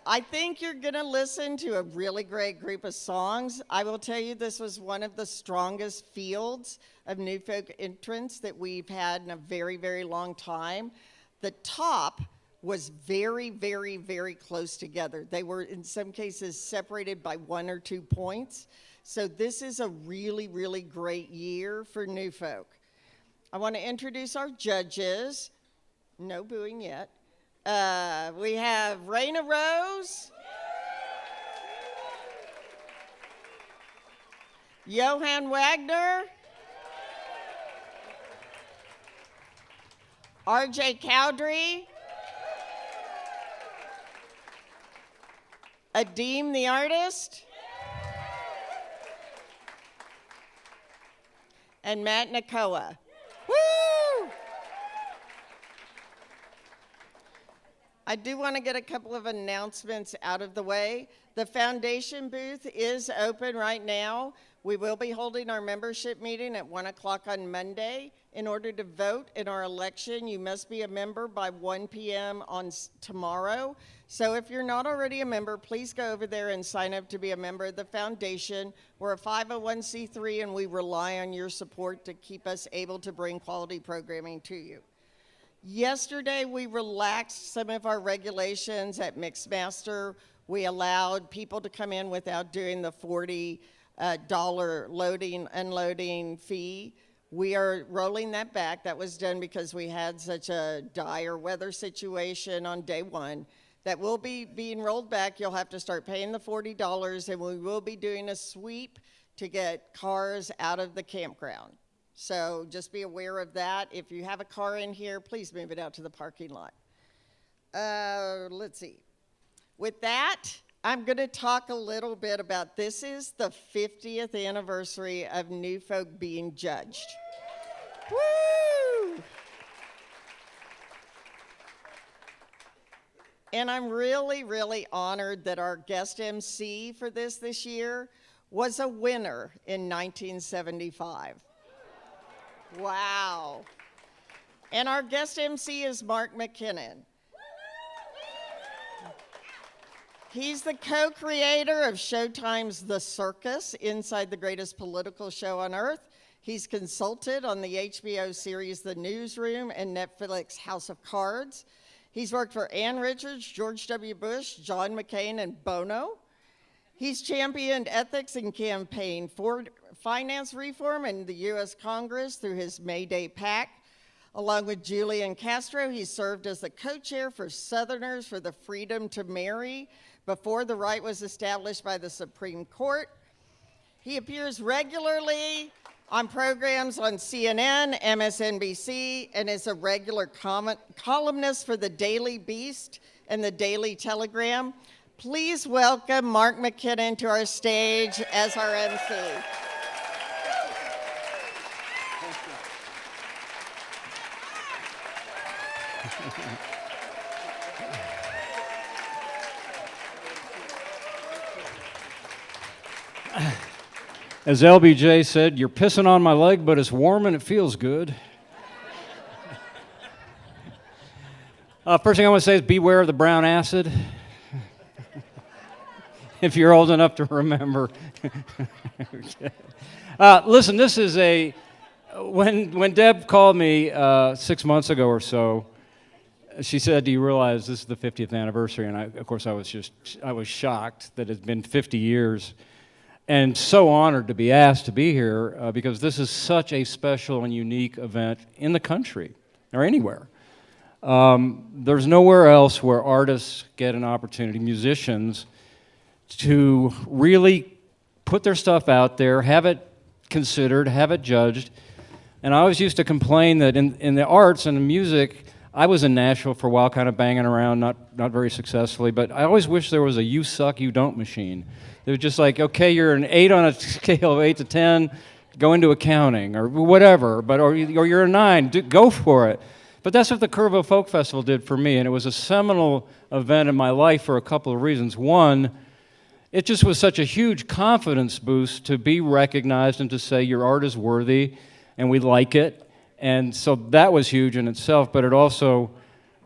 I think you're going to listen to a really great group of songs. I will tell you this was one of the strongest fields of new folk entrants that we've had in a very, very long time. The top was very, very, very close together. They were, in some cases, separated by 1 or 2 points. So this is a really, really great year for new folk. I want to introduce our judges. No booing yet. We have Raina Rose, Johan Wagner, RJ Cowdery, Adeem the artist, and Matt Nakoa. Woo! I do want to get a couple of announcements out of the way. The foundation booth is open right now. We will be holding our membership meeting at 1 o'clock on Monday. In order to vote in our election, you must be a member by 1 p.m. on tomorrow. So if you're not already a member, please go over there and sign up to be a member of the foundation. We're a 501c3 and we rely on your support to keep us able to bring quality programming to you. Yesterday, we relaxed some of our regulations at Mixmaster. We allowed people to come in without doing the $40 loading, unloading fee. We are rolling that back. That was done because we had such a dire weather situation on day one. That will be being rolled back. You'll have to start paying the $40, and we will be doing a sweep to get cars out of the campground. So just be aware of that. If you have a car in here, please move it out to the parking lot. Let's see. With that, I'm going to talk a little bit about this is the 50th anniversary of New Folk being judged. Woo! And I'm really, really honored that our guest MC for this year was a winner in 1975. Wow. And our guest MC is Mark McKinnon. He's the co-creator of Showtime's The Circus, Inside the Greatest Political Show on Earth. He's consulted on the HBO series The Newsroom and Netflix House of Cards. He's worked for Ann Richards, George W. Bush, John McCain, and Bono. He's championed ethics and campaign for finance reform in the U.S. Congress through his May Day PAC. Along with Julian Castro, he served as the co-chair for Southerners for the Freedom to Marry before the right was established by the Supreme Court. He appears regularly on programs on CNN, MSNBC, and is a regular columnist for the Daily Beast and the Daily Telegram. Please welcome Mark McKinnon to our stage as our MC. As LBJ said, you're pissing on my leg, but it's warm and it feels good. First thing I want to say is beware of the brown acid. If you're old enough to remember. Okay. Listen, this is when Deb called me 6 months ago or so, she said, do you realize this is the 50th anniversary? And of course, I was shocked that it's been 50 years. And so honored to be asked to be here because this is such a special and unique event in the country or anywhere. There's nowhere else where artists get an opportunity, musicians, to really put their stuff out there, have it considered, have it judged. And I always used to complain that in the arts and the music, I was in Nashville for a while, kind of banging around, not very successfully, but I always wish there was a you suck, you don't machine. It was just like, okay, you're an 8 on a scale of 8 to 10, go into accounting or whatever, or you're a 9, go for it. But that's what the Kerrville Folk Festival did for me, and it was a seminal event in my life for a couple of reasons. One, it just was such a huge confidence boost to be recognized and to say your art is worthy and we like it. And so that was huge in itself, but it also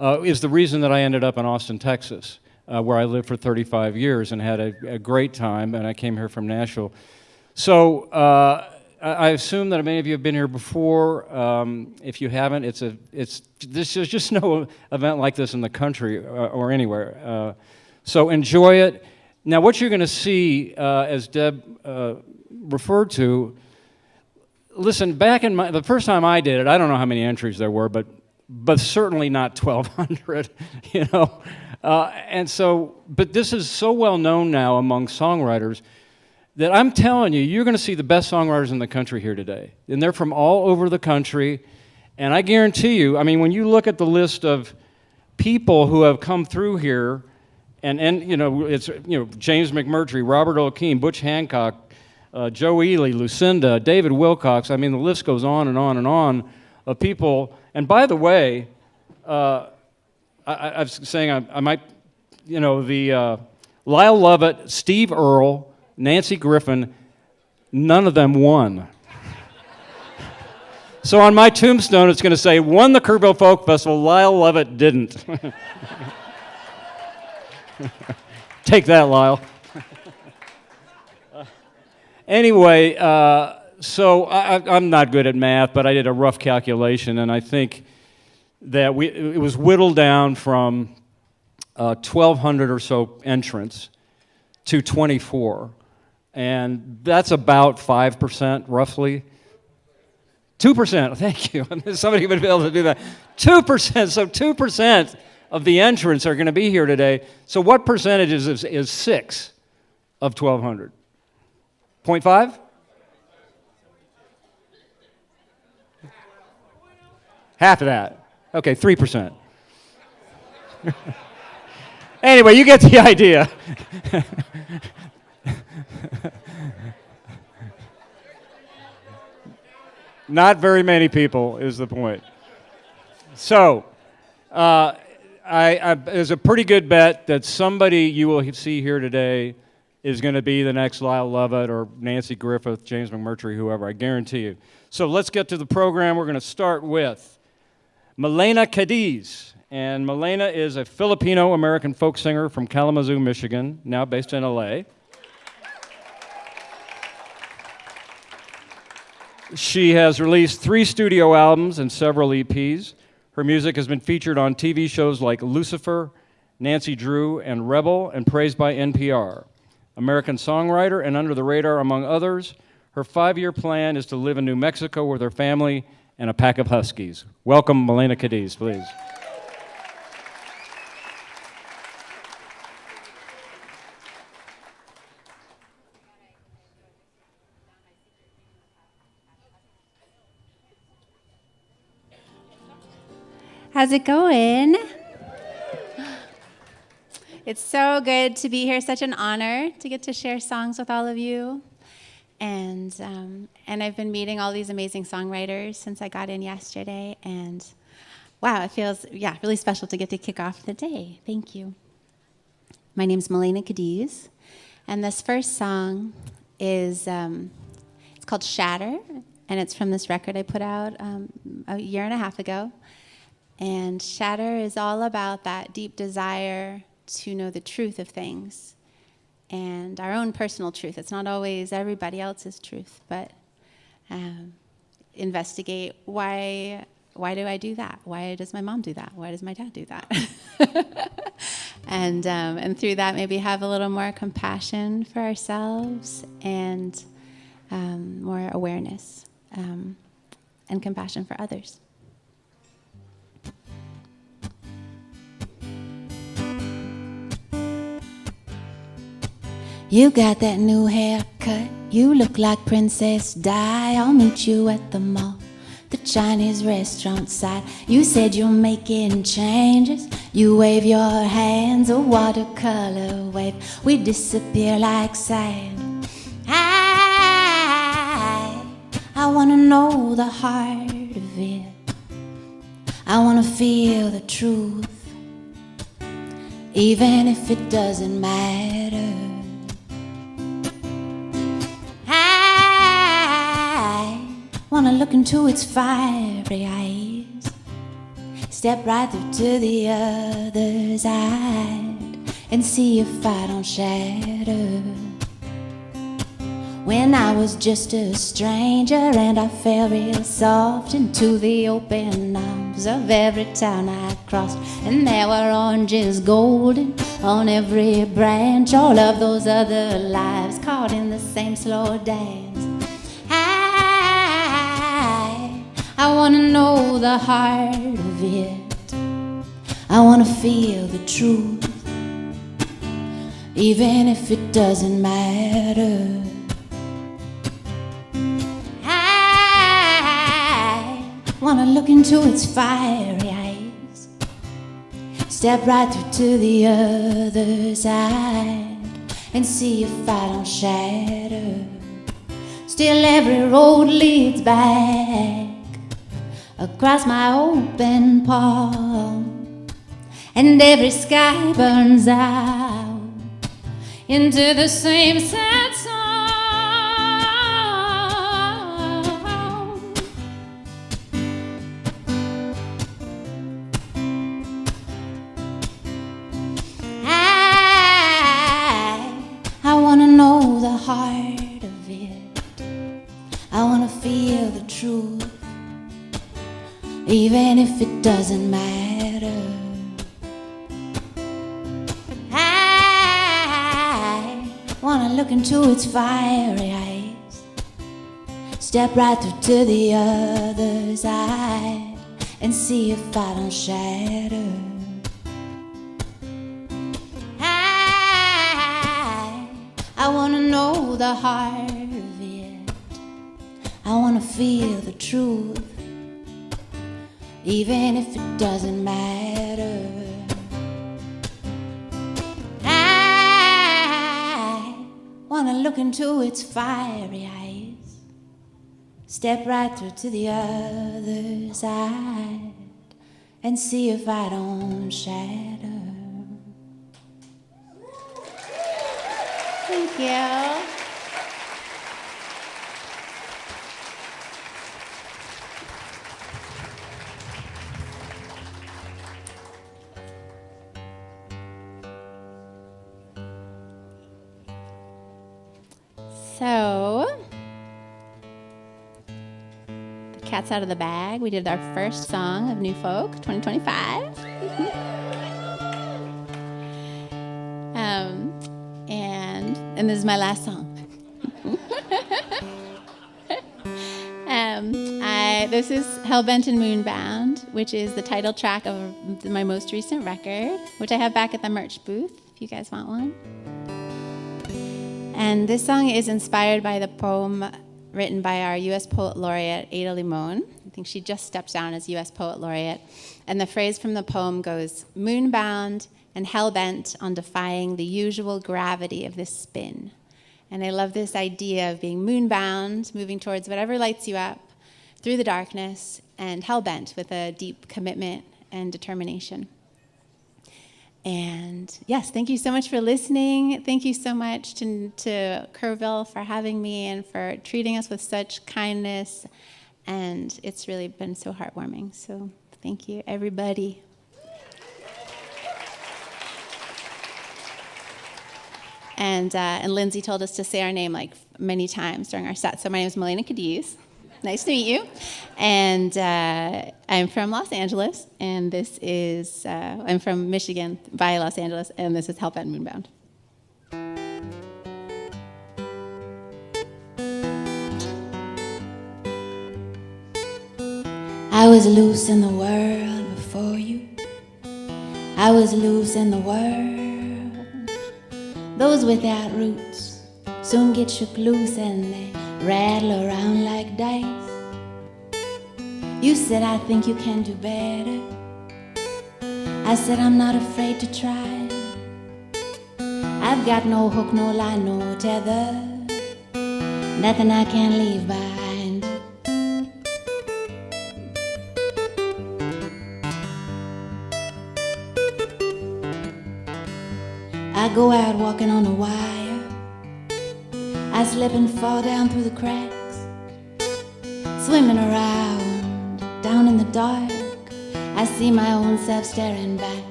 is the reason that I ended up in Austin, Texas. where I lived for 35 years and had a great time, and I came here from Nashville. So I assume that many of you have been here before. If you haven't, there's just no event like this in the country or anywhere. So enjoy it. Now, what you're going to see, as Deb referred to, listen, back in the first time I did it, I don't know how many entries there were, but certainly not 1,200, you know. But this is so well known now among songwriters that I'm telling you, you're going to see the best songwriters in the country here today. And they're from all over the country. And I guarantee you, I mean, when you look at the list of people who have come through here, and you know, it's, you know, James McMurtry, Robert O'Keefe, Butch Hancock, Joe Ely, Lucinda, David Wilcox. I mean, the list goes on and on and on of people. And by the way, I was saying I might, you know, the Lyle Lovett, Steve Earle, Nancy Griffin, none of them won. So on my tombstone, it's going to say, won the Kerrville Folk Festival, Lyle Lovett didn't. Take that, Lyle. Anyway, so I'm not good at math, but I did a rough calculation, and I think that it was whittled down from 1,200 or so entrants to 24. And that's about 5%, roughly. 2%, thank you. Somebody would be able to do that. 2%, so 2% of the entrants are going to be here today. So what percentage is 6 of 1,200? 0.5? Half of that. Okay, 3%. Anyway, you get the idea. Not very many people is the point. So, there's a pretty good bet that somebody you will see here today is going to be the next Lyle Lovett or Nancy Griffith, James McMurtry, whoever, I guarantee you. So let's get to the program. We're going to start with Malena Cadiz. And Malena is a Filipino-American folk singer from Kalamazoo, Michigan, now based in LA. She has released 3 studio albums and several EPs. Her music has been featured on TV shows like Lucifer, Nancy Drew, and Rebel, and praised by NPR. American songwriter and under the radar, among others. Her 5-year plan is to live in New Mexico with her family and a pack of huskies. Welcome, Malena Cadiz, please. How's it going? It's so good to be here. Such an honor to get to share songs with all of you. And I've been meeting all these amazing songwriters since I got in yesterday. And wow, it feels, really special to get to kick off the day. Thank you. My name's Malena Cadiz. And this first song is, it's called Shatter. And it's from this record I put out a year and a half ago. And Shatter is all about that deep desire to know the truth of things and our own personal truth. It's not always everybody else's truth, but investigate why do I do that? Why does my mom do that? Why does my dad do that? And through that, maybe have a little more compassion for ourselves and more awareness and compassion for others. You got that new haircut, you look like Princess Di. I'll meet you at the mall, the Chinese restaurant side. You said you're making changes, you wave your hands, a watercolor wave. We disappear like sand. I wanna know the heart of it. I wanna feel the truth, even if it doesn't matter. Wanna look into its fiery eyes, step right through to the other side. and see if I don't shatter. When I was just a stranger and I fell real soft into the open arms of every town I crossed, and there were oranges golden on every branch, all of those other lives caught in the same slow dance. I wanna know the heart of it. I wanna feel the truth, even if it doesn't matter. I wanna look into its fiery eyes, step right through to the other side, and see if I don't shatter. Still every road leads back across my open palm, and every sky burns out into the same sad song. I wanna know the heart of it. I wanna feel the truth, even if it doesn't matter. I wanna look into its fiery eyes, step right through to the other side, and see if I don't shatter. I wanna know the heart of it. I wanna feel the truth, even if it doesn't matter. I wanna look into its fiery eyes, step right through to the other side, and see if I don't shatter. Thank you. So, the cat's out of the bag. We did our first song of New Folk 2025. and this is my last song. This is Hellbent and Moonbound, which is the title track of my most recent record, which I have back at the merch booth if you guys want one. And this song is inspired by the poem written by our U.S. Poet Laureate, Ada Limon. I think she just stepped down as U.S. Poet Laureate. And the phrase from the poem goes, "Moonbound and hell-bent on defying the usual gravity of this spin." And I love this idea of being moonbound, moving towards whatever lights you up through the darkness, and hell-bent with a deep commitment and determination. And yes, thank you so much for listening. Thank you so much to Kerrville for having me and for treating us with such kindness. And it's really been so heartwarming. So thank you, everybody. And Lindsay told us to say our name like many times during our set. So my name is Malena Cadiz. Nice to meet you. And I'm from Los Angeles, and this is, I'm from Michigan via Los Angeles, and this is Hellbent and Moonbound. I was loose in the world before you. I was loose in the world. Those without roots soon get shook loose and they rattle around like dice. You said, I think you can do better. I said, I'm not afraid to try. I've got no hook, no line, no tether, nothing I can't leave behind. I go out walking on a wire. I slip and fall down through the cracks, swimming around down in the dark. I see my own self staring back.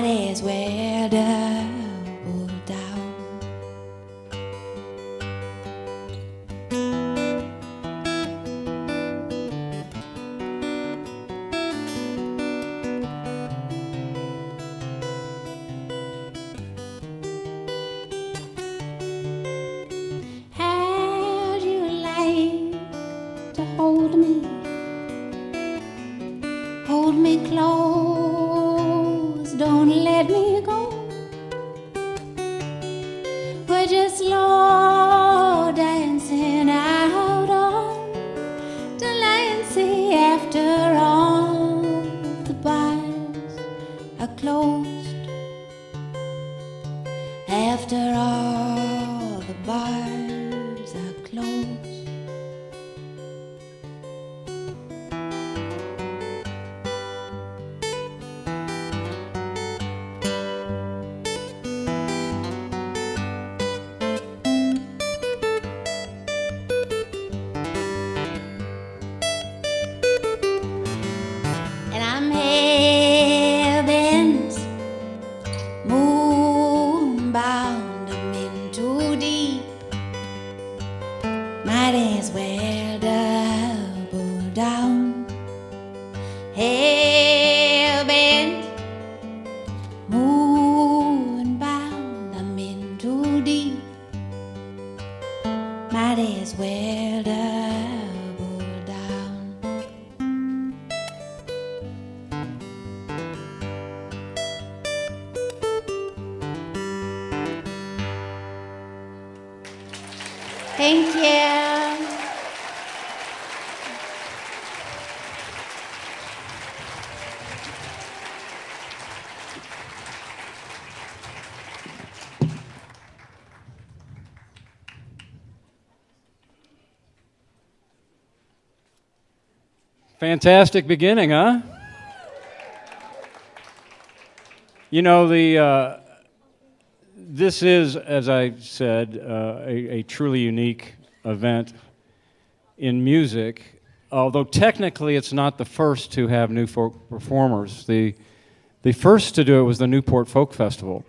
might as well double down. How'd you like to hold me? Hold me close, don't let me go. We're just slow dancing out on Delancey after all the bars are closed. After all the bars are closed. And I'm hellbent, moonbound, I'm in too deep. Might as well double down. Hellbent, moonbound, I'm in too deep. Might as well double down. Thank you. Fantastic beginning, huh? You know, this is, as I said, a truly unique event in music, although technically it's not the first to have new folk performers. The first to do it was the Newport Folk Festival,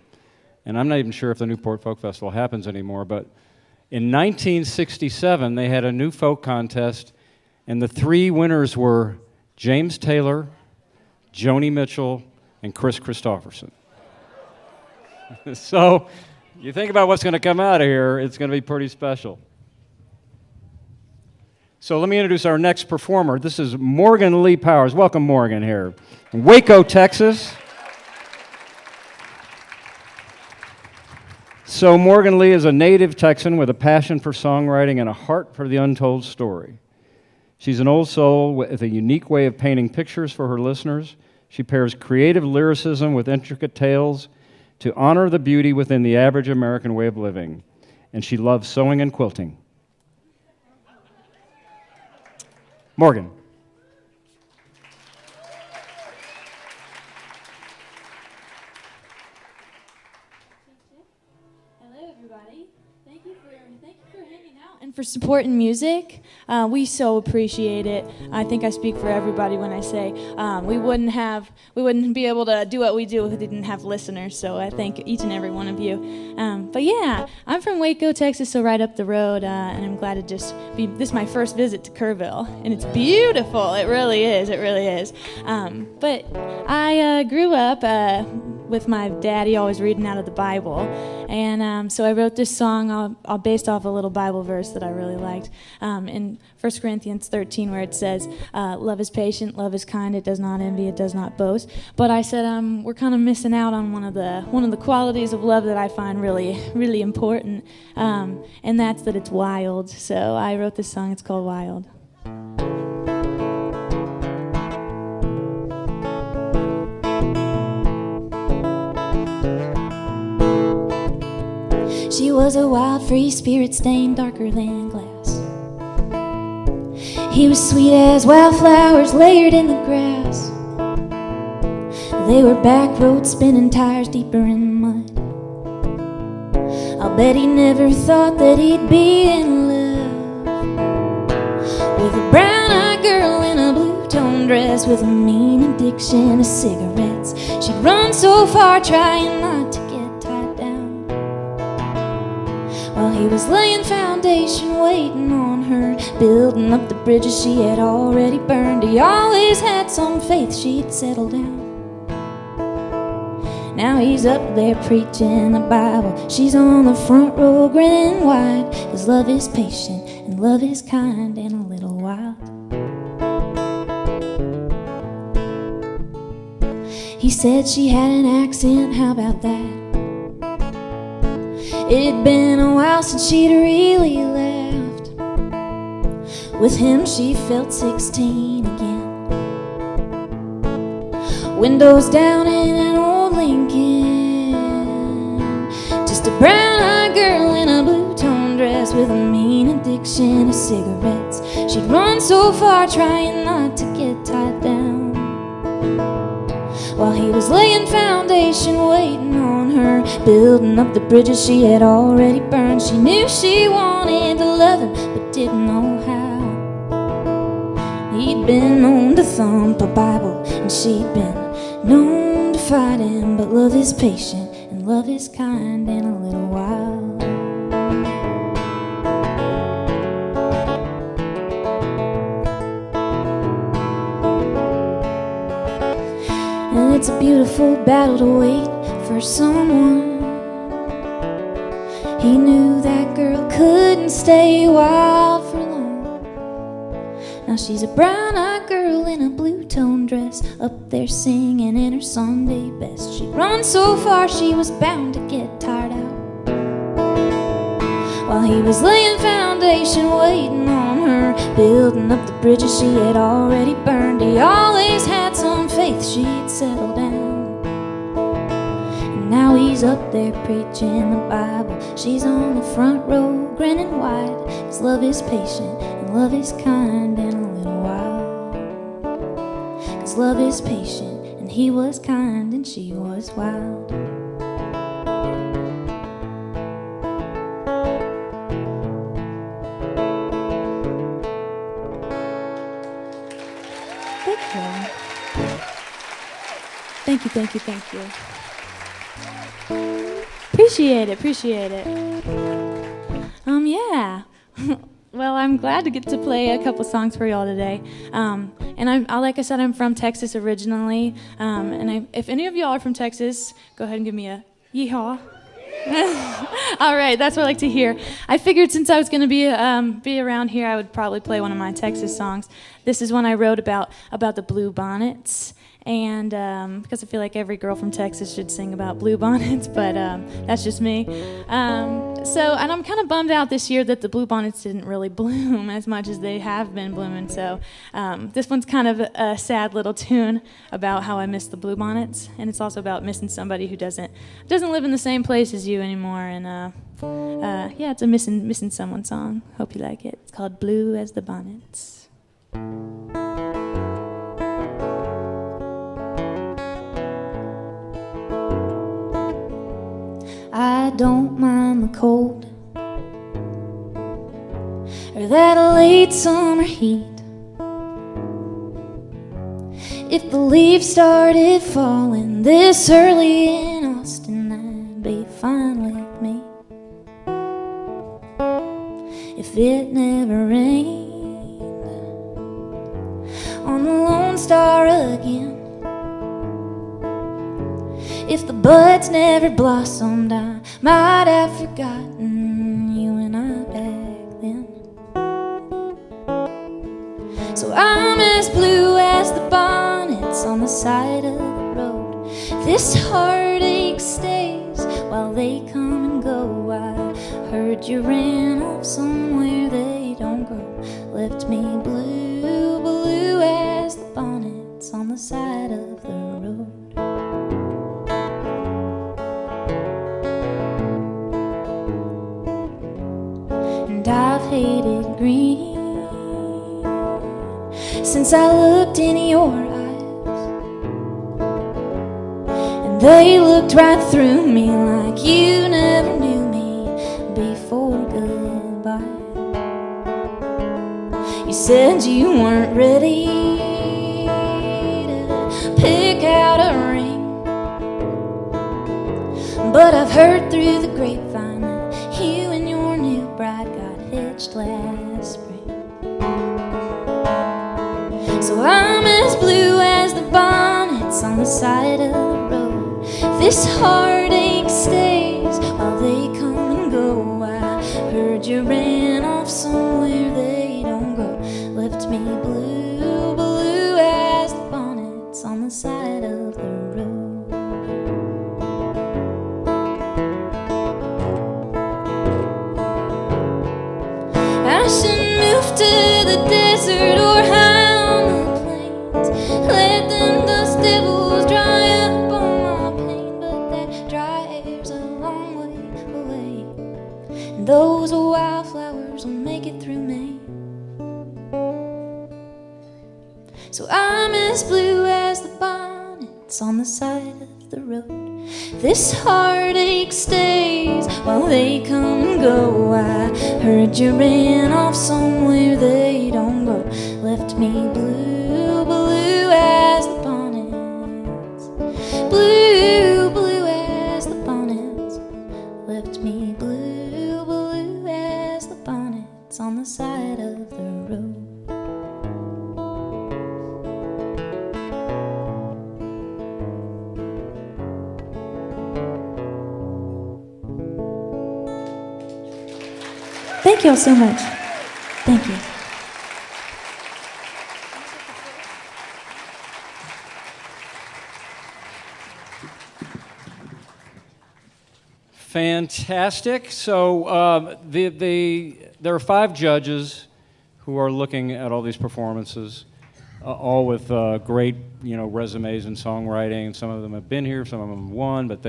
and I'm not even sure if the Newport Folk Festival happens anymore, but in 1967 they had a new folk contest, and the three winners were James Taylor, Joni Mitchell, and Chris Christopherson. So you think about what's going to come out of here, it's going to be pretty special. So let me introduce our next performer. This is Morgan Lee Powers. Welcome, Morgan, here in Waco, Texas. So Morgan Lee is a native Texan with a passion for songwriting and a heart for the untold story. She's an old soul with a unique way of painting pictures for her listeners. She pairs creative lyricism with intricate tales to honor the beauty within the average American way of living. And she loves sewing and quilting. Morgan. Hello, everybody. Thank you for hanging out and for supporting music. We so appreciate it. I think I speak for everybody when I say we wouldn't be able to do what we do if we didn't have listeners. So I thank each and every one of you. But yeah, I'm from Waco, Texas, so right up the road, and I'm glad to just be. This is my first visit to Kerrville, and it's beautiful. It really is. It really is. But I grew up with my daddy always reading out of the Bible, and so I wrote this song based off a little Bible verse that I really liked in 1 Corinthians 13, where it says, love is patient, love is kind, it does not envy, it does not boast. But I said we're kind of missing out on one of the qualities of love that I find really, really important, and that's that it's wild. So I wrote this song, it's called Wild. She was a wild, free spirit, stained darker than glass. He was sweet as wildflowers layered in the grass. They were back roads spinning tires deeper in mud. I'll bet he never thought that he'd be in love with a brown-eyed girl in a blue-toned blue-tone dress with a mean addiction to cigarettes. She'd run so far trying not to get tied down, while he was laying foundation waiting on her, building up the bridges she had already burned. He always had some faith she'd settle down. Now he's up there preaching the Bible, she's on the front row grinning wide, 'cause love is patient and love is kind and a little wild. He said she had an accent, how about that? It'd been a while since she'd really laughed. With him she felt 16 again. Windows down in an old Lincoln, just a brown-eyed girl in a blue-tone dress with a mean addiction to cigarettes. She'd run so far trying not to get tied down, while he was laying foundation waiting on her, building up the bridges she had already burned. She knew she wanted to love him but didn't know how. He'd been known to thump a Bible and she'd been known to fight him, but love is patient and love is kind and a little wild. And it's a beautiful battle to wait for someone. He knew that girl couldn't stay wild for long. Now she's a brown-eyed girl in a blue-tone dress, up there singing in her Sunday best. She'd run so far she was bound to get tired out, while he was laying foundation waiting on her, building up the bridges she had already burned. He always had some faith she'd settle down, and now he's up there preaching the Bible, she's on the front row grinning wide, 'cause love is patient and love is kind and a little wild. 'Cause love is patient and he was kind and she was wild. Thank you, thank you, thank you. Appreciate it. Yeah. Well, I'm glad to get to play a couple songs for y'all today. And like I said, I'm from Texas originally. If any of y'all are from Texas, go ahead and give me a yeehaw. All right, that's what I like to hear. I figured since I was going to be around here, I would probably play one of my Texas songs. This is one I wrote about the blue bonnets. And because I feel like every girl from Texas should sing about blue bonnets, but that's just me. And I'm kind of bummed out this year that the blue bonnets didn't really bloom as much as they have been blooming. So this one's kind of a sad little tune about how I miss the blue bonnets, and it's also about missing somebody who doesn't live in the same place as you anymore. And yeah, it's a missing someone song. Hope you like it. It's called "Blue as the Bonnets." I don't mind the cold or that late summer heat. If the leaves started falling this early in Austin, that'd be fine with me. If it never rained on the Lone Star again, if the buds never blossomed, I might have forgotten you and I back then. So I'm as blue as the bonnets on the side of the road. This heartache stays while they come and go. I heard you ran off somewhere they don't grow. Left me blue, blue as the bonnets on the side of the road. And I've hated green since I looked in your eyes, and they looked right through me like you never knew me before goodbye. You said you weren't ready pick out a ring. But I've heard through the grapevine that you and your new bride got hitched last spring. So I'm as blue as the bonnets on the side of the road. This heartache stays while they come and go. I heard you ran off somewhere they don't go. Left me blue, blue as the bonnets on the side of the road. I should move to the desert or high on the plains. Let them dust devils dry up on my pain. But that dry air's a long way away, and those wildflowers will make it through May. So I'm as blue as the bonnets on the side of the road. This heartache stays while they come and go. I heard you ran off somewhere they don't go. Left me blue, blue as the bonnets. Blue, blue as the bonnets. Left me blue, blue as the bonnets on the side of the road. Thank you all so much. Thank you. Fantastic. So there are 5 judges who are looking at all these performances, all with great, resumes in songwriting. Some of them have been here, some of them have won, but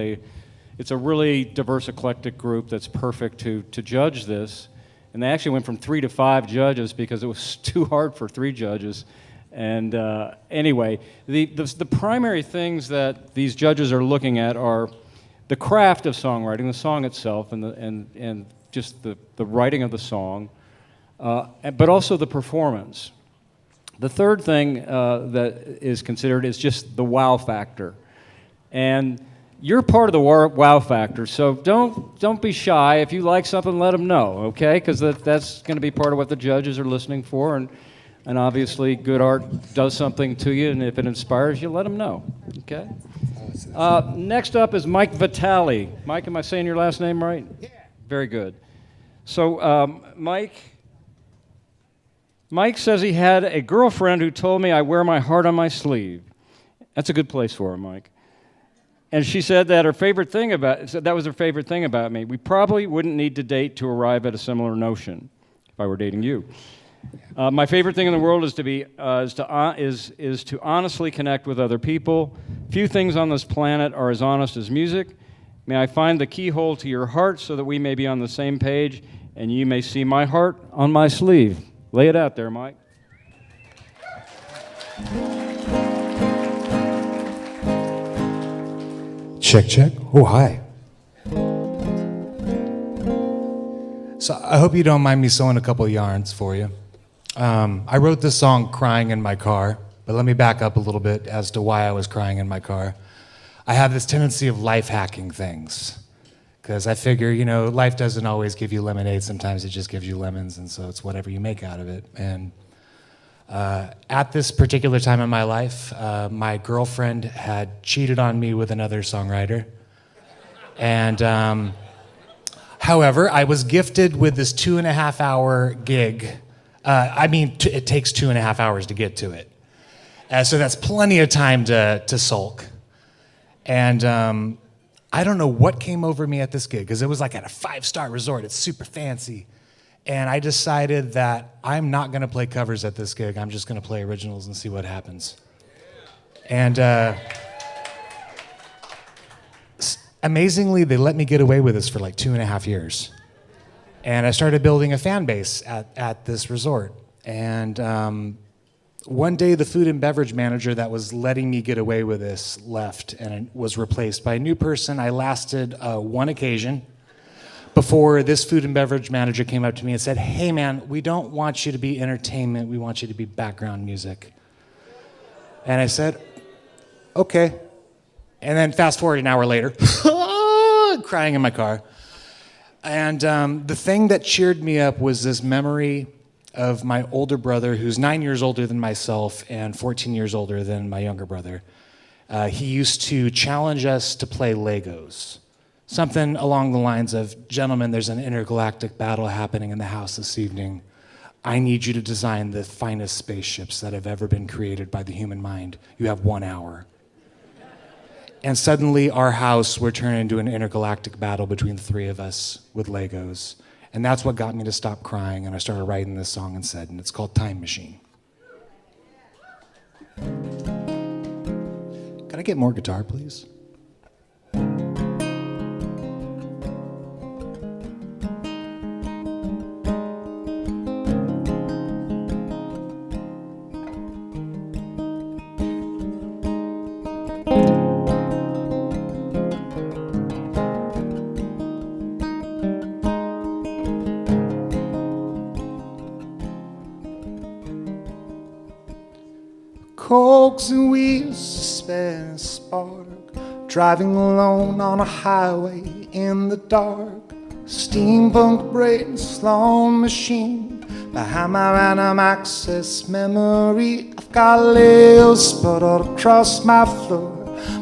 it's a really diverse, eclectic group that's perfect to judge this. And they actually went from 3 to 5 judges because it was too hard for 3 judges. And anyway, the primary things that these judges are looking at are the craft of songwriting, the song itself, and just the writing of the song, but also the performance. The third thing that is considered is just the wow factor. And you're part of the wow factor, so don't be shy. If you like something, let them know, okay? Because that's going to be part of what the judges are listening for, and obviously good art does something to you, and if it inspires you, let them know, okay? Next up is Mike Vitale. Mike, am I saying your last name right? Yeah. Very good. So Mike says he had a girlfriend who told me I wear my heart on my sleeve. That's a good place for him, Mike. And she said that that was her favorite thing about me. We probably wouldn't need to date to arrive at a similar notion if I were dating you. My favorite thing in the world is to honestly connect with other people. Few things on this planet are as honest as music. May I find the keyhole to your heart so that we may be on the same page and you may see my heart on my sleeve. Lay it out there, Mike. Check, check. Oh, hi. So I hope you don't mind me sewing a couple of yarns for you. I wrote this song crying in my car, but let me back up a little bit as to why I was crying in my car. I have this tendency of life hacking things because I figure, life doesn't always give you lemonade. Sometimes it just gives you lemons, and so it's whatever you make out of it. And at this particular time in my life, my girlfriend had cheated on me with another songwriter. And however, I was gifted with this 2.5-hour gig. It takes 2.5 hours to get to it. So that's plenty of time to sulk. And I don't know what came over me at this gig, because it was like at a 5-star resort. It's super fancy. And I decided that I'm not going to play covers at this gig. I'm just going to play originals and see what happens. And amazingly, they let me get away with this for like 2.5 years. And I started building a fan base at this resort. And one day, the food and beverage manager that was letting me get away with this left and was replaced by a new person. I lasted one occasion before this food and beverage manager came up to me and said, "Hey man, we don't want you to be entertainment, we want you to be background music." And I said, okay. And then fast forward an hour later, crying in my car. And the thing that cheered me up was this memory of my older brother, who's 9 years older than myself and 14 years older than my younger brother. He used to challenge us to play Legos. Something along the lines of, gentlemen, there's an intergalactic battle happening in the house this evening. I need you to design the finest spaceships that have ever been created by the human mind. You have 1 hour. And suddenly our house would turn into an intergalactic battle between the three of us with Legos. And that's what got me to stop crying, and I started writing this song instead, and it's called Time Machine. Can I get more guitar, please? Cogs and wheels, suspense spark, driving alone on a highway in the dark. Steampunk brain, slow machine, behind my random access memory. I've got layers spread out across my floor.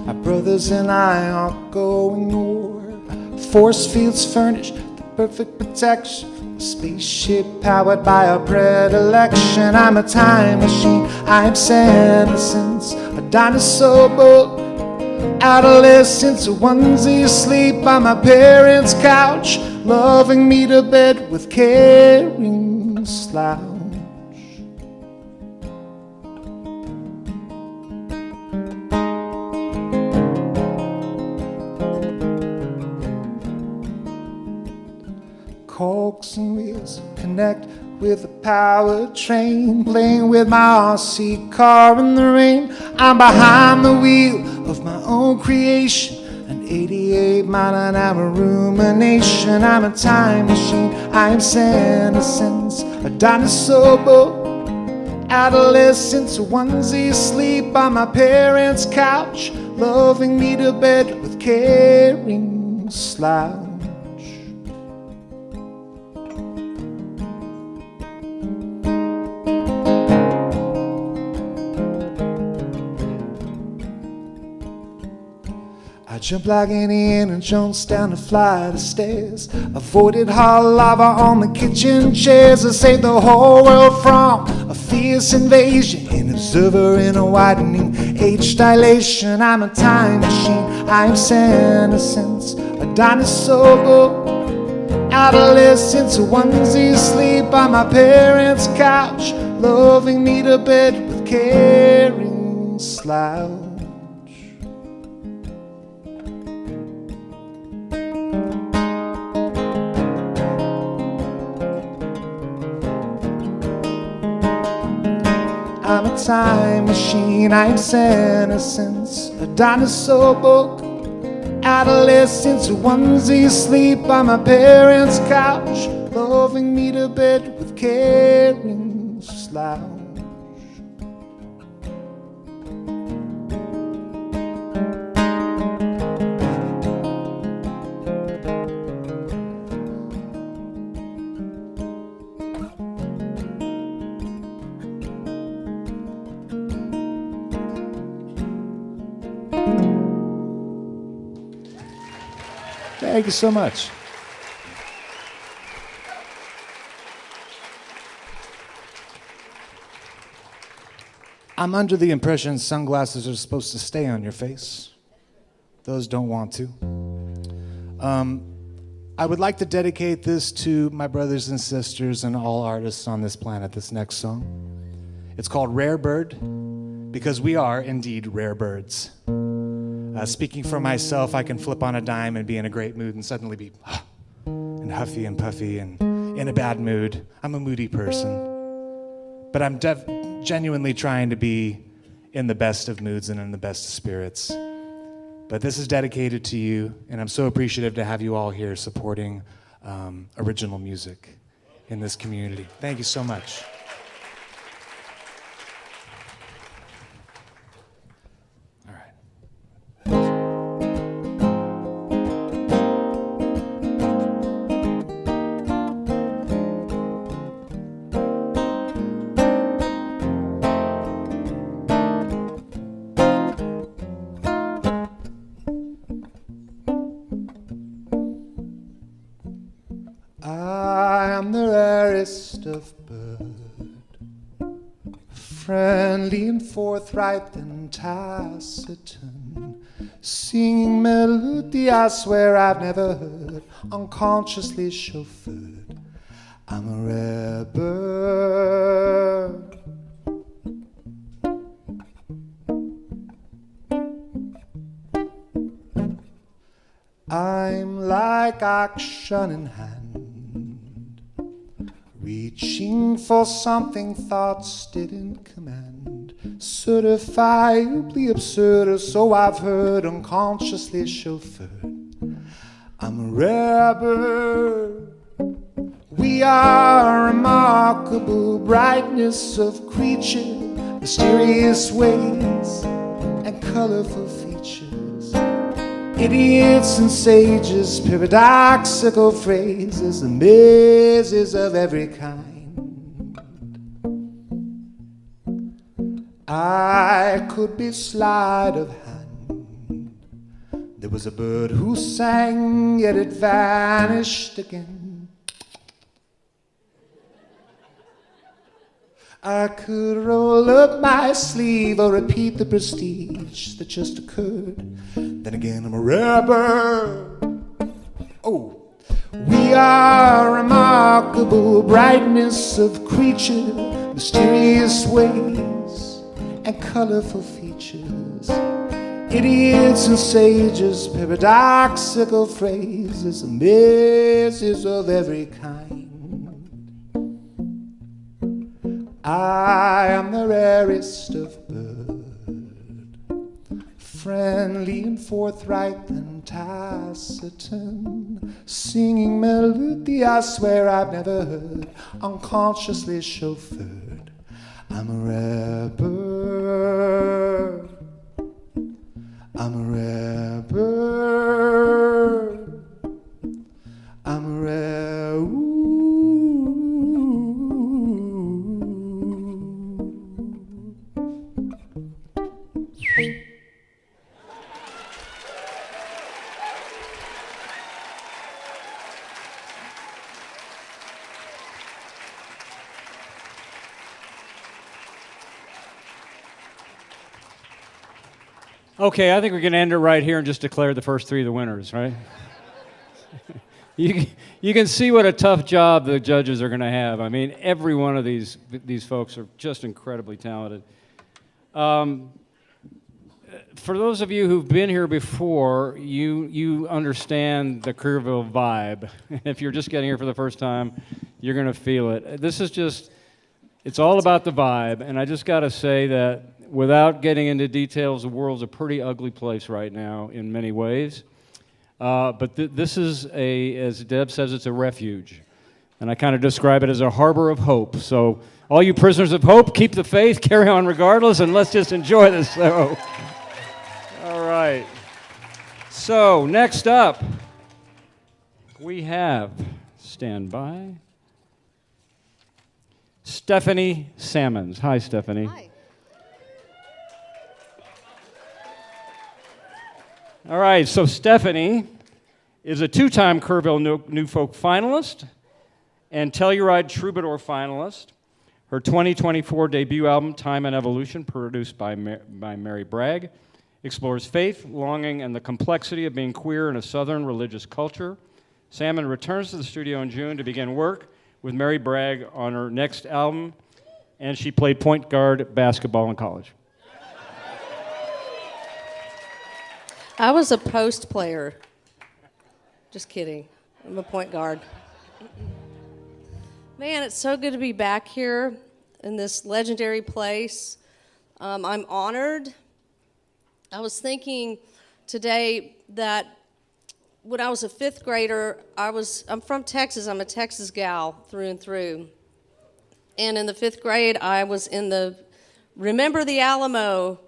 My brothers and I are going to war. Force fields furnish the perfect protection. Spaceship powered by a predilection. I'm a time machine, I'm senescence, a dinosaur book, adolescence, a onesie asleep on my parents' couch, loving me to bed with caring slouch. Cogs and wheels connect with a power train, playing with my RC car in the rain. I'm behind the wheel of my own creation, an 88 mile an hour rumination. I'm a time machine, I'm senescence, a dinosaur book, adolescence, a onesie asleep on my parents' couch, loving me to bed with caring slouch. I jumped like Indiana Jones down the flight of stairs, avoided hot lava on the kitchen chairs. I saved the whole world from a fierce invasion, an observer in a widening age dilation. I'm a time machine, I'm senescence, a dinosaur book, adolescence, a onesie asleep on my parents' couch, loving me to bed with caring slouch. I'm a time machine, I'm senescence, a dinosaur book, adolescence, a onesie asleep on my parents' couch, loving me to bed with caring slouch. Thank you so much. I'm under the impression sunglasses are supposed to stay on your face. Those don't want to. I would like to dedicate this to my brothers and sisters and all artists on this planet, this next song. It's called Rare Bird, because we are indeed rare birds. Speaking for myself, I can flip on a dime and be in a great mood and suddenly be and huffy and puffy and in a bad mood. I'm a moody person. But I'm genuinely trying to be in the best of moods and in the best of spirits. But this is dedicated to you, and I'm so appreciative to have you all here supporting original music in this community. Thank you so much. All right. friendly and forthright and taciturn, singing melody I swear I've never heard, unconsciously chauffeured. I'm a rare bird. I'm like action in hand, reaching for something thoughts didn't command, certifiably absurd, or so I've heard, unconsciously chauffeured. I'm a rare bird. We are a remarkable brightness of creature, mysterious ways and colorful features. Idiots and sages, paradoxical phrases, and mazes of every kind. I could be sleight of hand. There was a bird who sang, yet it vanished again. I could roll up my sleeve or repeat the prestige that just occurred. Then again, I'm a rare bird. Oh, we are remarkable brightness of creature, mysterious ways and colorful features. Idiots and sages, paradoxical phrases, and mazes of every kind. I am the rarest of bird, friendly and forthright and taciturn, singing melody I swear I've never heard, unconsciously chauffeured. I'm a rare bird. I'm a rare bird. I'm a rare Okay, I think we can end it right here and just declare the first three the winners, right? You can see what a tough job the judges are going to have. I mean, every one of these folks are just incredibly talented. For those of you who've been here before, you understand the Kerrville vibe. If you're just getting here for the first time, you're going to feel it. This is just, it's all about the vibe, and I just got to say that without getting into details, the world's a pretty ugly place right now in many ways. But this is as Deb says, it's a refuge. And I kind of describe it as a harbor of hope. So all you prisoners of hope, keep the faith, carry on regardless, and let's just enjoy this show. All right. So next up, we have, stand by, Stephanie Sammons. Hi, Stephanie. Hi. All right, so Stephanie is a two-time Kerrville New Folk finalist and Telluride Troubadour finalist. Her 2024 debut album, Time and Evolution, produced by Mary Bragg, explores faith, longing, and the complexity of being queer in a Southern religious culture. Sammons returns to the studio in June to begin work with Mary Bragg on her next album, and she played point guard basketball in college. I was a post player. Just kidding. I'm a point guard. Man, it's so good to be back here in this legendary place. I'm honored. I was thinking today that when I was a fifth grader, I'm from Texas. I'm a Texas gal through and through. And in the fifth grade, I was in the Remember the Alamo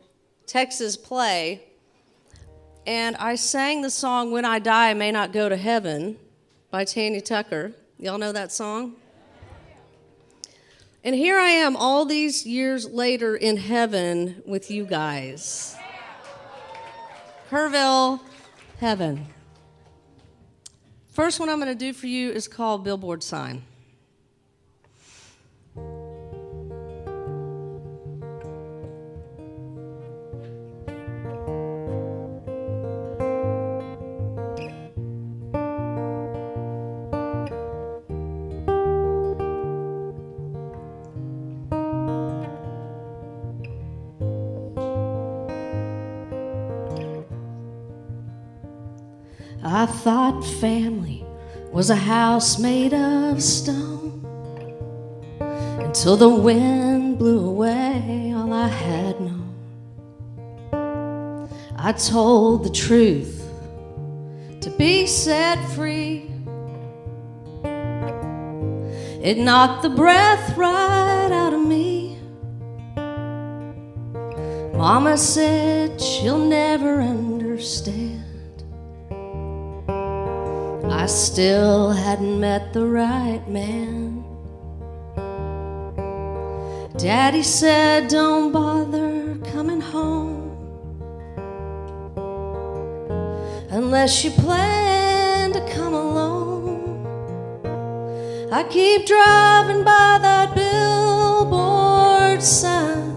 Texas play. And I sang the song When I Die I May Not Go to Heaven by Tanya Tucker. Y'all know that song? And here I am all these years later in heaven with you guys. Kerrville, heaven. First one I'm going to do for you is called Billboard Sign. I thought family was a house made of stone, until the wind blew away all I had known. I told the truth to be set free. It knocked the breath right out of me. Mama said she'll never understand. I still hadn't met the right man. Daddy said, don't bother coming home unless you plan to come alone. I keep driving by that billboard sign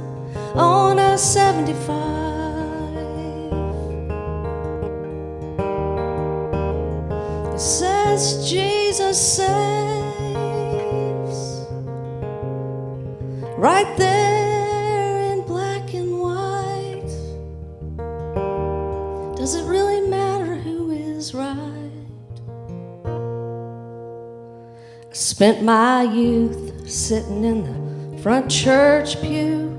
on a 75. It says Jesus saves, right there in black and white. Does it really matter who is right? I spent my youth sitting in the front church pew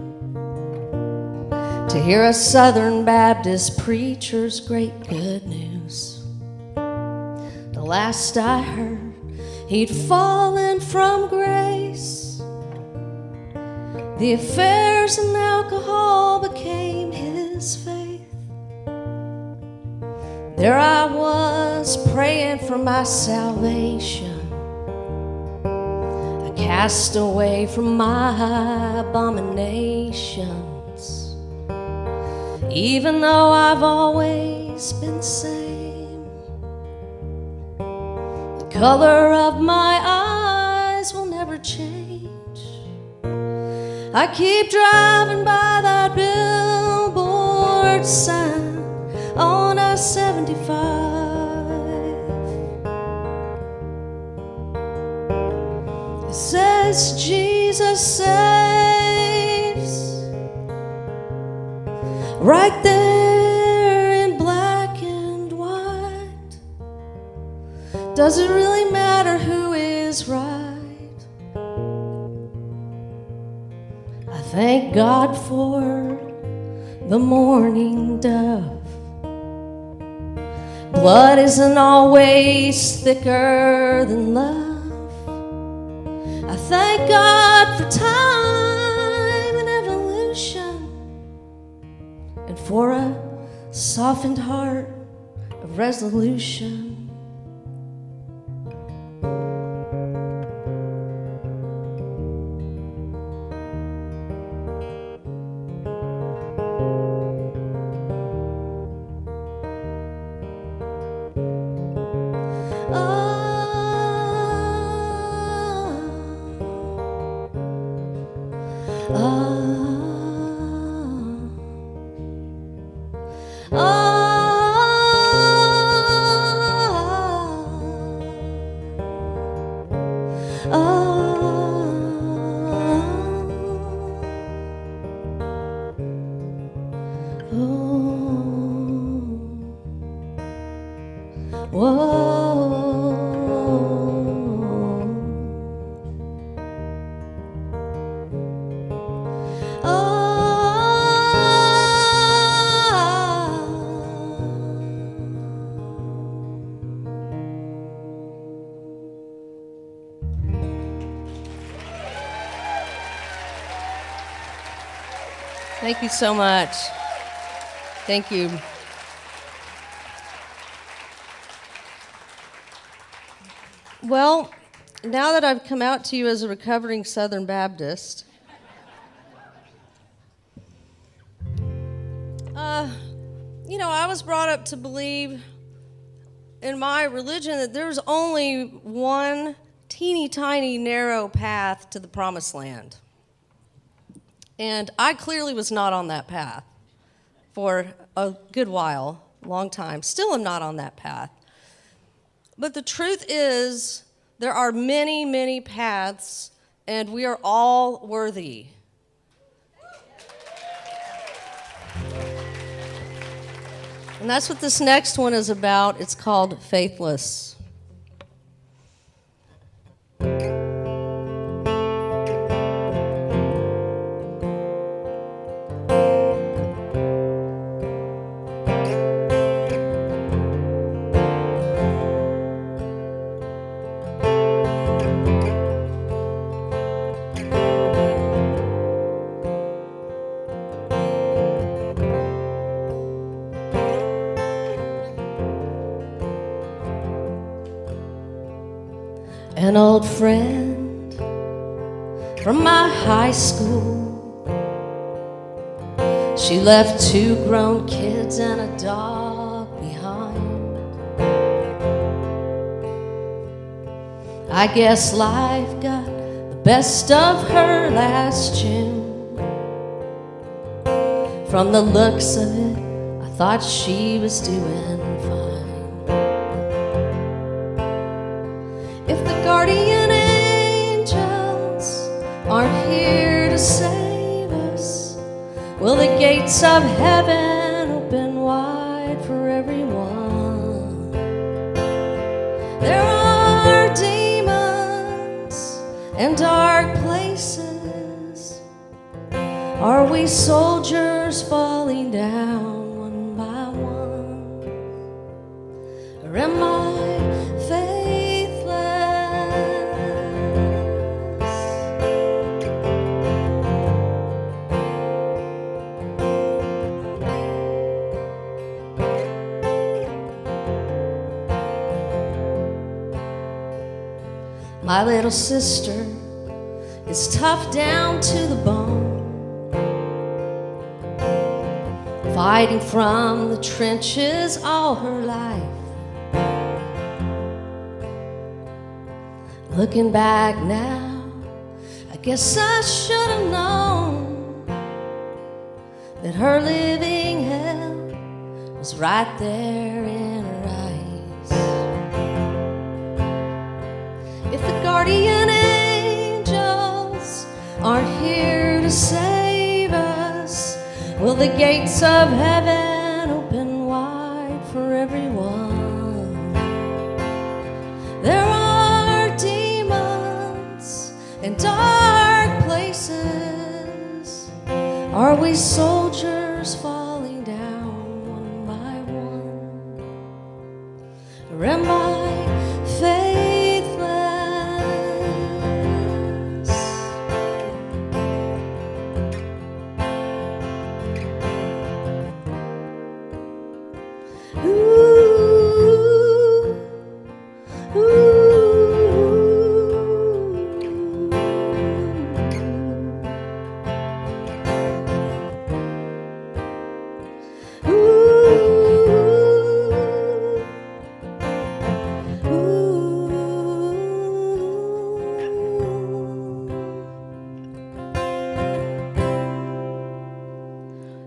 to hear a Southern Baptist preacher's great good news. The last I heard, he'd fallen from grace. The affairs and alcohol became his faith. There I was praying for my salvation, a castaway from my abominations. Even though I've always been the same, the color of my eyes will never change. I keep driving by that billboard sign on a 75. It says Jesus saves, right there in black and white. Does it really matter who is right? I thank God for the morning dove. Blood isn't always thicker than love. I thank God for time and evolution, and for a softened heart of resolution. Thank you so much. Thank you. Well, now that I've come out to you as a recovering Southern Baptist, I was brought up to believe in my religion that there's only one teeny tiny narrow path to the promised land. And I clearly was not on that path for a good while, long time. Still am not on that path. But the truth is, there are many, many paths, and we are all worthy. And that's what this next one is about. It's called Faithless. An old friend from my high school. She left 2 grown kids and a dog behind. I guess life got the best of her last June. From the looks of it, I thought she was doing fine. If the guardian angels aren't here to save us, will the gates of heaven open wide for everyone? There are demons and dark places. Are we soldiers falling down one by one? Or am I My little sister is tough down to the bone, fighting from the trenches all her life. Looking back now, I guess I should have known that her living hell was right there in her eyes. If the guardian angels aren't here to save us, will the gates of heaven open wide for everyone? There are demons and dark places. Are we soldiers falling down one by one? Or am I faithless?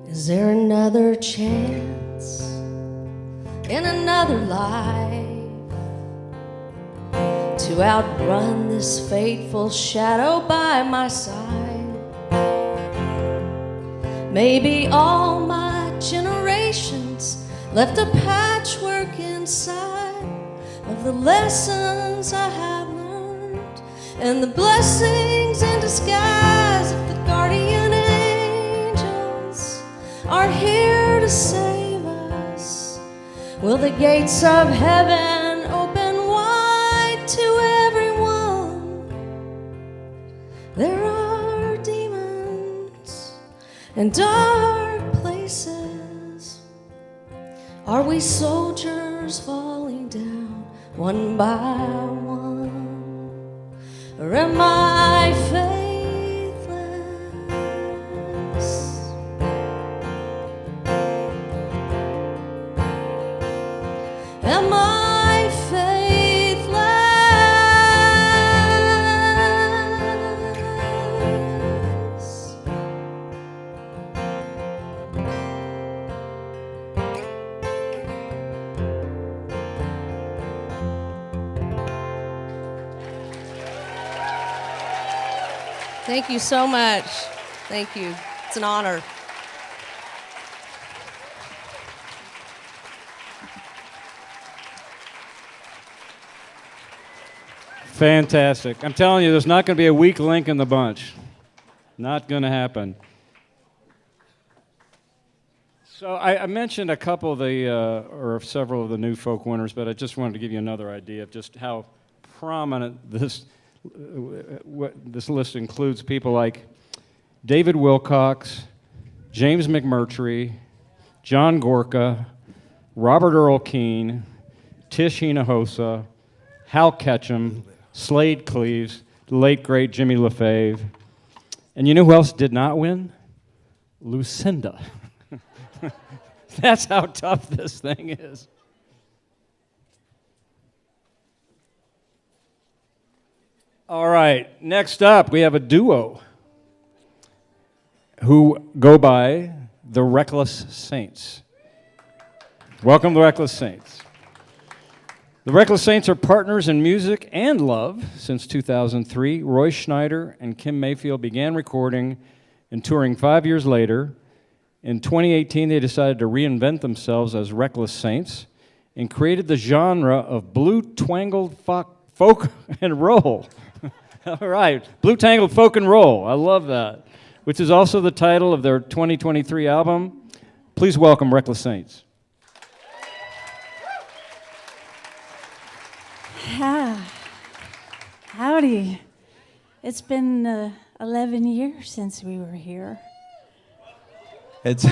Is there another chance in another life to outrun this fateful shadow by my side? Maybe all my generations left a patchwork inside of the lessons I have learned and the blessings in disguise of the guardian angels are here to save us. Will the gates of heaven open wide to everyone? There are demons and dark places. Are we soldiers falling down one by one? Or am I faithless? Am I faithless? Thank you so much. Thank you. It's an honor. Fantastic. I'm telling you, there's not going to be a weak link in the bunch. Not going to happen. So I mentioned a couple of the, or several of the new folk winners, but I just wanted to give you another idea of just how prominent this list includes people like David Wilcox, James McMurtry, John Gorka, Robert Earl Keane, Tish Hinojosa, Hal Ketchum, Slade Cleaves, the late great Jimmy LaFave. And you know who else did not win? Lucinda. That's how tough this thing is. All right, next up, we have a duo who go by the Reckless Saints. Welcome, the Reckless Saints. The Reckless Saints are partners in music and love since 2003. Roy Schneider and Kim Mayfield began recording and touring 5 years later. In 2018, they decided to reinvent themselves as Reckless Saints and created the genre of blue tangled folk and roll. All right, blue tangled folk and roll. I love that. Which is also the title of their 2023 album. Please welcome Reckless Saints. Howdy. It's been 11 years since we were here. It's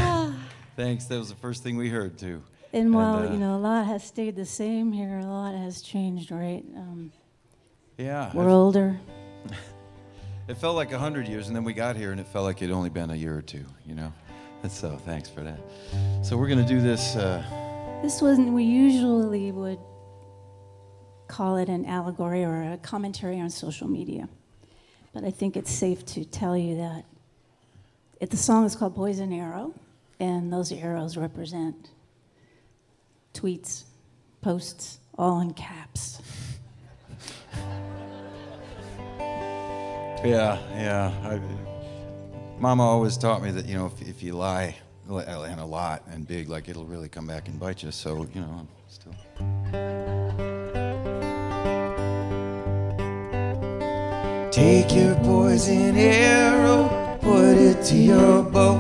thanks. That was the first thing we heard too. And while a lot has stayed the same here, a lot has changed, right? Yeah, we're older. It felt like 100 years, and then we got here, and it felt like it'd only been a year or two. And so thanks for that. So we're gonna do this. This wasn't. We usually would call it an allegory or a commentary on social media, but I think it's safe to tell you that the song is called Poison Arrow, and those arrows represent tweets, posts, all in caps. Yeah. Mama always taught me that, if you lie and a lot and big, like it'll really come back and bite you. So, I'm still. Take your poison arrow, put it to your bow.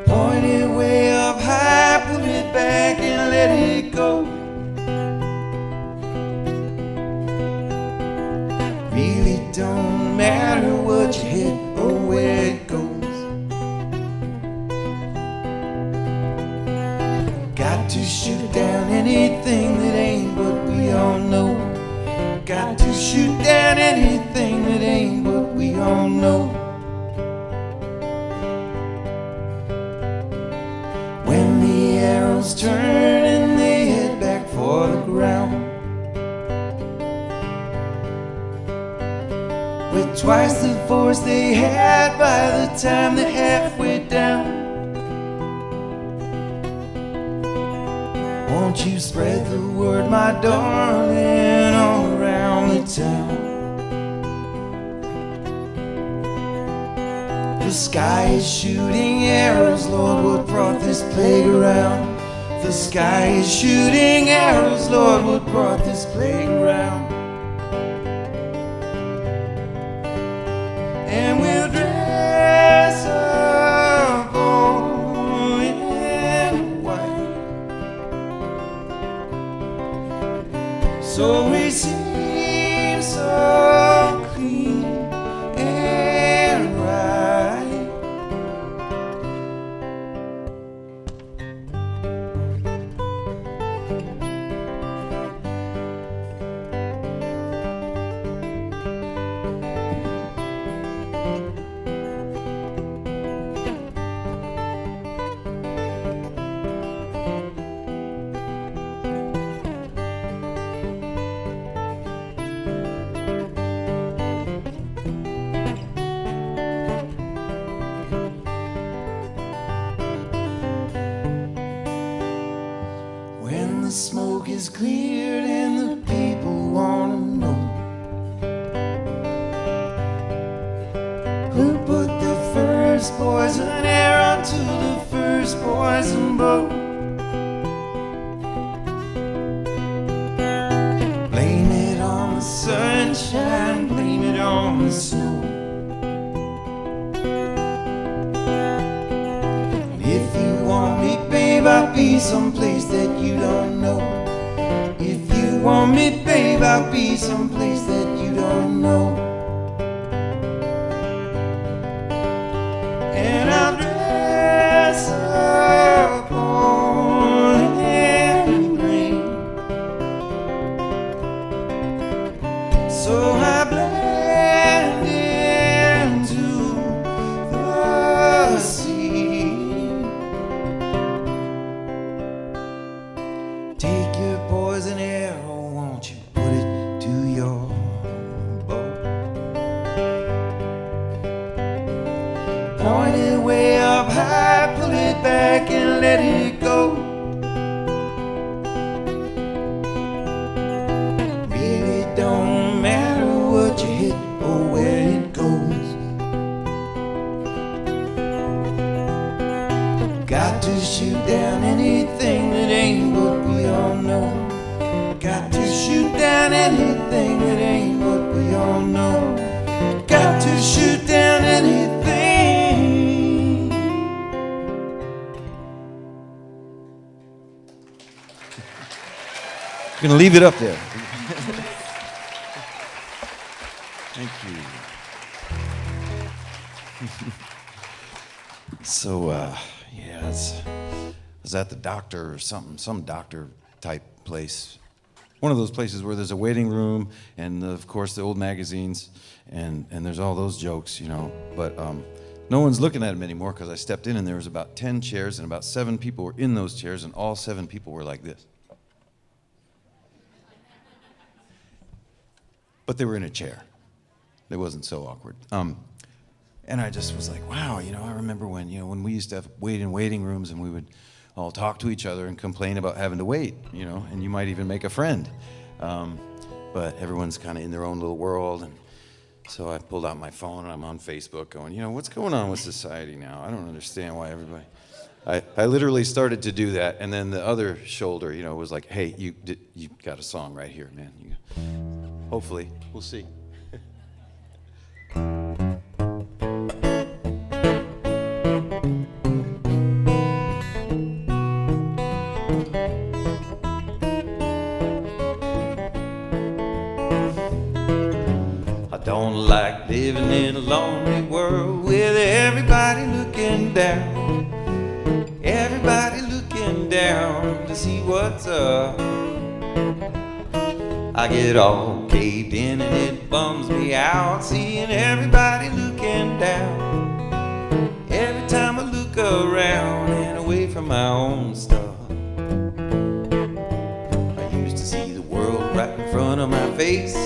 Point it way up high, put it back and let it go. Really don't matter what you hit or where it goes. Got to shoot down anything that ain't what we all know. Got to shoot down anything that ain't what we all know. When the arrows turn and they head back for the ground, with twice the force they had by the time they're halfway down. Won't you spread the word, my darling, all around the town? The sky is shooting arrows, Lord, what brought this plague around? The sky is shooting arrows, Lord, what brought this plague around? And we'll dress up all in white, so we seem so clean and right. When the smoke is cleared and the people wanna know who put the first poison arrow to the first poison bow. be someplace that you don't know. If you want me, babe, I'll be someplace that you don't know. And I'll dress up on and green, so I blend into the sea. Take your poison arrow, won't you put it to your bow? Point it way up high, pull it back and let it go. Really don't matter what you hit or where it goes. Got to shoot down anything that ain't what we all know. Got to shoot down anything that ain't what we all know. Got to shoot down anything. Gonna leave it up there. Thank you. So, yeah, I was at the doctor or something, some doctor type place. One of those places where there's a waiting room and, of course, the old magazines, and there's all those jokes, you know. But no one's looking at them anymore because I stepped in and there was about 10 chairs and about 7 people were in those chairs, and all 7 people were like this. But they were in a chair. It wasn't so awkward. And I just was like, wow, you know, I remember when we used to have wait in waiting rooms and we would all talk to each other and complain about having to wait, you know, and you might even make a friend. But everyone's kind of in their own little world. And so I pulled out my phone and I'm on Facebook going, you know, what's going on with society now? I don't understand why everybody... I literally started to do that, and then the other shoulder, you know, was like, hey, you got a song right here, man. Hopefully, we'll see. I don't like living in a lonely world with everybody looking down. Everybody looking down to see what's up. I get all caved in and it bums me out seeing everybody looking down. Every time I look around and away from my own stuff. I used to see the world right in front of my face,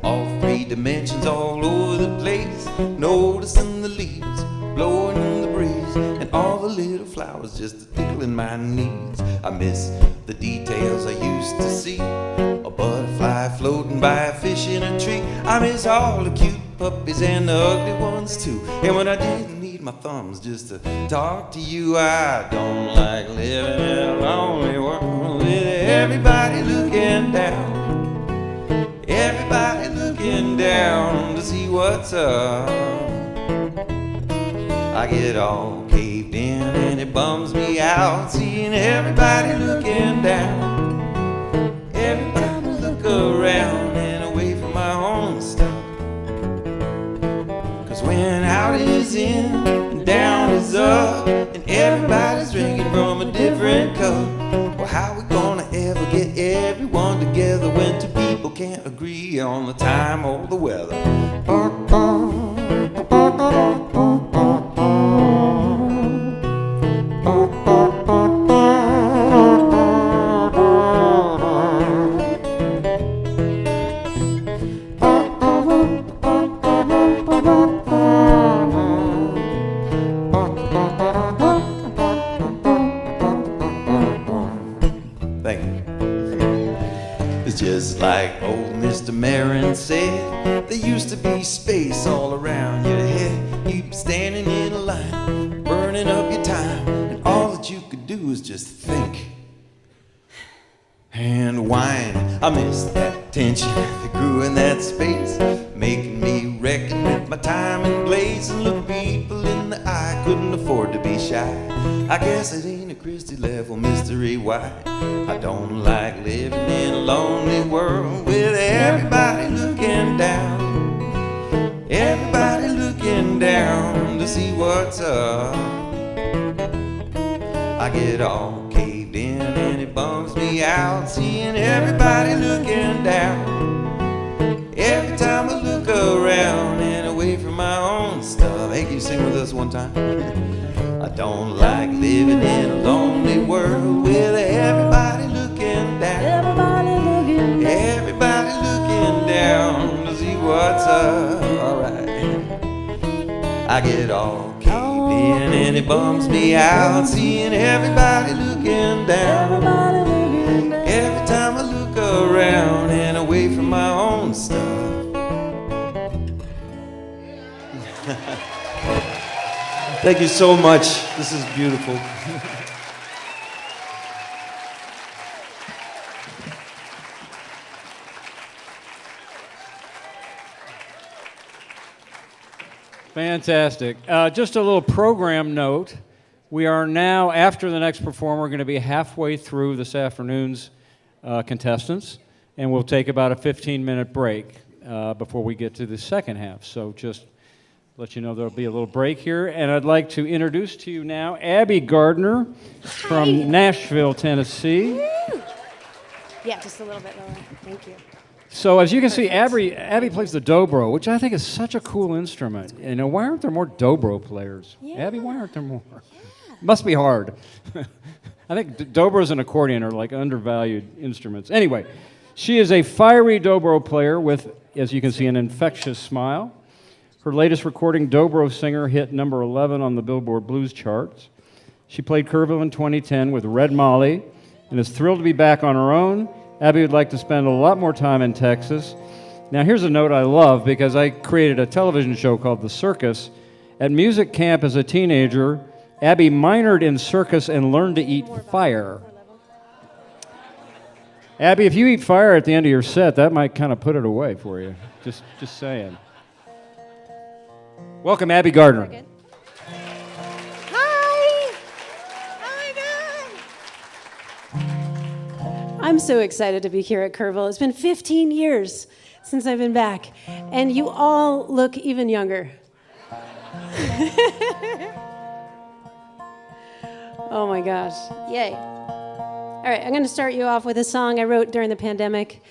all 3 dimensions all over the place, noticing the leaves blowing in the breeze and all the little flowers just tickling my knees. I miss the details I used to see, a butterfly floating by a fish in a tree. I miss all the cute puppies and the ugly ones too. And when I didn't need my thumbs just to talk to you, I don't like living in a lonely world with everybody looking down. Everybody looking down to see what's up. I get all caved in and it bums me out seeing everybody looking down. Every time I look around and away from my own stuff. Cause when out is in and down is up and everybody's drinking from a different cup, well, how we gonna ever get everyone together when 2 people can't agree on the time or the weather? Just like old Mr. Marin said, there used to be space all around your head. You'd be standing in a line, burning up your time, and all that you could do is just think and whine. I miss that tension that grew in that space, making me reckon with my time and place and look people in the eye. couldn't afford to be shy. I guess it ain't a Christie level mystery why I don't like living in a lonely world with everybody looking down. Everybody looking down to see what's up. I get all caved in and it bums me out seeing everybody looking down. Every time I look around and away from my own stuff. Hey, can you sing with us one time? I don't like living in a lonely world with everybody looking down. Everybody looking down to see what's up. All right. I get all caved in and it bums me out seeing everybody looking down. Every time I look around and away from my own stuff. Thank you so much. This is beautiful. Fantastic. Just a little program note. We are now, after the next performer, going to be halfway through this afternoon's contestants, and we'll take about a 15-minute break before we get to the second half. So just let you know there'll be a little break here. And I'd like to introduce to you now Abbie Gardner from Nashville, Tennessee. Yeah, just a little bit lower. Thank you. So as you can see, Abbie plays the dobro, which I think is such a cool instrument. You know, why aren't there more dobro players? Yeah. Abbie, why aren't there more? Must be hard. I think dobros and accordion are like undervalued instruments. Anyway, she is a fiery dobro player with, as you can see, an infectious smile. Her latest recording, Dobro Singer, hit number 11 on the Billboard Blues charts. She played Kerrville in 2010 with Red Molly and is thrilled to be back on her own. Abbie would like to spend a lot more time in Texas. Now, here's a note I love because I created a television show called The Circus. At music camp as a teenager, Abbie minored in circus and learned to eat fire. Abbie, if you eat fire at the end of your set, that might kind of put it away for you. Just saying. Welcome, Abbie Gardner. Hi. I'm so excited to be here at Kerrville. It's been 15 years since I've been back, and you all look even younger. Oh my gosh, yay. All right, I'm going to start you off with a song I wrote during the pandemic.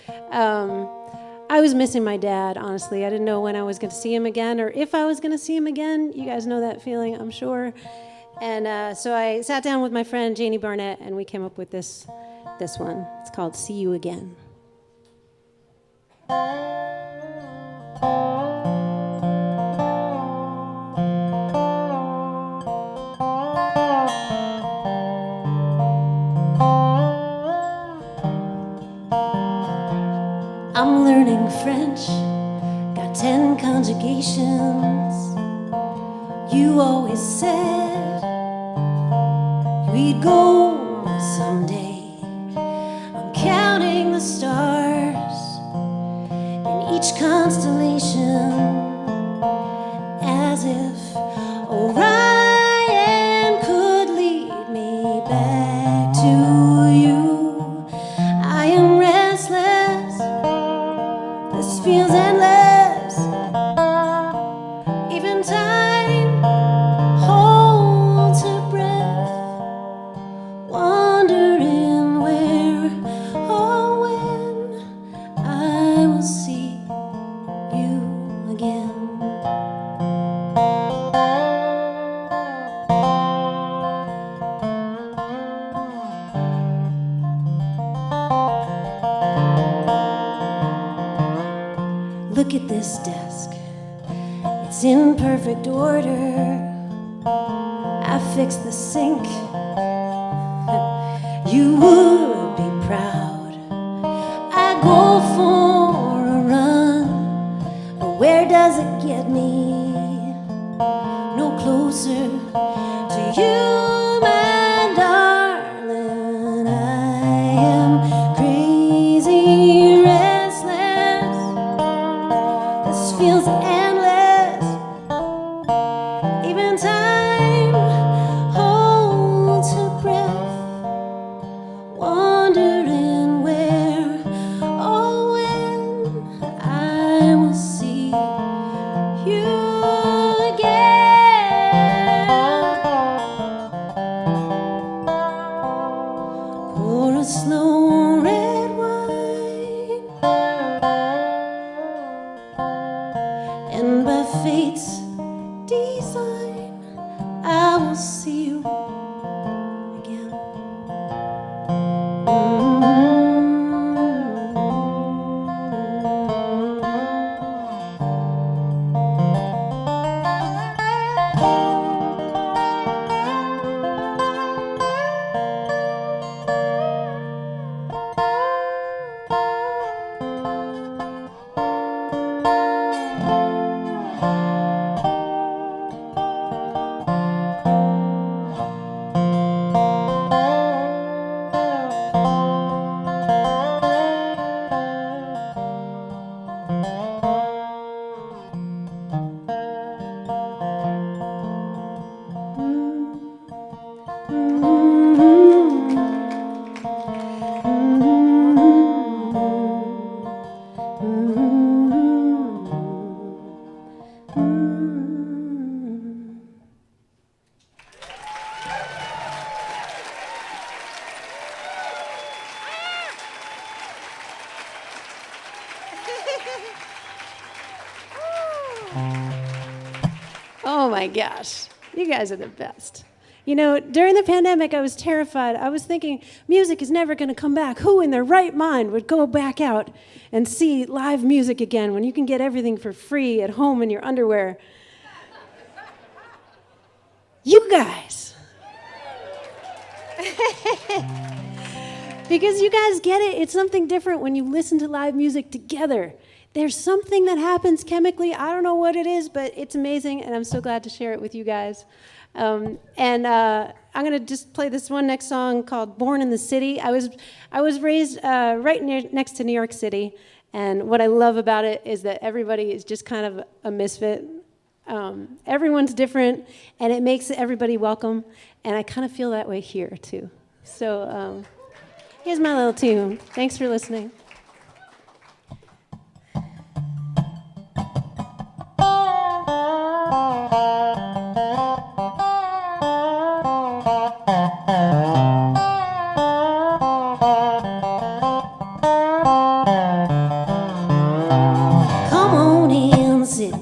I was missing my dad, honestly. I didn't know when I was going to see him again or if I was going to see him again. You guys know that feeling, I'm sure. And so I sat down with my friend Janie Barnett, and we came up with this one. It's called See You Again. I'm learning French, got 10 conjugations. You always said we'd go someday. I'm counting the stars in each constellation as if Orion could lead me back to you. I am restless, this feels endless. Even time holds her breath, wondering where or when I will see you again. Look at this desk, it's in perfect order. I fixed the sink, you would be proud. I go for a run, but where does it get me? No closer to you, my darling. I am crazy, restless. This feels endless. Even time see you again. Oh my gosh, you guys are the best. You know, during the pandemic, I was terrified. I was thinking, music is never going to come back. Who in their right mind would go back out and see live music again when you can get everything for free at home in your underwear? You guys. Because you guys get it. It's something different when you listen to live music together. There's something that happens chemically. I don't know what it is, but it's amazing, and I'm so glad to share it with you guys. I'm going to just play this one next song called Born in the City. I was raised right next to New York City, and what I love about it is that everybody is just kind of a misfit. Everyone's different, and it makes everybody welcome, and I kind of feel that way here, too. So here's my little tune. Thanks for listening.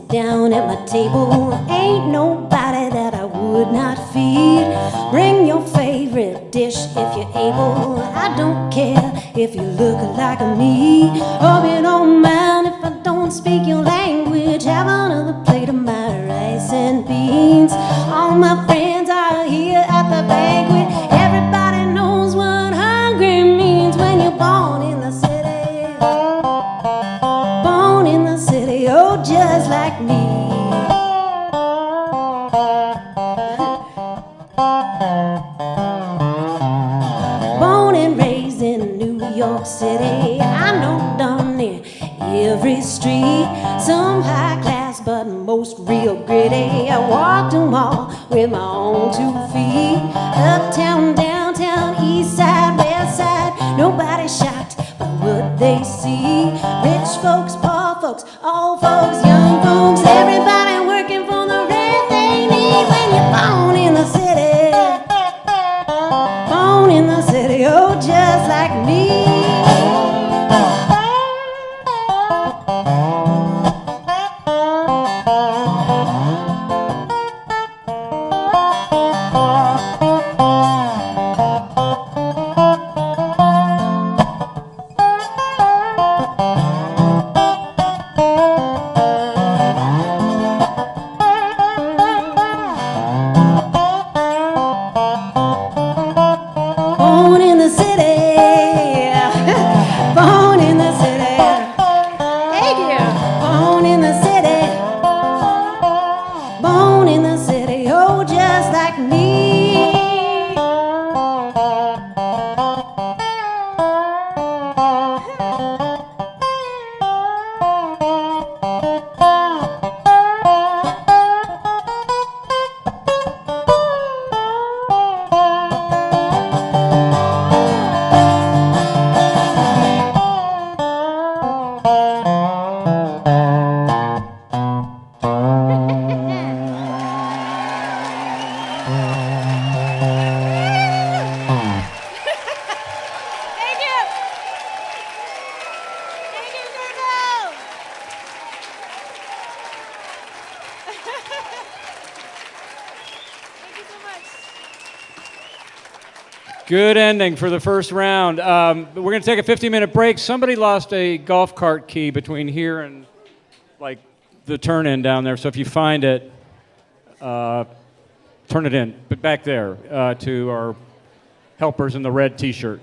Down at my table, ain't nobody that I would not feed. Bring your favorite dish if you're able. I don't care if you look like me. Hope you don't mind if I don't speak your language. Have another plate of my rice and beans. All my friends are here at the banquet. Everybody knows what hungry means when you're born in the city. Born in the city, oh, just like me. Born and raised in New York City, I know darn near every street. Some high class, but most real gritty. I walked them all with my own 2 feet. Uptown, downtown, east side, west side. Nobody shocked by what they see. Rich folks, poor folks, old folks, young folks, everybody working for the rent they need. When you're born in the city, born in the city, oh, just like me. Born in the city, Good ending for the first round. We're going to take a 15-minute break. Somebody lost a golf cart key between here and like the turn-in down there. So if you find it, turn it in. But back there to our helpers in the red T-shirt.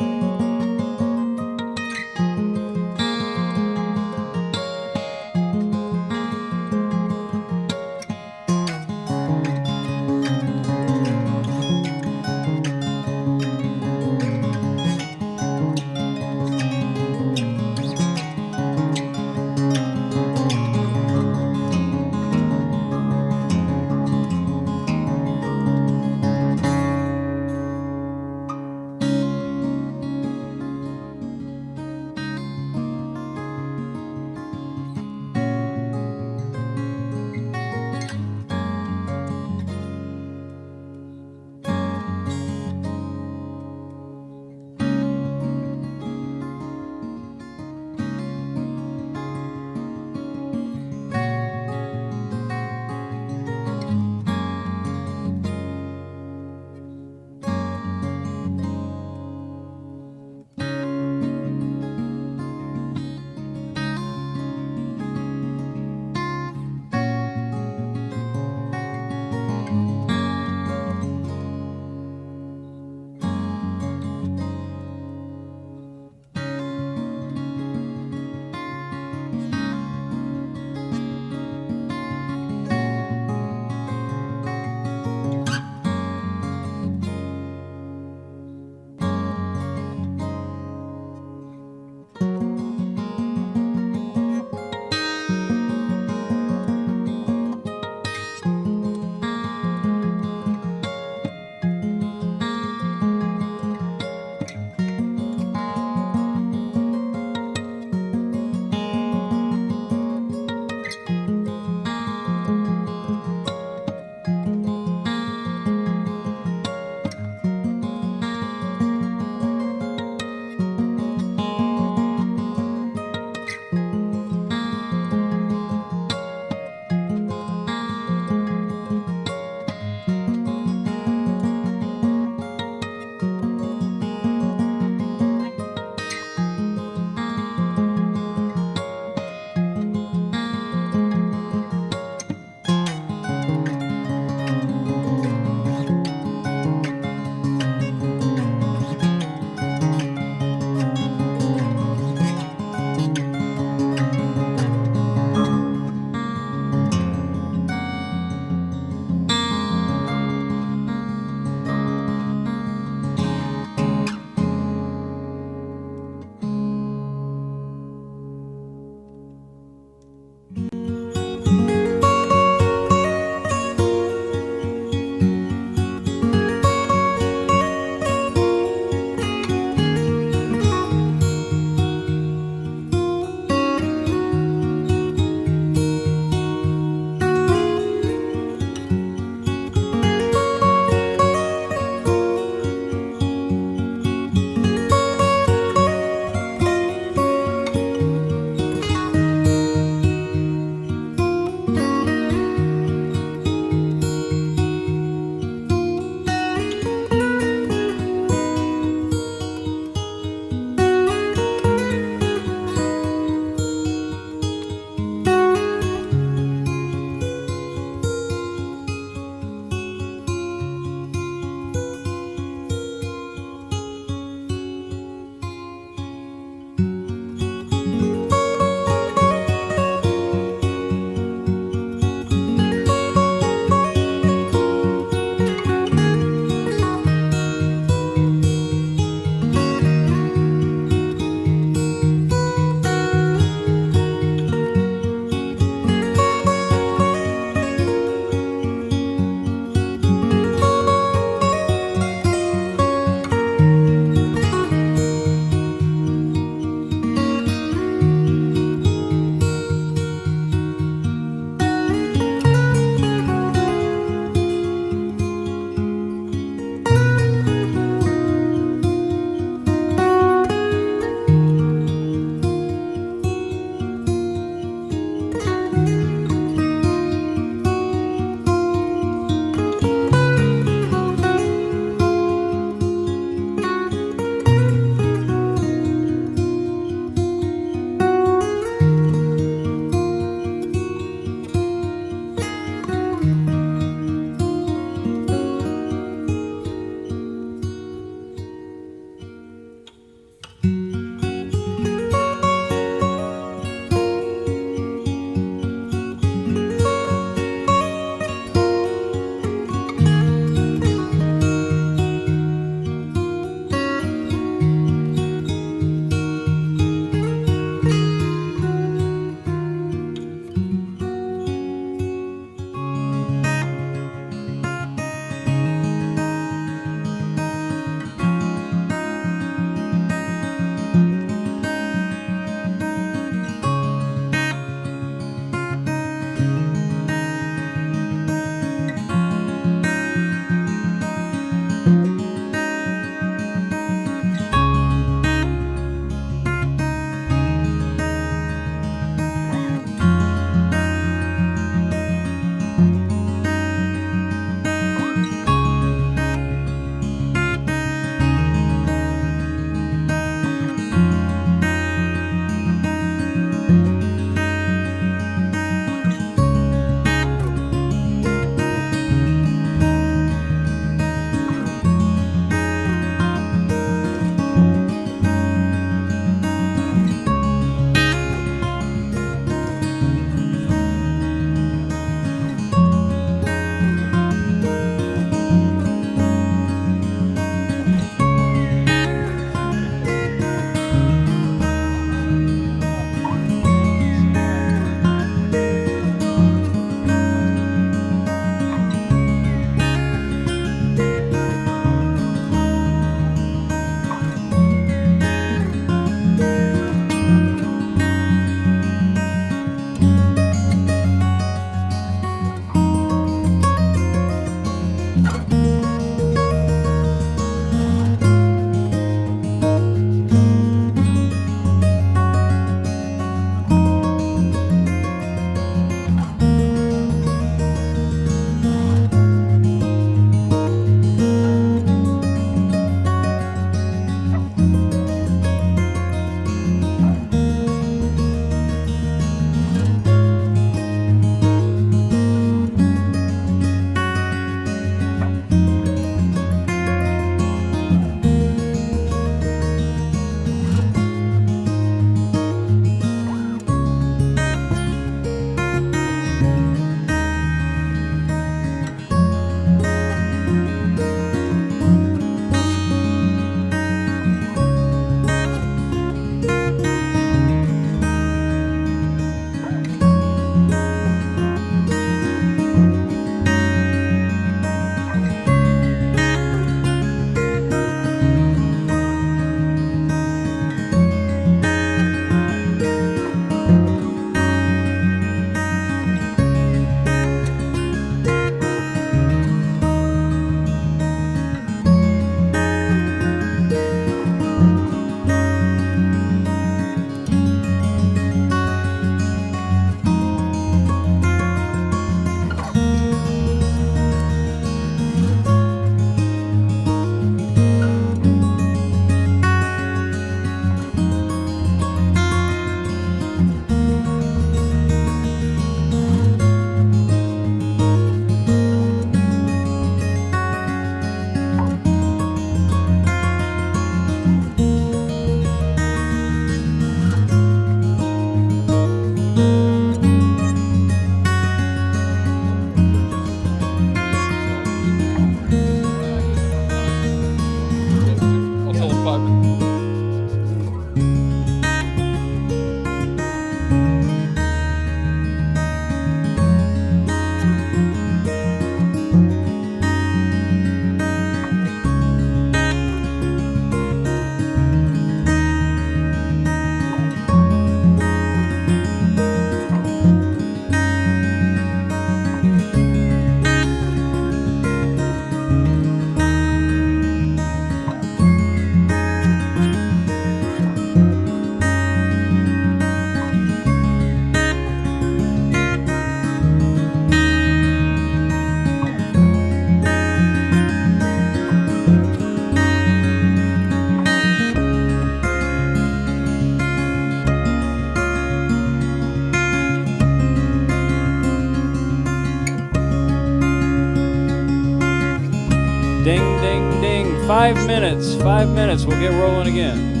5 minutes. 5 minutes. We'll get rolling again.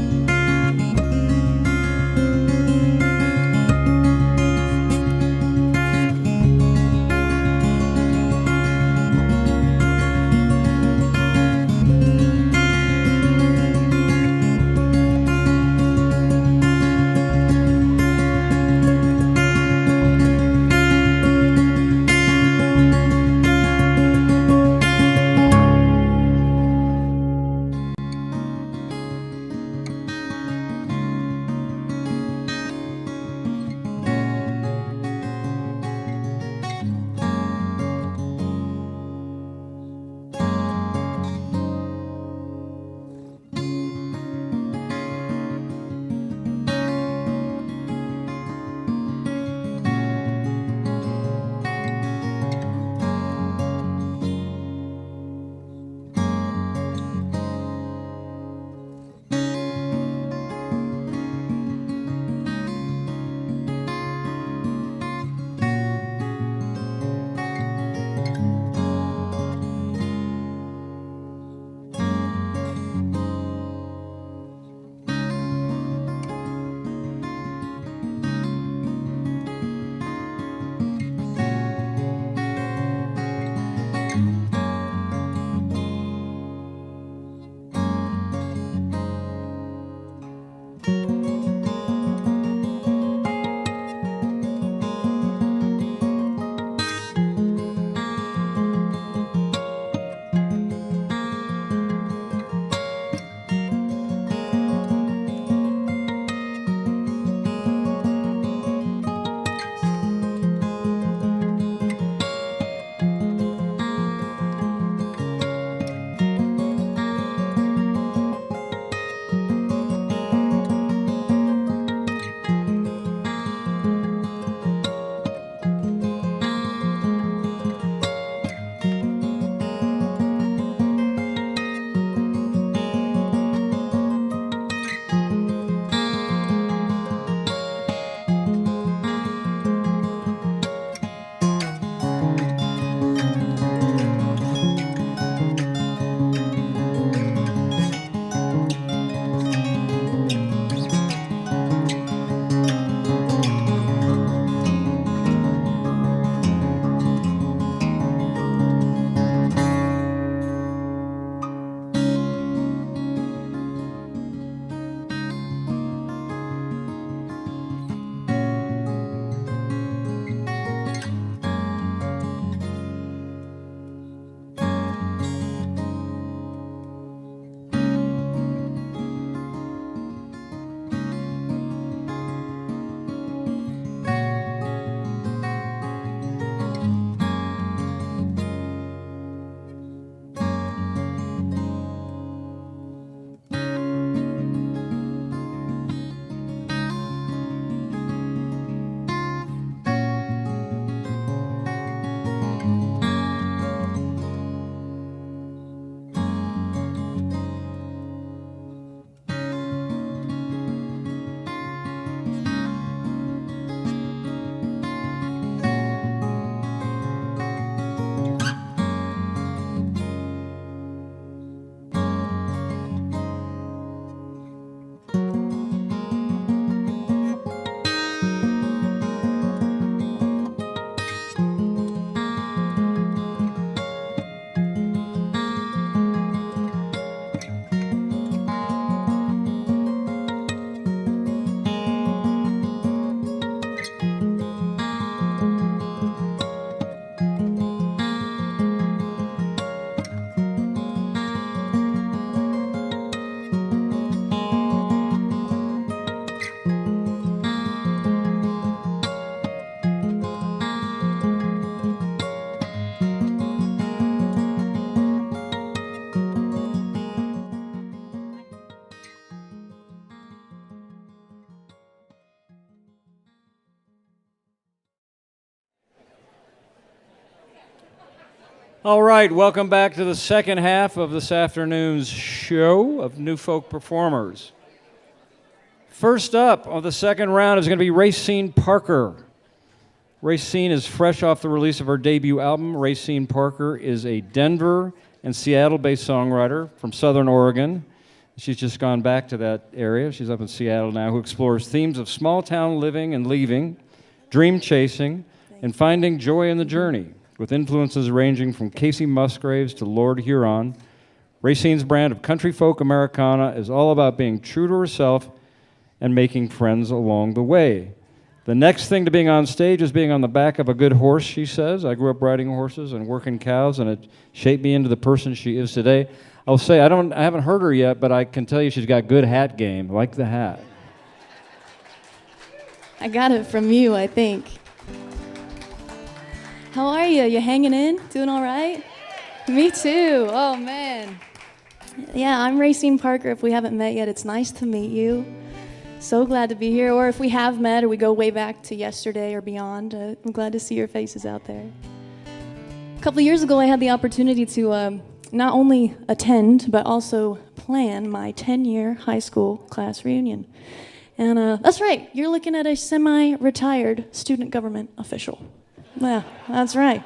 All right, welcome back to the second half of this afternoon's show of New Folk Performers. First up on the second round is going to be Racyne Parker. Racyne is fresh off the release of her debut album. Racyne Parker is a Denver and Seattle-based songwriter from Southern Oregon. She's just gone back to that area. She's up in Seattle now, who explores themes of small-town living and leaving, dream chasing, and finding joy in the journey, with influences ranging from Casey Musgraves to Lord Huron. Racyne's brand of country folk Americana is all about being true to herself and making friends along the way. The next thing to being on stage is being on the back of a good horse, she says. I grew up riding horses and working cows, and it shaped me into the person she is today. I'll say, I haven't heard her yet, but I can tell you she's got good hat game. I like the hat. I got it from you, I think. How are you? You hanging in? Doing all right? Me too. Oh, man. Yeah, I'm Racyne Parker. If we haven't met yet, it's nice to meet you. So glad to be here. Or if we have met or we go way back to yesterday or beyond, I'm glad to see your faces out there. A couple of years ago, I had the opportunity to not only attend, but also plan my 10-year high school class reunion. And that's right, you're looking at a semi-retired student government official. Yeah, that's right.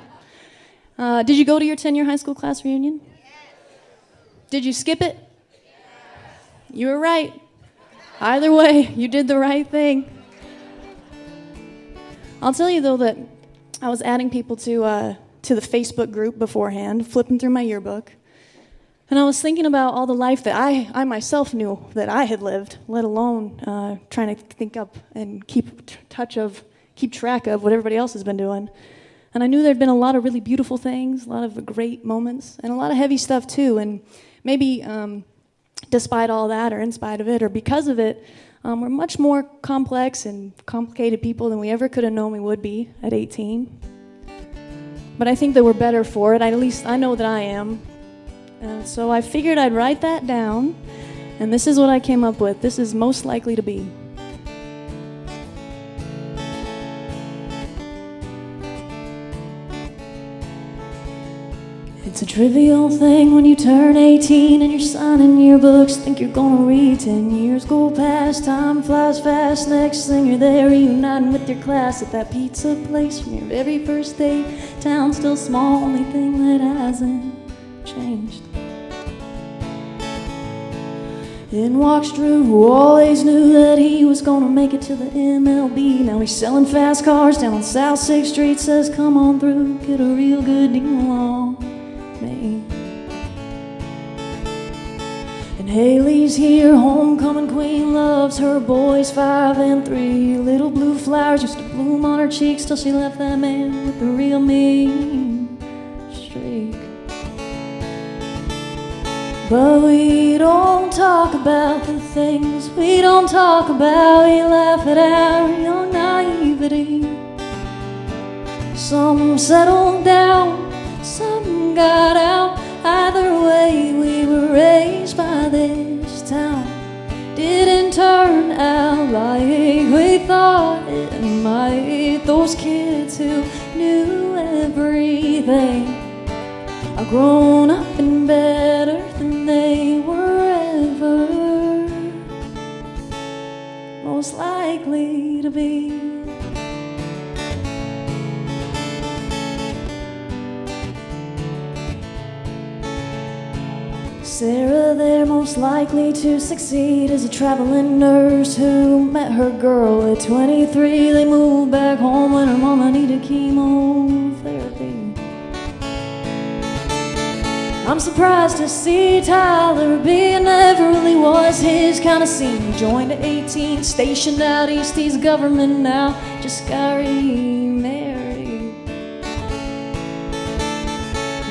Did you go to your 10-year high school class reunion? Did you skip it? You were right. Either way, you did the right thing. I'll tell you, though, that I was adding people to the Facebook group beforehand, flipping through my yearbook, and I was thinking about all the life that I myself knew that I had lived, let alone trying to think up and keep track of what everybody else has been doing. And I knew there'd been a lot of really beautiful things, a lot of great moments, and a lot of heavy stuff too. And maybe despite all that, or in spite of it, or because of it, we're much more complex and complicated people than we ever could have known we would be at 18. But I think that we're better for it. At least I know that I am. And so I figured I'd write that down, and this is what I came up with. This is most likely to be. It's a trivial thing when you turn 18 and you're signing yearbooks, think you're gonna read. 10 years go past, time flies fast. Next thing you're there reuniting with your class at that pizza place from your very first date. Town's still small, only thing that hasn't changed. In walks Drew, who always knew that he was gonna make it to the MLB. Now he's selling fast cars down on South 6th Street. Says come on through, get a real good deal on me. And Haley's here, homecoming queen, loves her boys 5 and 3. Little blue flowers used to bloom on her cheeks till she left that man with the real mean streak. But we don't talk about the things we don't talk about. We laugh at our young naivety. Some settled down, some got out. Either way, we were raised by this town. Didn't turn out like we thought it might. Those kids who knew everything are grown up and better than they were ever most likely to be. Sarah, they're most likely to succeed as a traveling nurse who met her girl at 23. They moved back home when her mama needed chemotherapy. I'm surprised to see Tyler B. Never really was his kind of scene. He joined at 18, stationed out east. He's government now, just got remarried.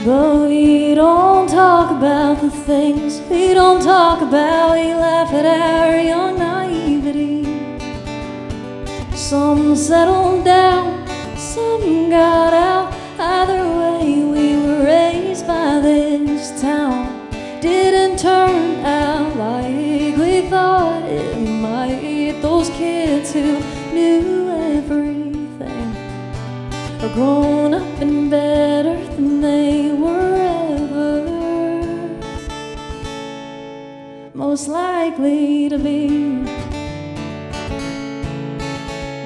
But we don't talk about the things we don't talk about. We laugh at our young naivety. Some settled down, some got out. Either way, we were raised by this town. Didn't turn out like we thought it might. Those kids who knew everything are grown up and better than they were ever most likely to be.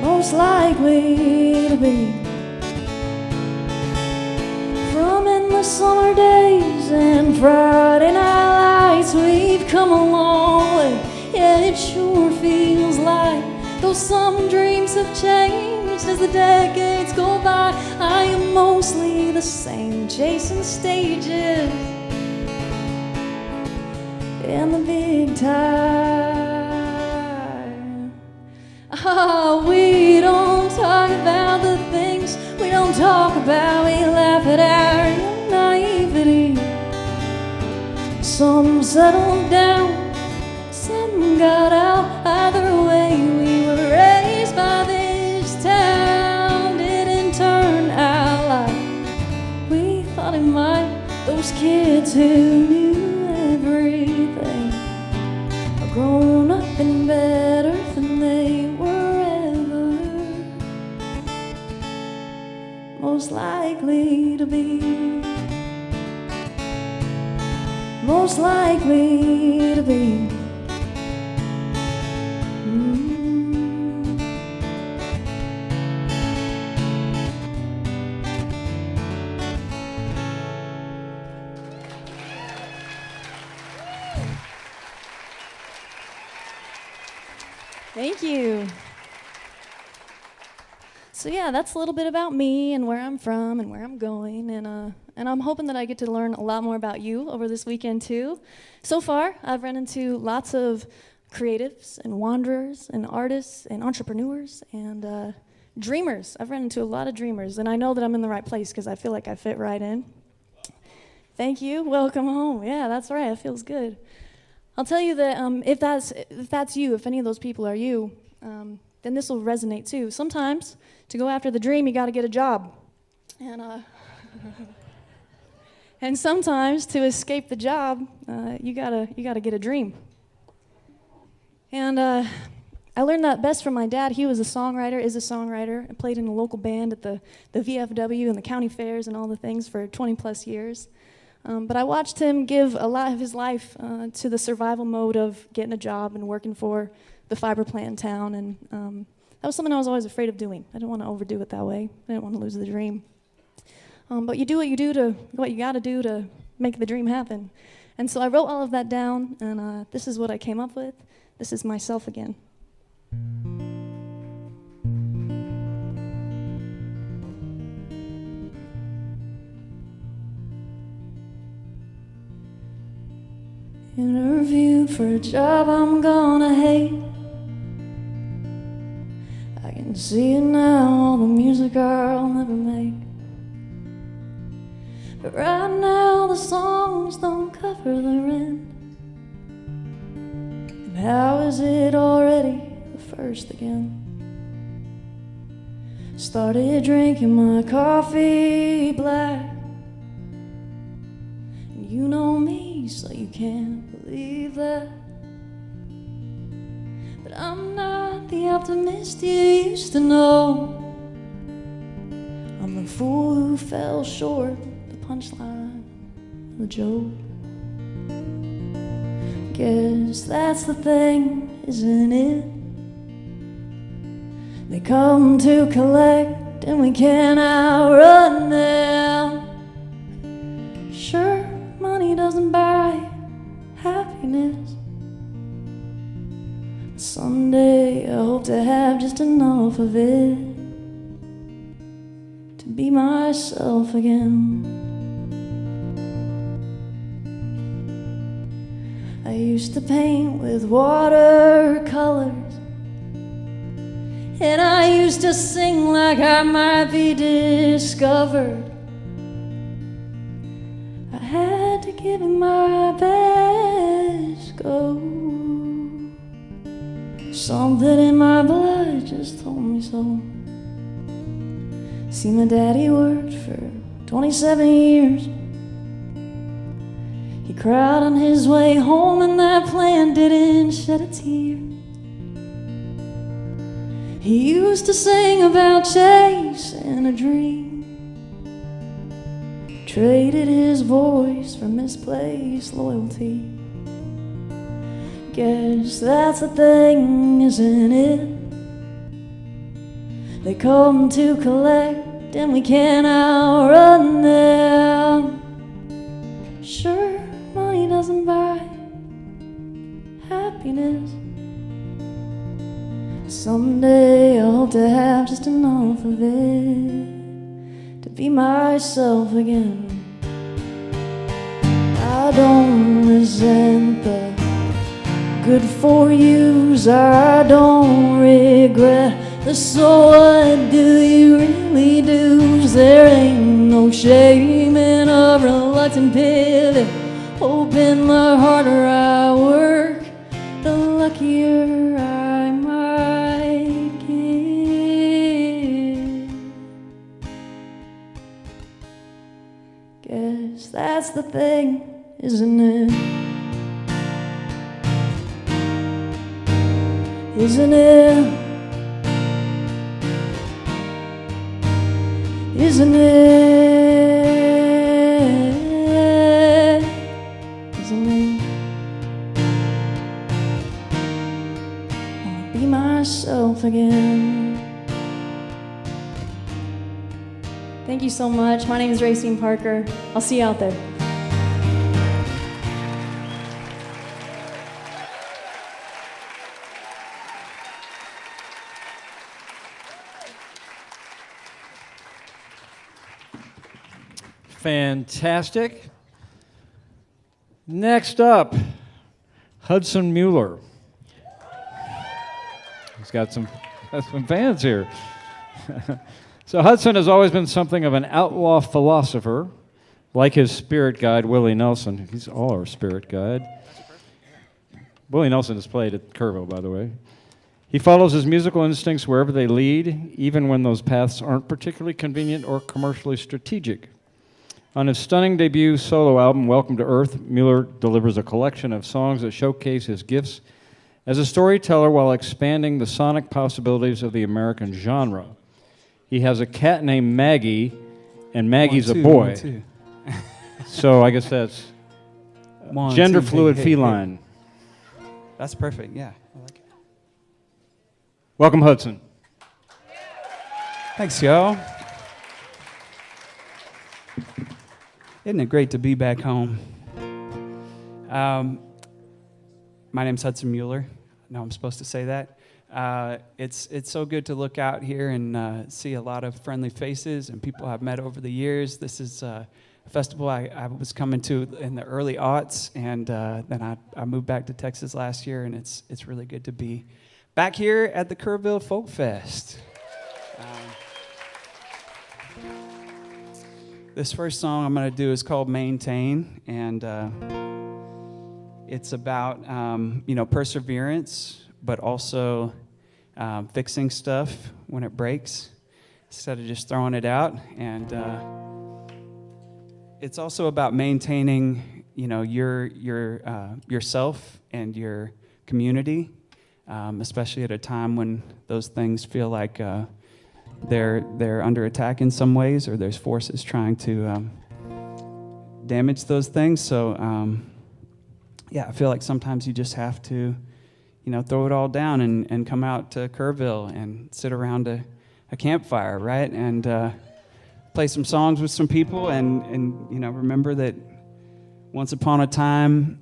Most likely to be. From endless summer days Saturdays and Friday night lights, we've come a long way. Yeah, it sure feels like though some dreams have changed as the decades go by, I am mostly the same, chasing stages in the big time. We don't talk about the things we don't talk about. We laugh at our naivety. Some settled down, some got out. Either way, we were raised by this town. Didn't turn out like we thought it might. Those kids who knew everything are grown up and better than they were ever most likely to be. Most likely to be. Thank you. So yeah, that's a little bit about me and where I'm from and where I'm going, and I'm hoping that I get to learn a lot more about you over this weekend too. So far, I've run into lots of creatives and wanderers and artists and entrepreneurs and dreamers. I've run into a lot of dreamers, and I know that I'm in the right place because I feel like I fit right in. Thank you. Welcome home. Yeah, that's right. It feels good. I'll tell you that if that's you, if any of those people are you, then this will resonate too. Sometimes to go after the dream, you got to get a job, and sometimes to escape the job, you gotta get a dream. And I learned that best from my dad. He was a songwriter, is a songwriter. I played in a local band at the VFW and the county fairs and all the things for 20 plus years. But I watched him give a lot of his life to the survival mode of getting a job and working for the fiber plant in town, and that was something I was always afraid of doing. I didn't want to overdo it that way. I didn't want to lose the dream. But you do what you got to do to make the dream happen. And so I wrote all of that down, and this is what I came up with. This is myself again. Interviewed for a job I'm gonna hate. I can see it now, all the music I'll never make. But right now the songs don't cover the rent. And how is it already the first again? Started drinking my coffee black. And you know me, so you can't believe that. But I'm not the optimist you used to know. I'm the fool who fell short the punchline of the joke. Guess that's the thing, isn't it? They come to collect and we can't outrun them. Sure, money doesn't buy happiness. Someday I hope to have just enough of it to be myself again. I used to paint with watercolors, and I used to sing like I might be discovered. I had to give it my best go. Something in my blood just told me so. See, my daddy worked for 27 years. He cried on his way home, and that plan didn't shed a tear. He used to sing about chasing a dream, traded his voice for misplaced loyalty. Guess that's the thing, isn't it? They come to collect and we can't outrun them. Sure, doesn't buy happiness. Someday I hope to have just enough of it to be myself again. I don't resent the good for yous, I don't regret the so what do you really do? 'Cause there ain't no shame in a reluctant pity. Hoping the harder I work, the luckier I might get. Guess that's the thing, isn't it? Isn't it? Isn't it? Isn't it? Wanna be myself again. Thank you so much. My name is Racyne Parker. I'll see you out there. Fantastic. Next up, Hudson Mueller. He's got some fans here. So Hudson has always been something of an outlaw philosopher, like his spirit guide, Willie Nelson. He's all our spirit guide. Willie Nelson has played at Kerrville, by the way. He follows his musical instincts wherever they lead, even when those paths aren't particularly convenient or commercially strategic. On his stunning debut solo album, Welcome to Earth, Mueller delivers a collection of songs that showcase his gifts as a storyteller while expanding the sonic possibilities of the American genre. He has a cat named Maggie, and Maggie's a boy. So I guess that's gender fluid feline. That's perfect, yeah. I like it. Welcome, Hudson. Thanks, y'all. Isn't it great to be back home? My name's Hudson Mueller. I know I'm supposed to say that. It's so good to look out here and see a lot of friendly faces and people I've met over the years. This is a festival I was coming to in the early aughts, and then I moved back to Texas last year, and it's really good to be back here at the Kerrville Folk Fest. This first song I'm going to do is called Maintain, and it's about perseverance, but also fixing stuff when it breaks instead of just throwing it out. And it's also about maintaining, yourself and your community, especially at a time when those things feel like they're under attack in some ways, or there's forces trying to damage those things. So, I feel like sometimes you just have to, throw it all down and come out to Kerrville and sit around a campfire, right? And play some songs with some people and remember that once upon a time,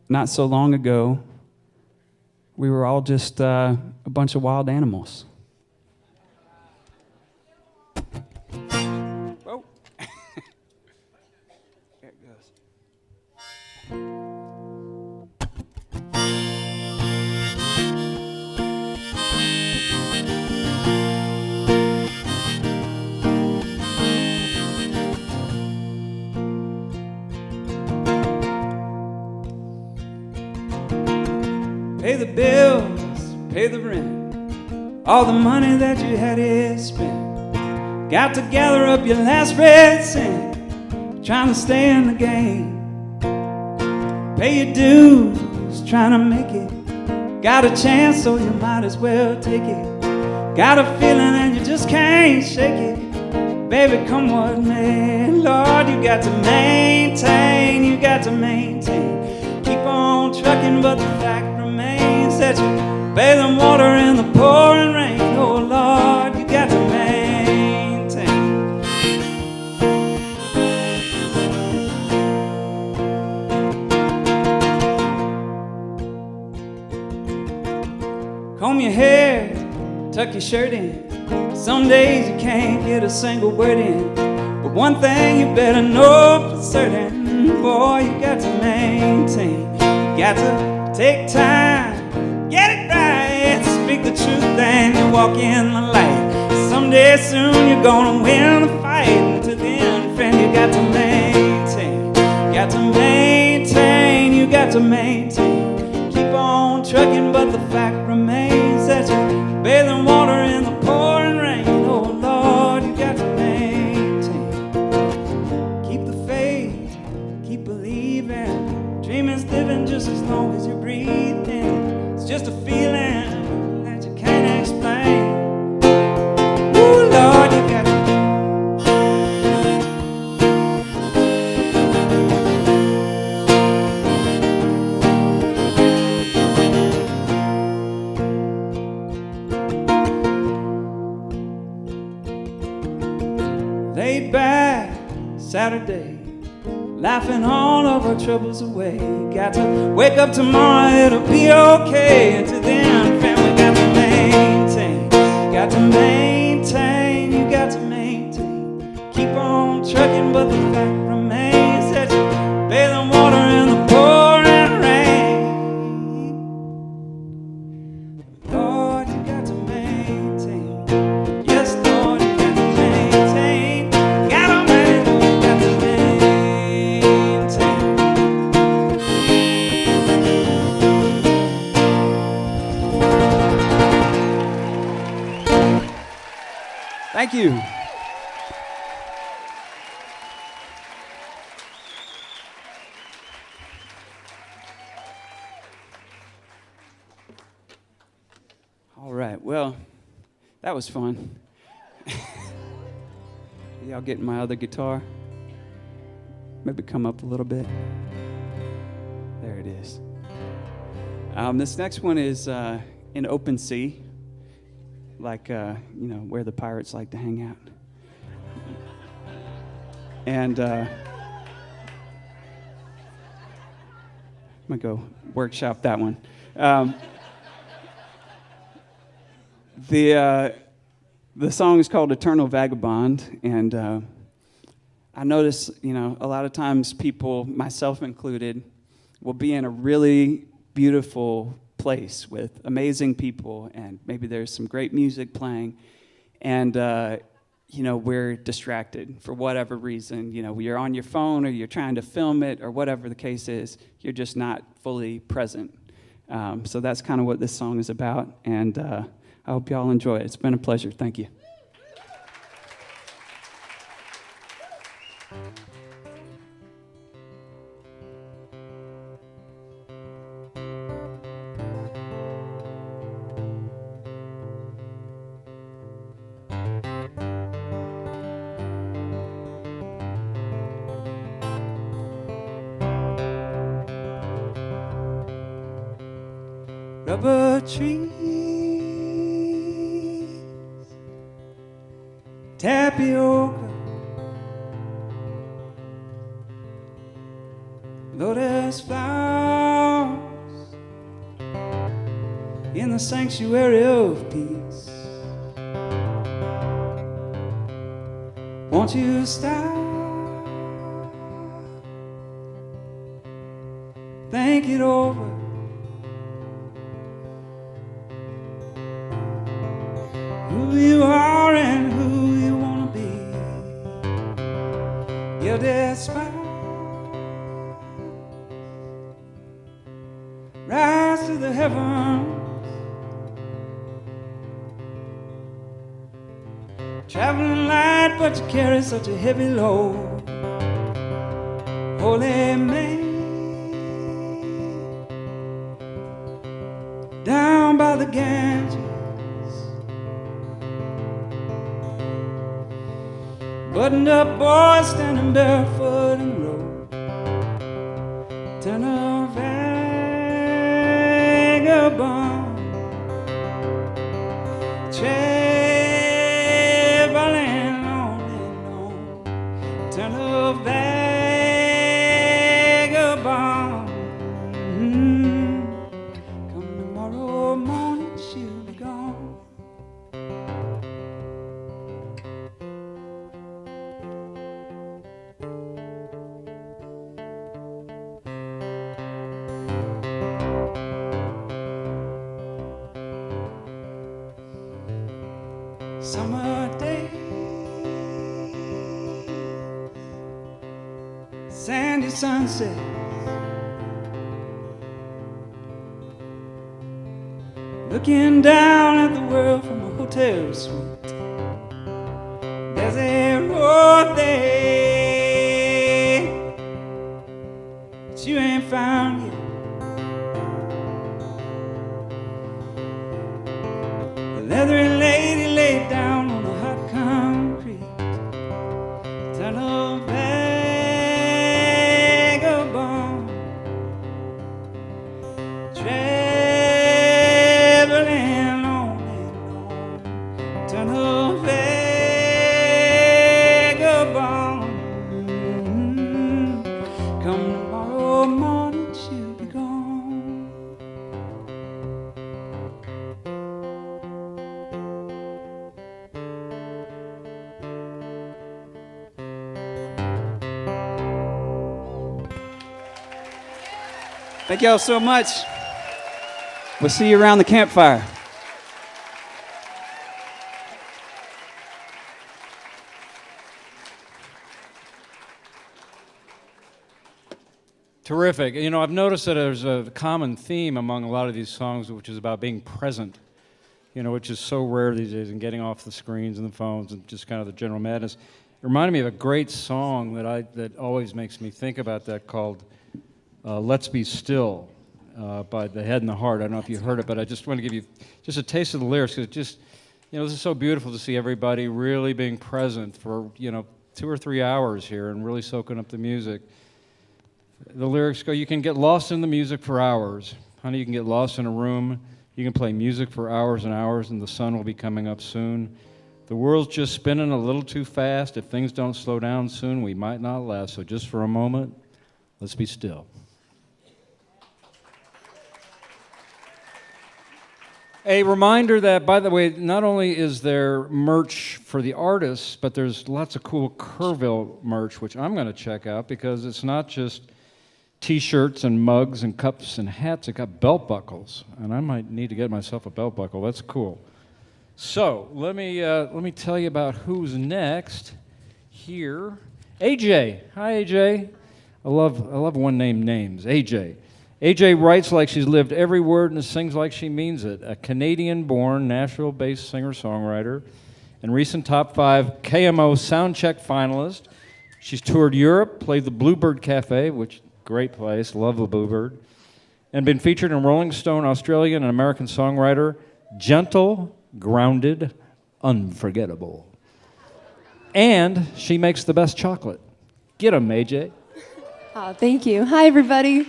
not so long ago, we were all just a bunch of wild animals. Oh. There it goes. Pay the bills, pay the rent, all the money that you had is spent. Got to gather up your last red cent, trying to stay in the game. Pay your dues, trying to make it. Got a chance, so you might as well take it. Got a feeling and you just can't shake it. Baby, come what may, Lord, you got to maintain, you got to maintain. Keep on trucking, but the fact remains that you bathe in water in the pouring rain. Oh Lord, you got to maintain. Comb your hair, tuck your shirt in. Some days you can't get a single word in. But one thing you better know for certain, boy, you got to maintain. You got to take time, get it right, speak the truth and you walk in the light. Someday soon you're gonna win the fight. Until then, friend, you got to maintain. You got to maintain, you got to maintain. Keep on trucking, but the fact remains that you're bathing water in the pouring rain. Oh Lord, you got to maintain. Keep the faith, keep believing. Dreaming's living just as long as you're breathing. It's just a feeling that you can't explain. Ooh, Lord, you got to. Laid back Saturday, laughing all of our troubles away. You got to wake up tomorrow, it'll be okay. Until then, family, got to maintain. You got to maintain, you got to maintain. Keep on trucking, but the fact remains that you're bathing water in the pouring rain. Lord, you got to maintain. Yes, Lord, you got to maintain. Got to maintain, you got to maintain. Thank you. All right, well, that was fun. Y'all getting my other guitar? Maybe come up a little bit. There it is. This next one is in open sea, like, where the pirates like to hang out. And I'm gonna go workshop that one. The song is called Eternal Vagabond, and I notice, a lot of times people, myself included, will be in a really beautiful place with amazing people, and maybe there's some great music playing, and, we're distracted for whatever reason. You're on your phone, or you're trying to film it, or whatever the case is, you're just not fully present. So that's kind of what this song is about, and I hope y'all enjoy it. It's been a pleasure. Thank you. Rubber trees, tapioca, lotus flowers in the sanctuary of peace. Won't you stop? Think it over. Who you are and who you want to be. Your despise. Rise to the heavens. Traveling light, but you carry such a heavy load. Holy man, down by the Ganges. Buttoned up boy standing barefoot in the road. Turn a vagabond, traveling on and on. Turn a vagabond. Come tomorrow morning, shoot. summer day. Sandy sunset. Looking down at the world from a hotel suite. There's a road there that you ain't found yet. The leathery lady laid down on the hot concrete. Tunnel vagabond, traveling on and on. Tunnel vagabond. Come tomorrow morning, she'll be gone. Thank y'all so much. We'll see you around the campfire. Terrific. You know, I've noticed that there's a common theme among a lot of these songs, which is about being present, you know, which is so rare these days, and getting off the screens and the phones and just kind of the general madness. It reminded me of a great song that always makes me think about that called Let's Be Still by The Head and the Heart. I don't know if you heard it, but I just want to give you just a taste of the lyrics, because it just, you know, this is so beautiful to see everybody really being present for, you know, 2 or 3 hours here and really soaking up the music. The lyrics go, you can get lost in the music for hours. Honey, you can get lost in a room. You can play music for hours and hours, and the sun will be coming up soon. The world's just spinning a little too fast. If things don't slow down soon, we might not last. So just for a moment, let's be still. A reminder that, by the way, not only is there merch for the artists, but there's lots of cool Kerrville merch, which I'm going to check out, because it's not just T-shirts and mugs and cups and hats. It got belt buckles, and I might need to get myself a belt buckle. That's cool. So let me tell you about who's next here. AJAYE. Hi, AJAYE. I love one-name names. AJAYE. AJAYE writes like she's lived every word and sings like she means it. A Canadian-born, Nashville-based singer-songwriter and recent top 5 KMO Soundcheck finalist. She's toured Europe, played the Bluebird Cafe, which great place, love the Bluebird, and been featured in Rolling Stone, Australian and American songwriter. Gentle, grounded, unforgettable. And she makes the best chocolate. Get 'em, AJAYE. Oh, thank you. Hi, everybody.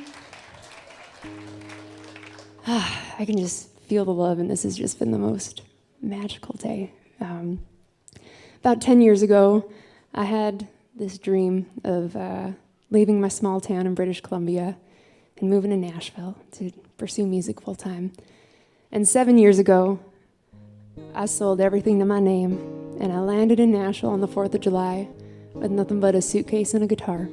I can just feel the love, and this has just been the most magical day. About 10 years ago, I had this dream of leaving my small town in British Columbia and moving to Nashville to pursue music full time. And 7 years ago, I sold everything to my name, and I landed in Nashville on the 4th of July with nothing but a suitcase and a guitar.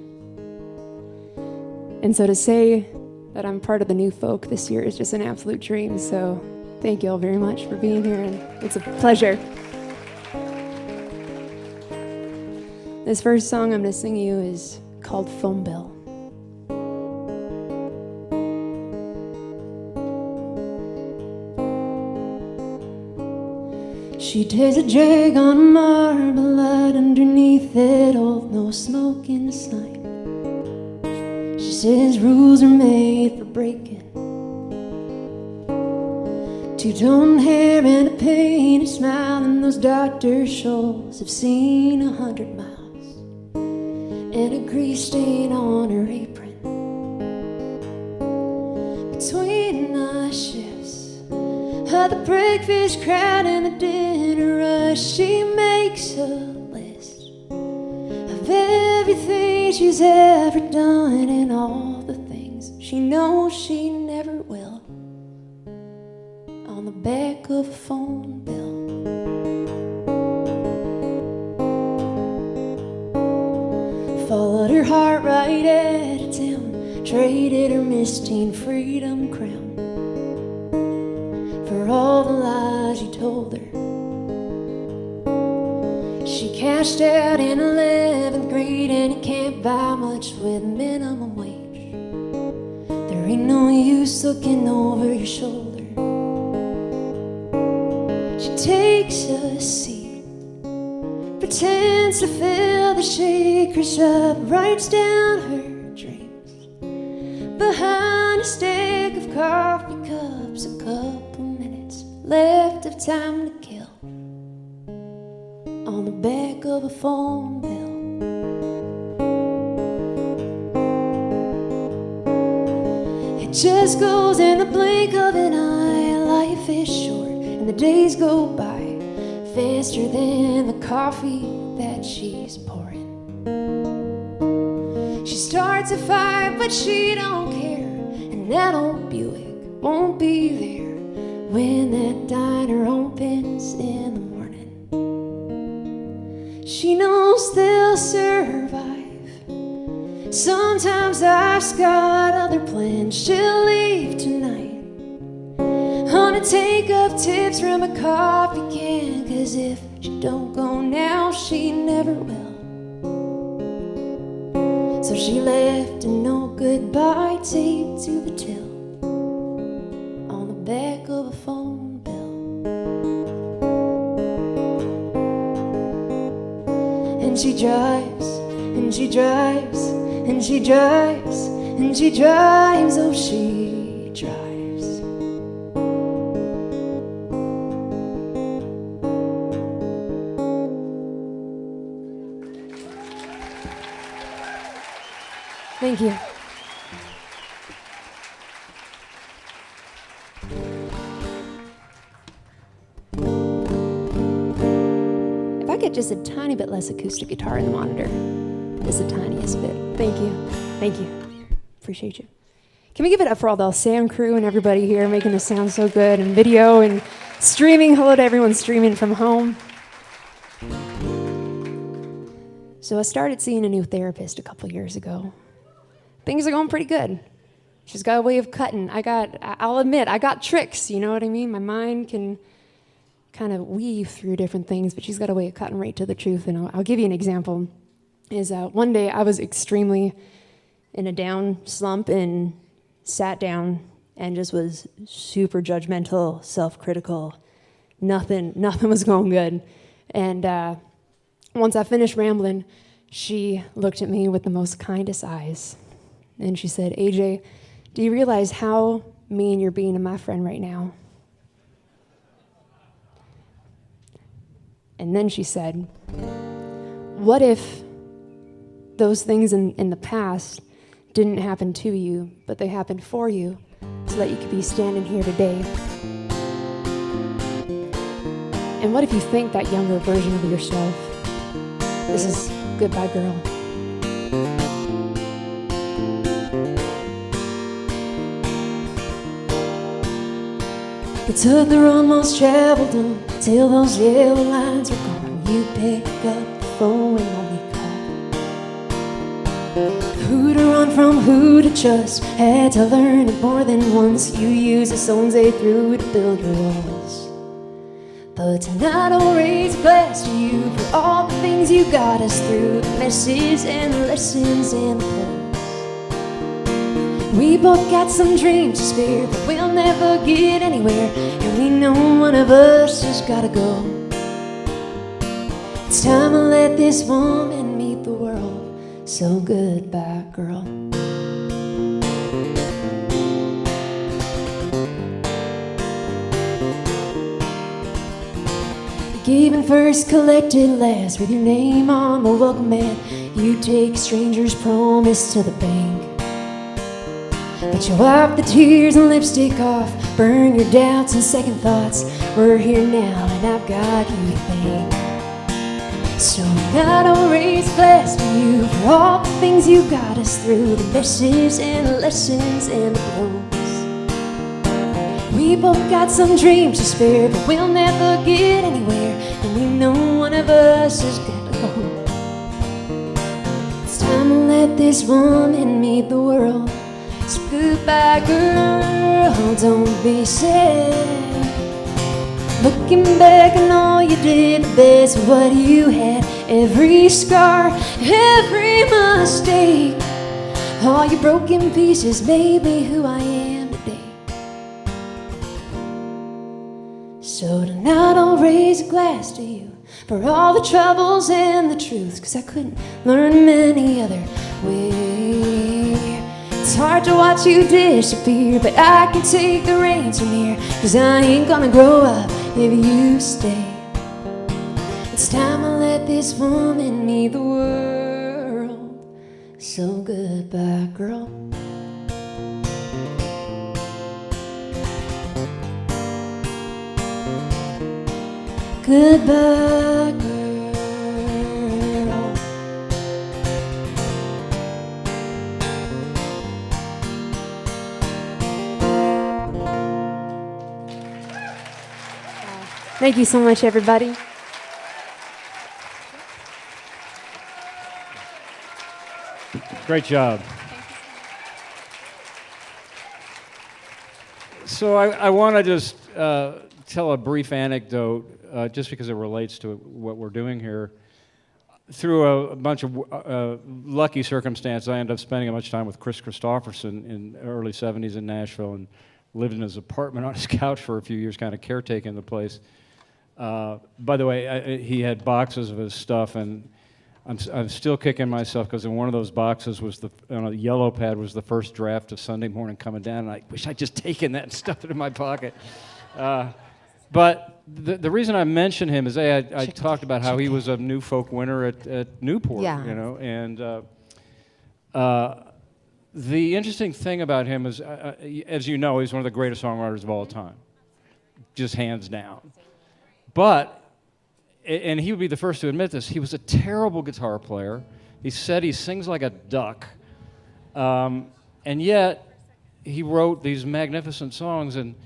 And so to say that I'm part of the new folk this year is just an absolute dream. So thank you all very much for being here, and it's a pleasure. This first song I'm going to sing you is called Phone Bill. She takes a drag on a marble light underneath that old no smoking sign. She says rules are made for breaking. Two-tone hair and a painted smile, and those doctor shows have seen 100 miles, and a grease stain on her apron. Between the shifts of the breakfast crowd and the dinner rush, she makes a list of everything she's ever done and all the things she knows she never will, on the back of a phone bill. Followed her heart right out of town, traded her misteen freedom crown for all the lies you told her. cashed out in 11th grade, and you can't buy much with minimum wage. There ain't no use looking over your shoulder. She takes a seat, pretends to fill the shaker's up, writes down her dreams behind a stack of coffee cups. A couple minutes left of time to kill on the back of a phone bill. It just goes in the blink of an eye. Life is short and the days go by faster than the coffee that she's pouring. She starts at 5, but she don't care, and that old Buick won't be there when that diner opens in the morning. She knows they'll survive. Sometimes life's got other plans. She'll leave tonight on a take up tips from a coffee can, 'cause if she don't go now, she never will. So she left a no goodbye tape to the till on the back of a phone bill. And she drives, and she drives, and she drives, and she drives, oh she drives. Thank you. If I get just a tiny bit less acoustic guitar in the monitor, just the tiniest bit. Thank you. Thank you. Appreciate you. Can we give it up for all the Sam crew and everybody here making this sound so good, and video and streaming? Hello to everyone streaming from home. So I started seeing a new therapist a couple years ago. Things are going pretty good. She's got a way of cutting. I'll admit, I got tricks, you know what I mean? My mind can kind of weave through different things, but she's got a way of cutting right to the truth. And I'll give you an example. One day I was extremely in a down slump and sat down and just was super judgmental, self-critical. Nothing was going good. And once I finished rambling, she looked at me with the most kindest eyes. And she said, AJ, do you realize how mean you're being to my friend right now? And then she said, what if those things in the past didn't happen to you, but they happened for you so that you could be standing here today? And what if you think that younger version of yourself? This is Goodbye Girl. You took the road most traveled until those yellow lines were gone. You pick up the phone when only call. Who to run from, who to trust. Had to learn it more than once. You used the stones they threw to build your walls. But tonight I'll raise a glass to you for all the things you got us through, the messes and the lessons and the blows. We both got some dreams to spare, but we'll never get anywhere, and we know one of us has gotta go. It's time to let this woman meet the world, so goodbye, girl. Giving first, collected last, with your name on the welcome mat. You take a stranger's promise to the bank. But you wipe the tears and lipstick off, burn your doubts and second thoughts. We're here now and I've got you to thank. So tonight I'll raise a glass to you for all the things you got us through, the messes and the lessons and the blows. We both got some dreams to spare, but we'll never get anywhere, and we know one of us has got to go. It's time to let this woman meet the world. So goodbye, girl, don't be sad. Looking back on all you did, the best of what you had. Every scar, every mistake, all your broken pieces made me who I am today. So tonight I'll raise a glass to you for all the troubles and the truths, 'cause I couldn't learn them any other way. It's hard to watch you disappear, but I can take the reins from here, 'cause I ain't gonna grow up if you stay. It's time I let this woman meet the world. So goodbye, girl. Goodbye, girl. Thank you so much, everybody. Great job. So I want to just tell a brief anecdote, just because it relates to what we're doing here. Through a bunch of lucky circumstances, I ended up spending a bunch of time with Chris Christopherson in the early 70s in Nashville, and lived in his apartment on his couch for a few years, kind of caretaking the place. By the way, he had boxes of his stuff, and I'm still kicking myself because in one of those boxes was on a yellow pad was the first draft of Sunday Morning Coming Down, and I wish I'd just taken that and stuffed it in my pocket. But the reason I mention him is I talked about how he was a New Folk winner at Newport, you know, and the interesting thing about him is, as you know, he's one of the greatest songwriters of all time, just hands down. But, and he would be the first to admit this, he was a terrible guitar player. He said he sings like a duck, and yet he wrote these magnificent songs. And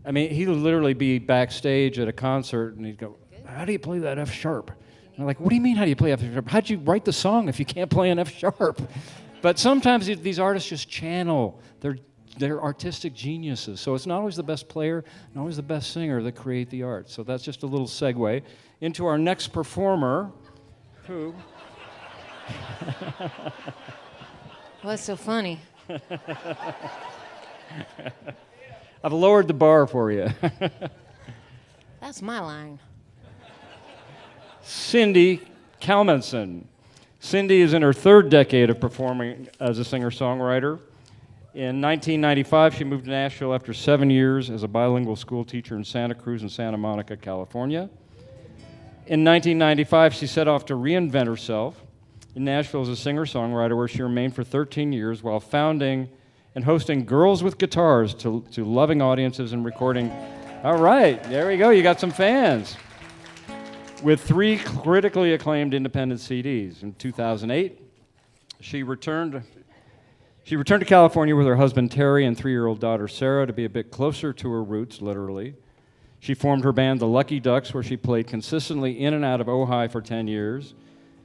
I mean, he would literally be backstage at a concert, and he'd go, "How do you play that F sharp?" And I'm like, "What do you mean, how do you play F sharp? How'd you write the song if you can't play an F sharp?" But sometimes these artists just channel. They're artistic geniuses. So it's not always the best player, not always the best singer that create the art. So that's just a little segue into our next performer, who... What's so funny? I've lowered the bar for you. That's my line. Cindy Kalmenson. Cindy is in her third decade of performing as a singer-songwriter. In 1995, she moved to Nashville after 7 years as a bilingual school teacher in Santa Cruz and Santa Monica, California. In 1995, she set off to reinvent herself in Nashville as a singer-songwriter, where she remained for 13 years while founding and hosting Girls with Guitars to loving audiences and recording. All right, there we go. You got some fans. With 3 critically acclaimed independent CDs. In 2008, she returned to California with her husband Terry and 3-year-old daughter Sara to be a bit closer to her roots, literally. She formed her band, The Lucky Ducks, where she played consistently in and out of Ojai for 10 years.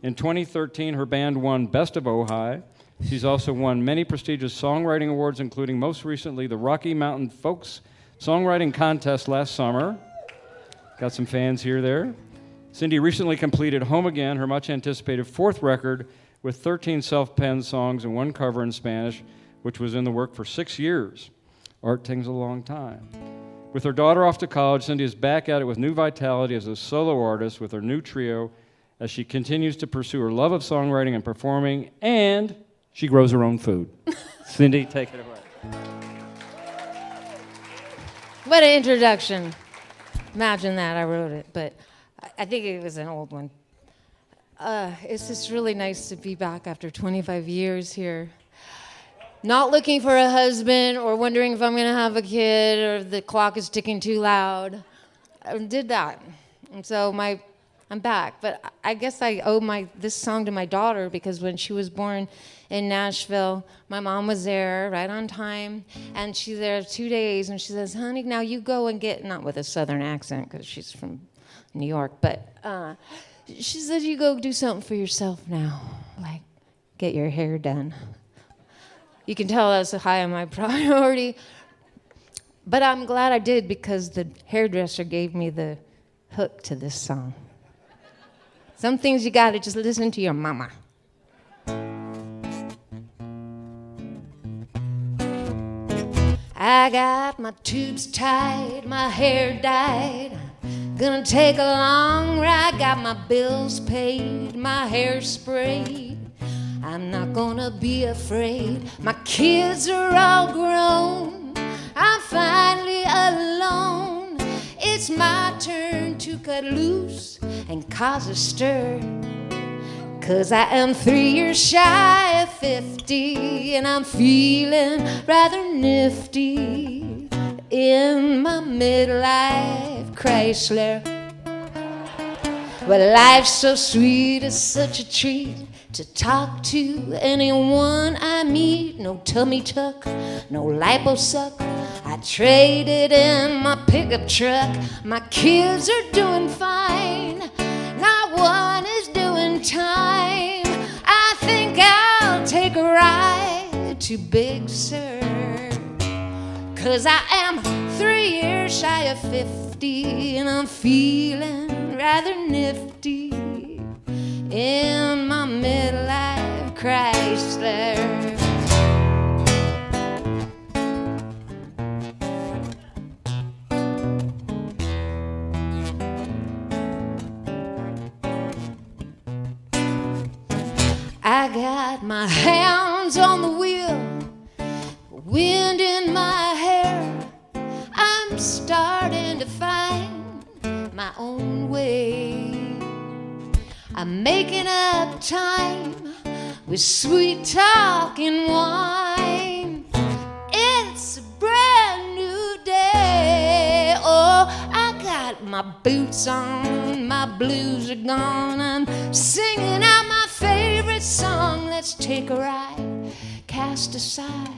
In 2013, her band won Best of Ojai. She's also won many prestigious songwriting awards, including most recently the Rocky Mountain Folks Songwriting Contest last summer. Got some fans here there. Cindy recently completed Home Again, her much-anticipated 4th record, with 13 self-penned songs and 1 cover in Spanish, which was in the work for 6 years. Art takes a long time. With her daughter off to college, Cindy is back at it with new vitality as a solo artist with her new trio as she continues to pursue her love of songwriting and performing, and she grows her own food. Cindy, take it away. What an introduction. Imagine that, I wrote it, but I think it was an old one. It's just really nice to be back after 25 years here. Not looking for a husband or wondering if I'm going to have a kid or if the clock is ticking too loud. I did that. And so I'm back. But I guess I owe this song to my daughter, because when she was born in Nashville, my mom was there right on time. And she's there 2 days. And she says, "Honey, now you go and get," not with a southern accent because she's from New York, but she said, "You go do something for yourself now, like get your hair done." You can tell that's high on my priority. But I'm glad I did because the hairdresser gave me the hook to this song. Some things you gotta just listen to your mama. I got my tubes tied, my hair dyed. Gonna take a long ride, got my bills paid, my hair sprayed. I'm not gonna be afraid. My kids are all grown. I'm finally alone. It's my turn to cut loose and cause a stir. 'Cause I am 3 years shy of 50, and I'm feeling rather nifty in my midlife Chrysler. Well, life's so sweet, it's such a treat to talk to anyone I meet. No tummy tuck, no lipo suck. I traded in my pickup truck. My kids are doing fine. Not one is doing time. I think I'll take a ride to Big Sur. 'Cause I am 3 years shy of 50, and I'm feeling rather nifty in my midlife Chrysler. I got my hands on the wheel, wind in my hair. I'm starting to find my own way. I'm making up time with sweet talk and wine. It's a brand new day. Oh, I got my boots on, my blues are gone. I'm singing out my favorite song. Let's take a ride, cast aside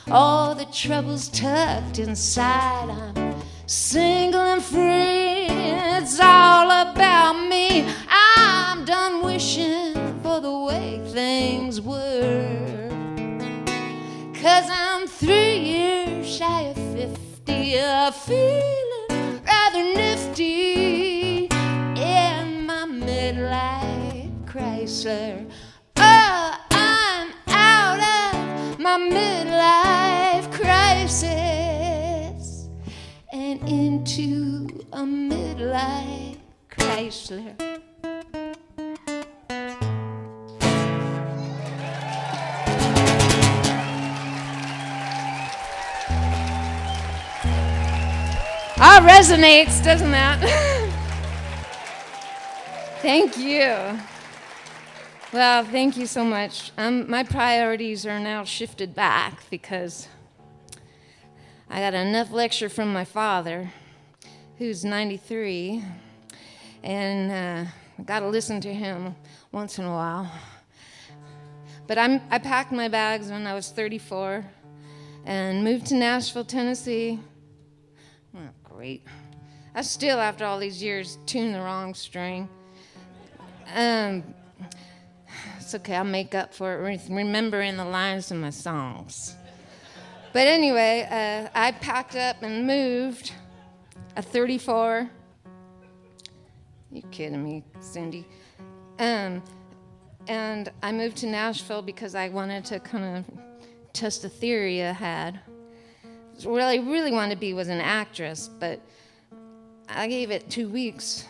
all the troubles tucked inside. I'm single and free, it's all about me. I'm done wishing for the way things were. 'Cause I'm 3 years shy of 50, feeling rather nifty in my midlife Chrysler. Oh, I'm out of my midlife crisis and into a midlife Chrysler. Ah, resonates, doesn't that? Thank you. Well, thank you so much. My priorities are now shifted back because I got enough lecture from my father, who's 93, and I got to listen to him once in a while. But I packed my bags when I was 34 and moved to Nashville, Tennessee. Oh, great. I still, after all these years, tune the wrong string. It's okay, I'll make up for it remembering the lines of my songs. But anyway, I packed up and moved at 34. You kidding me, Cindy? And I moved to Nashville because I wanted to kind of test the theory I had. What I really wanted to be was an actress, but I gave it 2 weeks.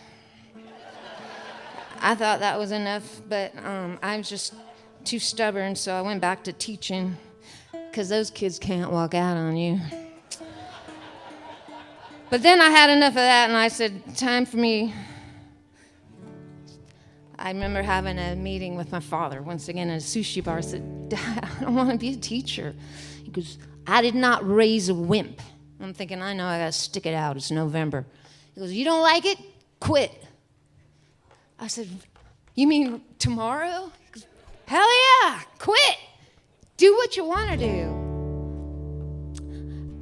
I thought that was enough, but I was just too stubborn, so I went back to teaching, because those kids can't walk out on you. But then I had enough of that, and I said, time for me. I remember having a meeting with my father once again at a sushi bar. I said, Dad, I don't want to be a teacher. He goes, I did not raise a wimp. I'm thinking, I know, I got to stick it out. It's November. He goes, you don't like it? Quit. I said, you mean tomorrow? He goes, hell yeah, quit. Do what you want to do.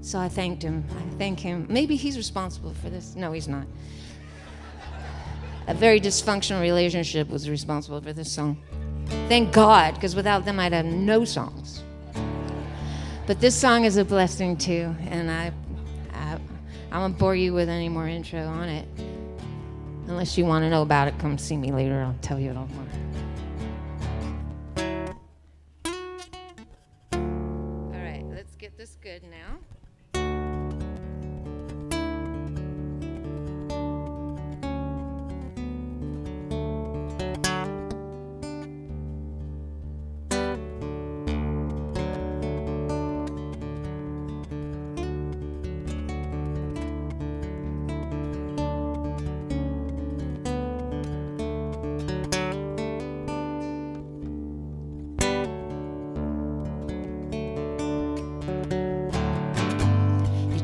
So I thanked him. I thank him. Maybe he's responsible for this. No, he's not. A very dysfunctional relationship was responsible for this song. Thank God, because without them I'd have no songs. But this song is a blessing too, and I I won't bore you with any more intro on it. Unless you want to know about it, come see me later. I'll tell you it all more. All right, let's get this good now.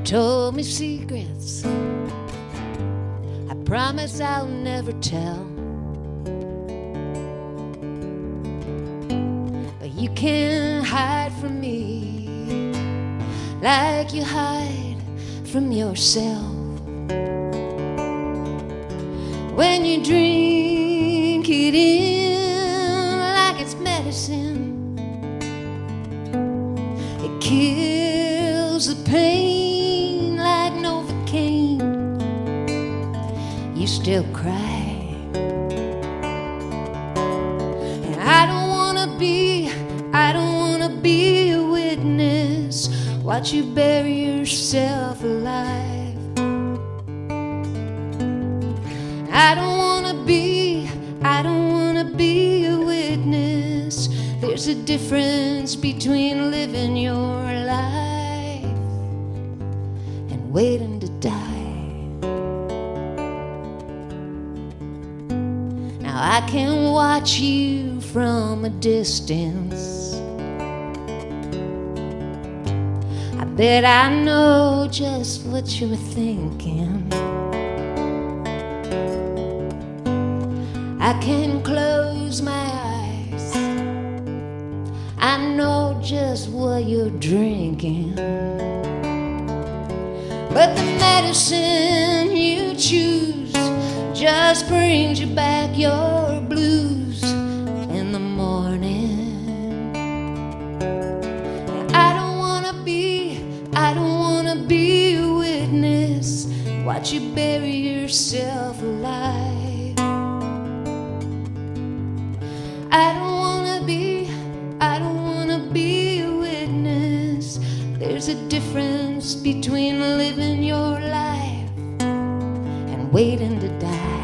Told me secrets I promise I'll never tell, but you can't hide from me like you hide from yourself. When you drink it in like it's medicine, it kills the pain. You still cry, and I don't wanna be a witness. Watch you bury yourself alive. I don't wanna be a witness. There's a difference between living your life and waiting to die. I can watch you from a distance. I bet I know just what you're thinking. I can close my eyes. I know just what you're drinking. But the medicine you choose just brings you back your blues in the morning. I don't wanna be a witness. Watch you bury yourself alive. I don't wanna be a witness. There's a difference between living your life and waiting to die.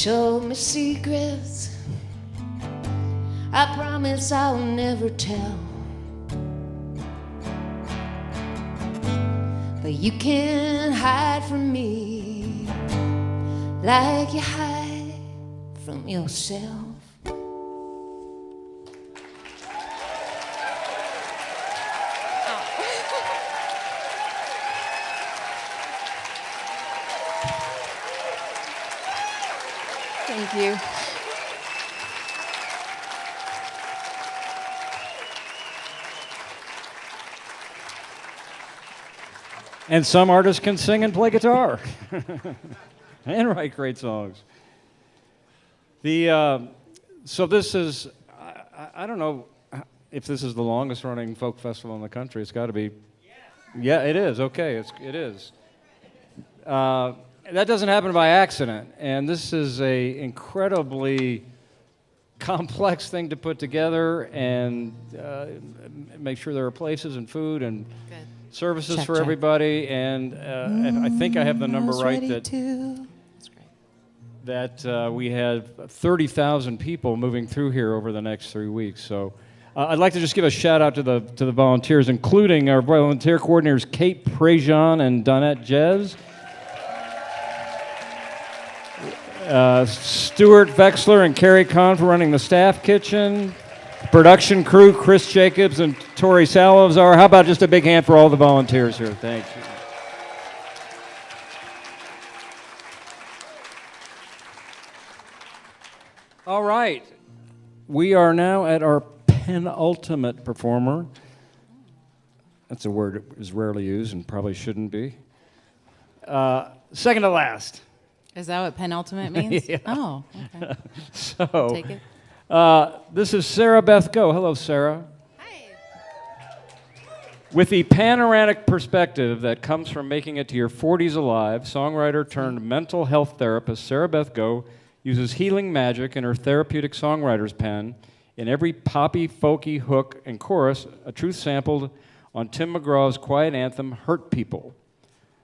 Told me secrets I promise I'll never tell, but you can't hide from me like you hide from yourself. Thank you. And some artists can sing and play guitar and write great songs. So this is, I don't know if this is the longest running folk festival in the country. It's got to be. Yeah, it is. Okay, it is. That doesn't happen by accident, and this is a incredibly complex thing to put together and make sure there are places and food and services for everybody. And I think I have the number right that we had 30,000 people moving through here over the next 3 weeks. So I'd like to just give a shout out to the volunteers, including our volunteer coordinators Kate Prejean and Donette Jez. Stuart Vexler and Carrie Kahn for running the staff kitchen. Production crew, Chris Jacobs and Tori Salazar. How about just a big hand for all the volunteers here? Thank you. All right. We are now at our penultimate performer. That's a word that is rarely used and probably shouldn't be. Second to last. Is that what penultimate means? Yeah. Oh, okay. So, Take it. This is Sara Beth Go. Hello, Sara. Hi. With the panoramic perspective that comes from making it to your 40s alive, songwriter turned mental health therapist Sara Beth Go uses healing magic in her therapeutic songwriter's pen. In every poppy, folky hook and chorus, a truth sampled on Tim McGraw's quiet anthem, Hurt People.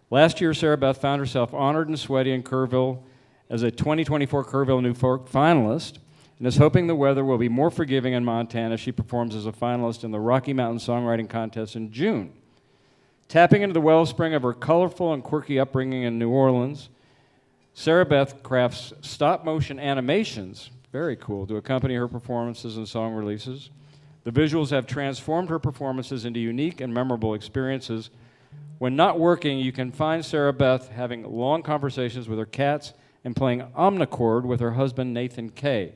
Last year, Sara Beth found herself honored and sweaty in Kerrville as a 2024 Kerrville New Folk finalist and is hoping the weather will be more forgiving in Montana as she performs as a finalist in the Rocky Mountain Songwriting Contest in June. Tapping into the wellspring of her colorful and quirky upbringing in New Orleans, Sara Beth crafts stop-motion animations, very cool, to accompany her performances and song releases. The visuals have transformed her performances into unique and memorable experiences. When not working, you can find Sara Beth having long conversations with her cats and playing omnichord with her husband, Nathan Kay.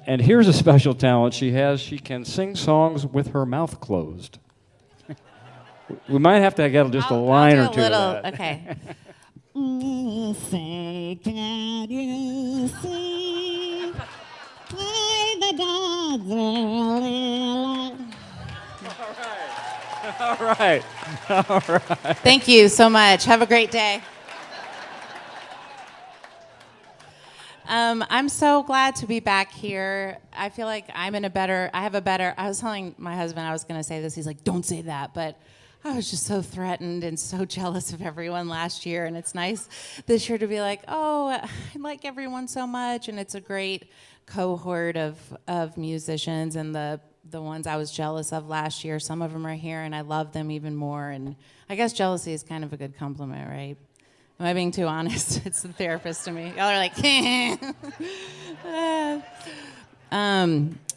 And here's a special talent she has. She can sing songs with her mouth closed. We might have to get just a line or two of that. Okay. Say, can you see why the dogs All right. All right. Thank you so much. Have a great day. I'm so glad to be back here. I feel like I was telling my husband I was going to say this. He's like, don't say that. But I was just so threatened and so jealous of everyone last year. And it's nice this year to be like, oh, I like everyone so much. And it's a great cohort of musicians. And the ones I was jealous of last year, some of them are here, and I love them even more. And I guess jealousy is kind of a good compliment, right? Am I being too honest? It's the therapist to me. Y'all are like,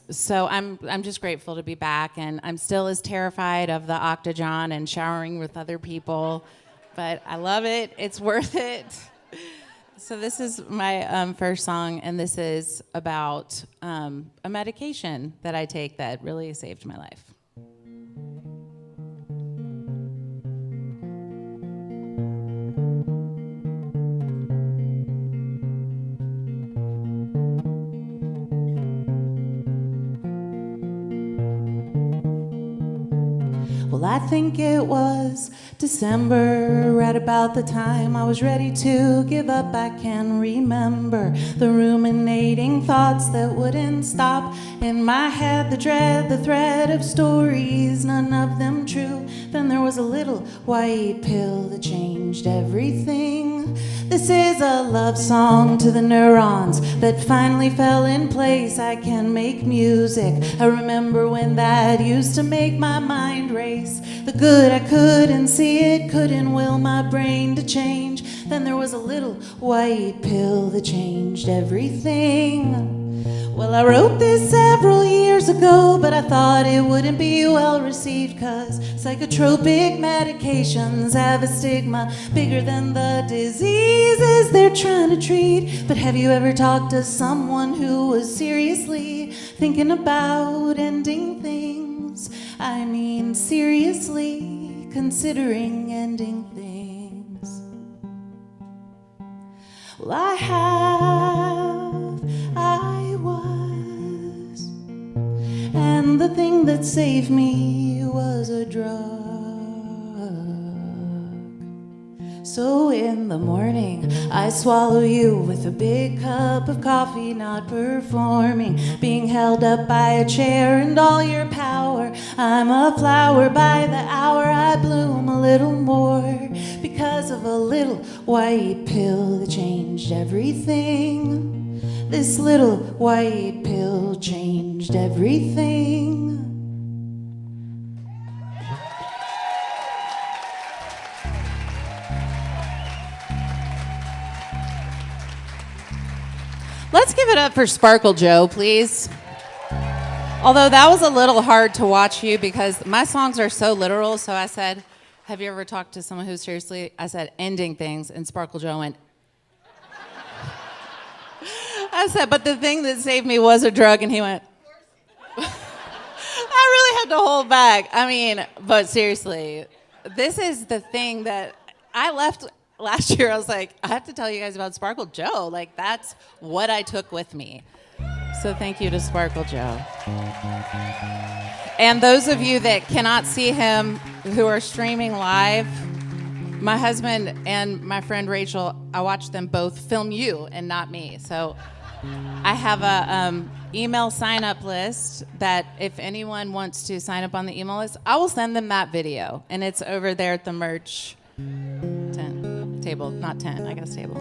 so I'm just grateful to be back, and I'm still as terrified of the octagon and showering with other people, but I love it. It's worth it. So this is my first song, and this is about a medication that I take that really saved my life. Well, I think it was December, right about the time I was ready to give up. I can remember the ruminating thoughts that wouldn't stop in my head, the dread, the thread of stories, none of them true. Then there was a little white pill that changed everything. This is a love song to the neurons that finally fell in place. I can make music. I remember when that used to make my mind race. The good I couldn't see it, couldn't will my brain to change. Then there was a little white pill that changed everything. Well, I wrote this several years ago, but I thought it wouldn't be well received, 'cause psychotropic medications have a stigma bigger than the diseases they're trying to treat. But have you ever talked to someone who was seriously thinking about ending things? I mean, seriously considering ending things. Well, and the thing that saved me was a drug. So in the morning, I swallow you with a big cup of coffee, not performing, being held up by a chair and all your power. I'm a flower by the hour, I bloom a little more because of a little white pill that changed everything. This little white pill changed everything. Let's give it up for Sparkle Joe, please. Although that was a little hard to watch you because my songs are so literal, so I said, have you ever talked to someone who's seriously, I said, ending things, and Sparkle Joe went, I said, but the thing that saved me was a drug, and he went, I really had to hold back. I mean, but seriously, this is the thing that I left last year. I was like, I have to tell you guys about Sparkle Joe. Like, that's what I took with me. So thank you to Sparkle Joe. And those of you that cannot see him, who are streaming live, my husband and my friend Rachel, I watched them both film you and not me. So I have a email sign-up list that if anyone wants to sign up on the email list, I will send them that video. And it's over there at the merch table, not 10, I guess table.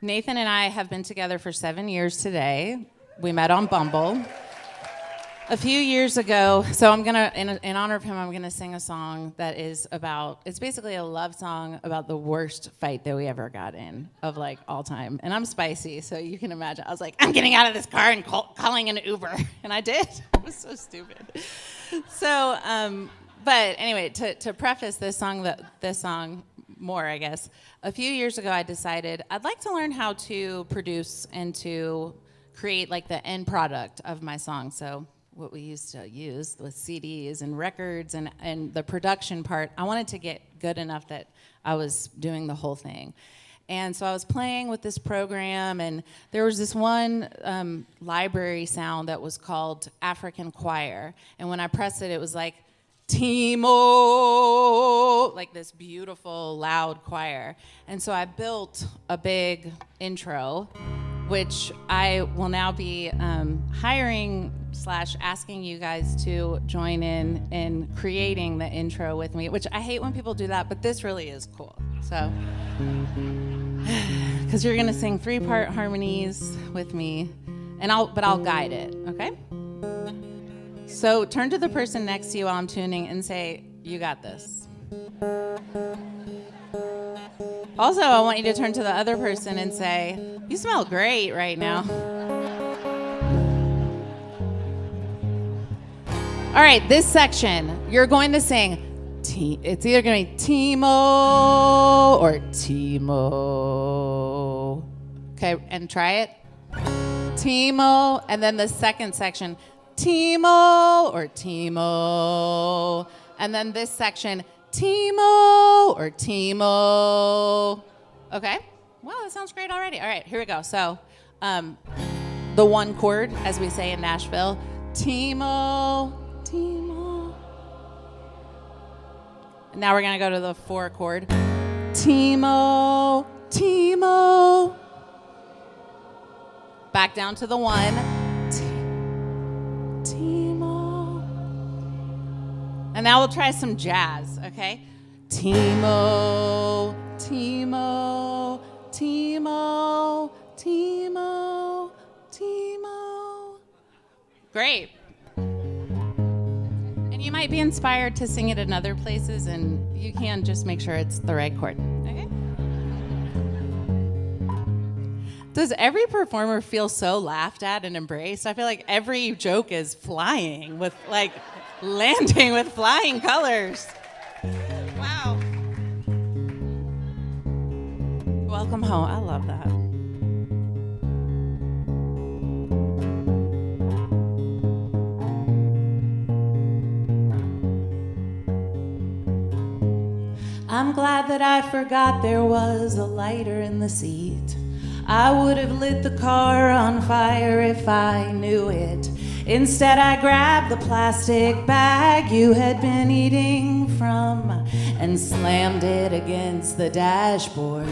Nathan and I have been together for 7 years today. We met on Bumble. A few years ago, so I'm gonna, in honor of him, I'm gonna sing a song that is about, it's basically a love song about the worst fight that we ever got in, of like all time. And I'm spicy, so you can imagine. I was like, I'm getting out of this car and calling an Uber. And I did. It was so stupid. So, but anyway, to preface this song more, I guess, a few years ago I decided I'd like to learn how to produce and to create like the end product of my song. So what we used to use with CDs and records and the production part, I wanted to get good enough that I was doing the whole thing. And so I was playing with this program, and there was this one library sound that was called African Choir. And when I pressed it, it was like, Timo, like this beautiful, loud choir. And so I built a big intro, which I will now be hiring / asking you guys to join in creating the intro with me, which I hate when people do that, but this really is cool. So, because you're gonna sing 3-part harmonies with me, and I'll guide it, okay? So turn to the person next to you while I'm tuning and say, you got this. Also, I want you to turn to the other person and say, you smell great right now. All right, this section, you're going to sing, it's either going to be Timo or Timo. Okay, and try it. Timo, and then the second section, Timo or Timo. And then this section, Timo or Timo. Okay? Wow, that sounds great already. All right, here we go. So, the one chord, as we say in Nashville, Timo, Timo. And now we're gonna go to the 4 chord, Timo, Timo. Back down to the 1, Timo. And now we'll try some jazz, okay? Timo, Timo, Timo, Timo, Timo. Great. And you might be inspired to sing it in other places, and you can just make sure it's the right chord, okay? Does every performer feel so laughed at and embraced? I feel like every joke is flying with, like, landing with flying colors. Wow. Welcome home. I love that. I'm glad that I forgot there was a lighter in the seat. I would have lit the car on fire if I knew it. Instead, I grabbed the plastic bag you had been eating from and slammed it against the dashboard.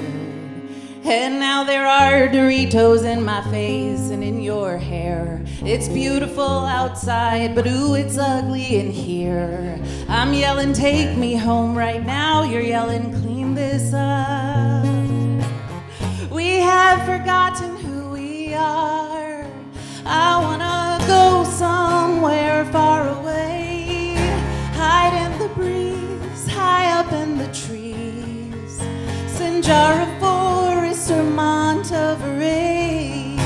And now there are Doritos in my face and in your hair. It's beautiful outside, but ooh, it's ugly in here. I'm yelling, take me home right now. You're yelling, clean this up. We have forgotten who we are. I wanna go somewhere far away, hide in the breeze, high up in the trees, Sinjara Forest or Monterey,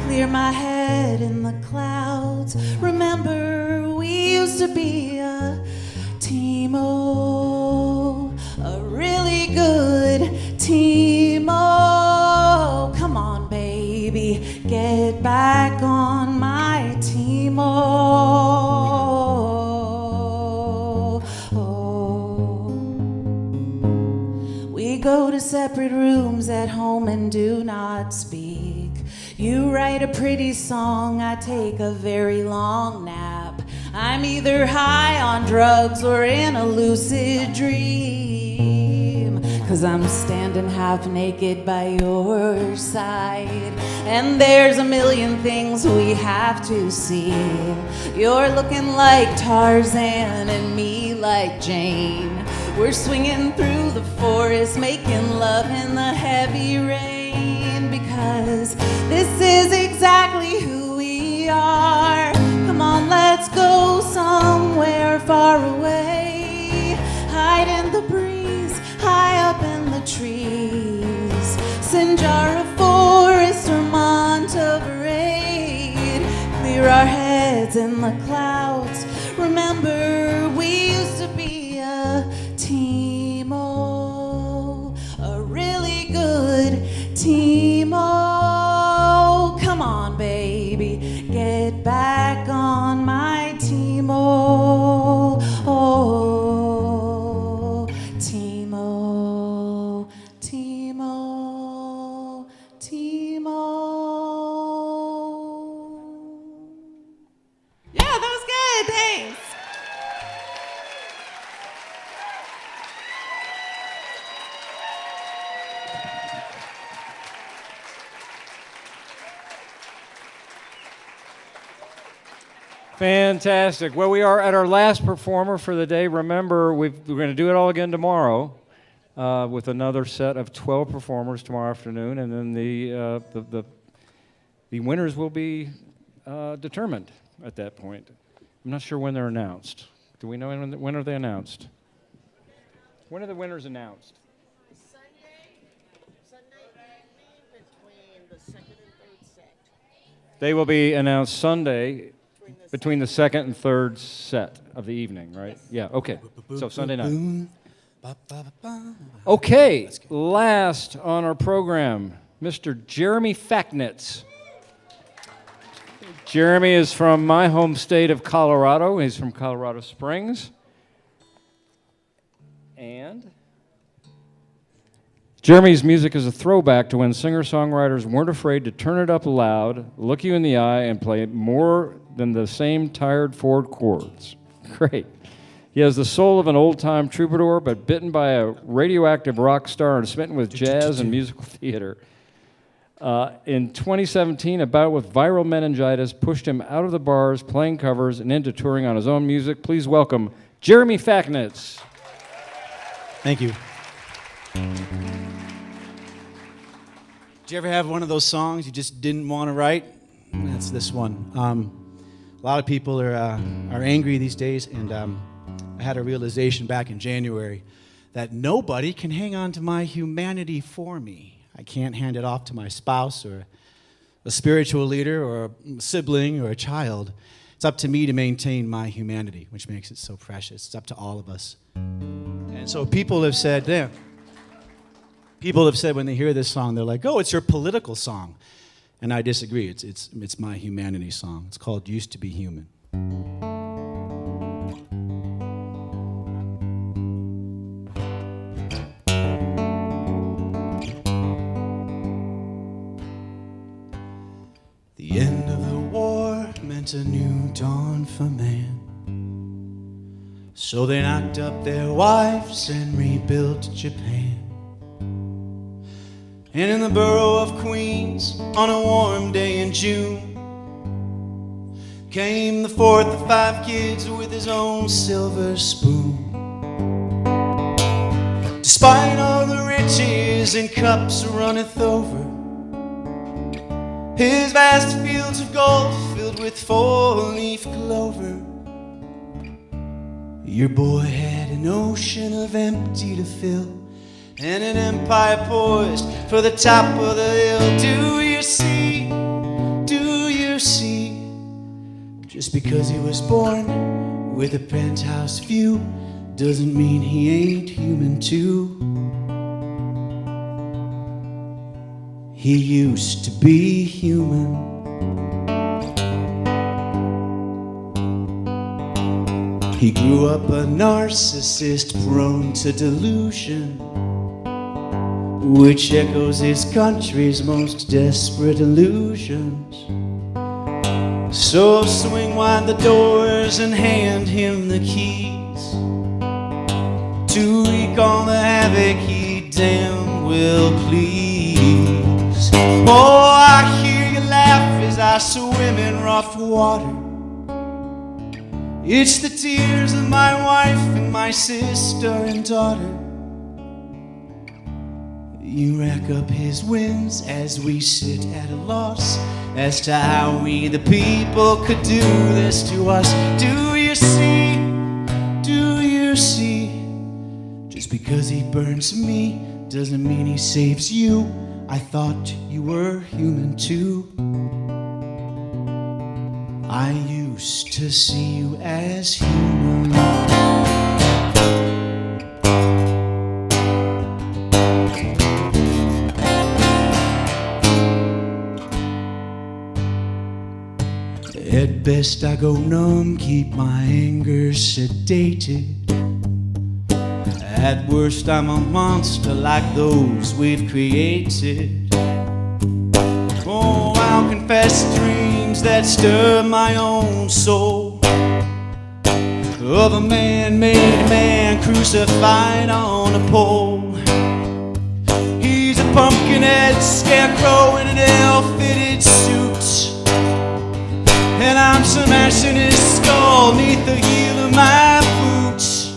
clear my head in the clouds. Remember, we used to be a team-o, a really good team-o. Come on, baby, get back on my team-o. We go to separate rooms at home and do not speak. You write a pretty song, I take a very long nap. I'm either high on drugs or in a lucid dream, 'cause I'm standing half naked by your side. And there's a million things we have to see. You're looking like Tarzan and me like Jane. We're swinging through the forest, making love in the heavy rain, because this is exactly who we are. Come on, let's go somewhere far away, hide in the breeze, high up in the trees, Sinjara Forest or Monterey, clear our heads in the clouds. Remember, we used to be a team-o, a really good team-o. Come on, baby, get back on my team-o. Oh, team-o, team-o, team-o. Yeah, that was good, thanks. Fantastic. Well, we are at our last performer for the day. Remember, we're going to do it all again tomorrow with another set of 12 performers tomorrow afternoon, and then the winners will be determined at that point. I'm not sure when they're announced. Do we know when are they announced? When are the winners announced? Sunday evening between the second and third set. They will be announced Sunday between the second and third set of the evening, right? Yeah, okay. So Sunday night. Okay, last on our program, Mr. Jeremy Facknitz. Jeremy is from my home state of Colorado. He's from Colorado Springs. And Jeremy's music is a throwback to when singer-songwriters weren't afraid to turn it up loud, look you in the eye, and play more than the same tired Ford chords. Great. He has the soul of an old-time troubadour, but bitten by a radioactive rock star and smitten with jazz and musical theater. In 2017, a bout with viral meningitis pushed him out of the bars, playing covers, and into touring on his own music. Please welcome Jeremy Facknitz. Thank you. Did you ever have one of those songs you just didn't want to write? That's this one. A lot of people are angry these days, and I had a realization back in January that nobody can hang on to my humanity for me. I can't hand it off to my spouse or a spiritual leader or a sibling or a child. It's up to me to maintain my humanity, which makes it so precious. It's up to all of us. And so people have said, when they hear this song, they're like, oh, it's your political song. And I disagree. It's my humanity song. It's called Used to Be Human. meant a new dawn for man. So they knocked up their wives and rebuilt Japan. And in the borough of Queens, on a warm day in June, came the fourth of 5 kids with his own silver spoon. Despite all the riches and cups runneth over, his vast fields of gold filled with 4-leaf clover. Your boy had an ocean of empty to fill, and an empire poised for the top of the hill. Do you see? Do you see? Just because he was born with a penthouse view doesn't mean he ain't human too. He used to be human. He grew up a narcissist prone to delusion, which echoes his country's most desperate illusions. So swing wide the doors and hand him the keys to wreak all the havoc he damn well please. Oh, I hear you laugh as I swim in rough water. It's the tears of my wife and my sister and daughter. You rack up his wins as we sit at a loss as to how we the people could do this to us. Do you see? Do you see? Just because he burns me doesn't mean he saves you. I thought you were human too. I used to see you as human. At best I go numb, keep my anger sedated. At worst I'm a monster like those we've created. Oh, I'll confess dreams that stir my own soul, of a man-made man crucified on a pole. He's a pumpkin-head scarecrow in an ill-fitted suit, and I'm smashing his skull neath the heel of my boots.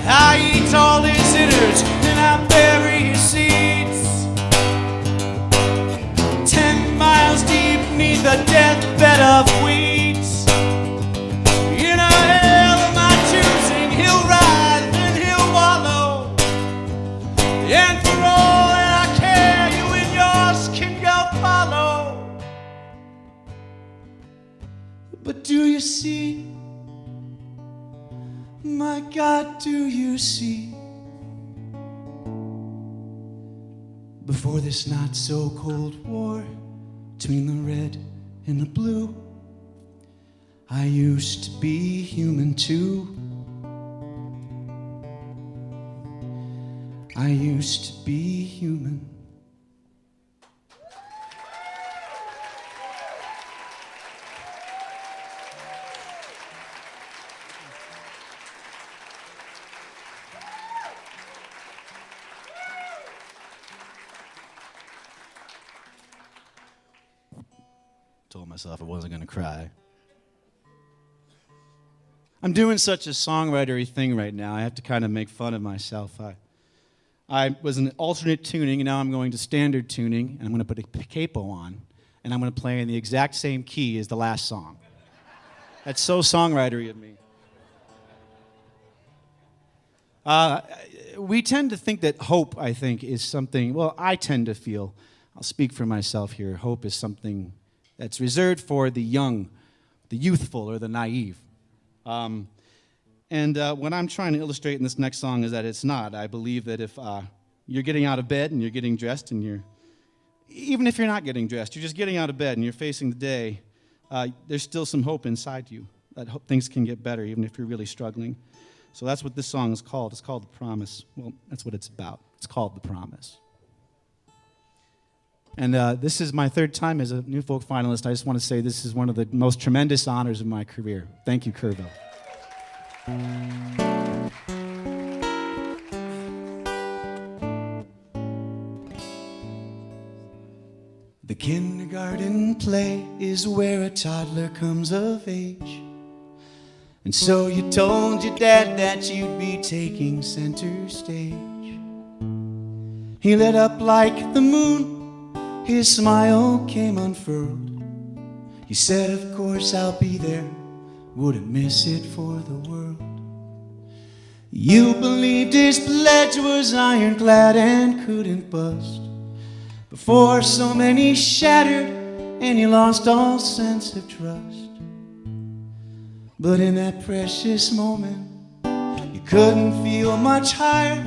I eat all his innards and I bury his seeds, 10 miles deep neath a deathbed of weeds. In a hell of my choosing, he'll rise and he'll wallow, and for all that I care, you and yours can go follow. But do you see? My God, do you see? Before this not-so-cold war between the red and the blue, I used to be human too. I used to be human. Told myself I wasn't going to cry. I'm doing such a songwritery thing right now. I have to kind of make fun of myself. I was in alternate tuning, and now I'm going to standard tuning, and I'm going to put a capo on, and I'm going to play in the exact same key as the last song. That's so songwritery of me. We tend to think that hope, I think, is something, well, I tend to feel, I'll speak for myself here, hope is something that's reserved for the young, the youthful, or the naive. What I'm trying to illustrate in this next song is that it's not. I believe that if you're getting out of bed and you're getting dressed and even if you're not getting dressed, you're just getting out of bed and you're facing the day, there's still some hope inside you, that things can get better even if you're really struggling. So that's what this song is called. It's called The Promise. Well, that's what it's about. It's called The Promise. And this is my third time as a New Folk finalist. I just want to say this is one of the most tremendous honors of my career. Thank you, Kerrville. The kindergarten play is where a toddler comes of age. And so you told your dad that you'd be taking center stage. He lit up like the moon, his smile came unfurled. He said, of course I'll be there, wouldn't miss it for the world. You believed his pledge was ironclad and couldn't bust. Before so many shattered and you lost all sense of trust. But in that precious moment, you couldn't feel much higher.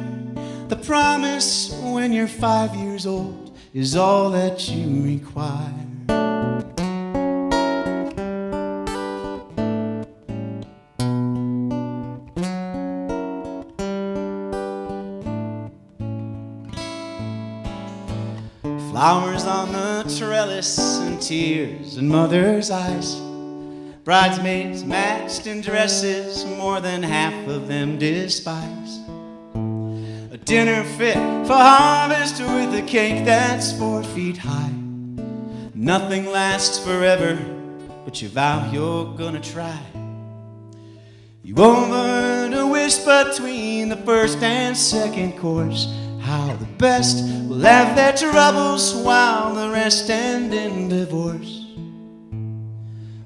The promise when you're 5 years old is all that you require. Flowers on the trellis and tears in mother's eyes. Bridesmaids matched in dresses more than half of them despise. A dinner fit for harvest with a cake that's 4 feet high. Nothing lasts forever, but you vow you're gonna try. You overheard a whisper between the first and second course, how the best will have their troubles while the rest end in divorce.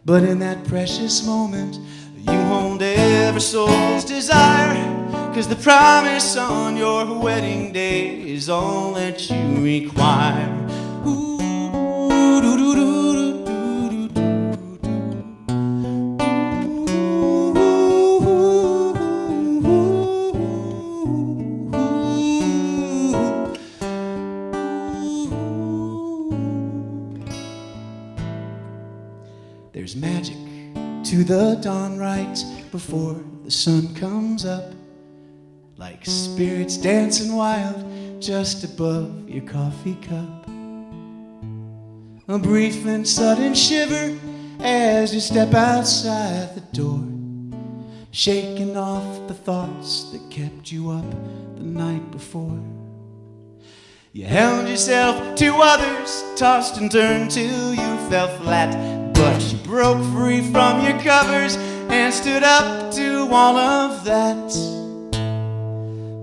But in that precious moment, you hold every soul's desire, 'cause the promise on your wedding day is all that you require. There's magic to the dawn right before the sun comes up, like spirits dancing wild just above your coffee cup. A brief and sudden shiver as you step outside the door, shaking off the thoughts that kept you up the night before. You held yourself to others, tossed and turned till you fell flat, but you broke free from your covers and stood up to all of that.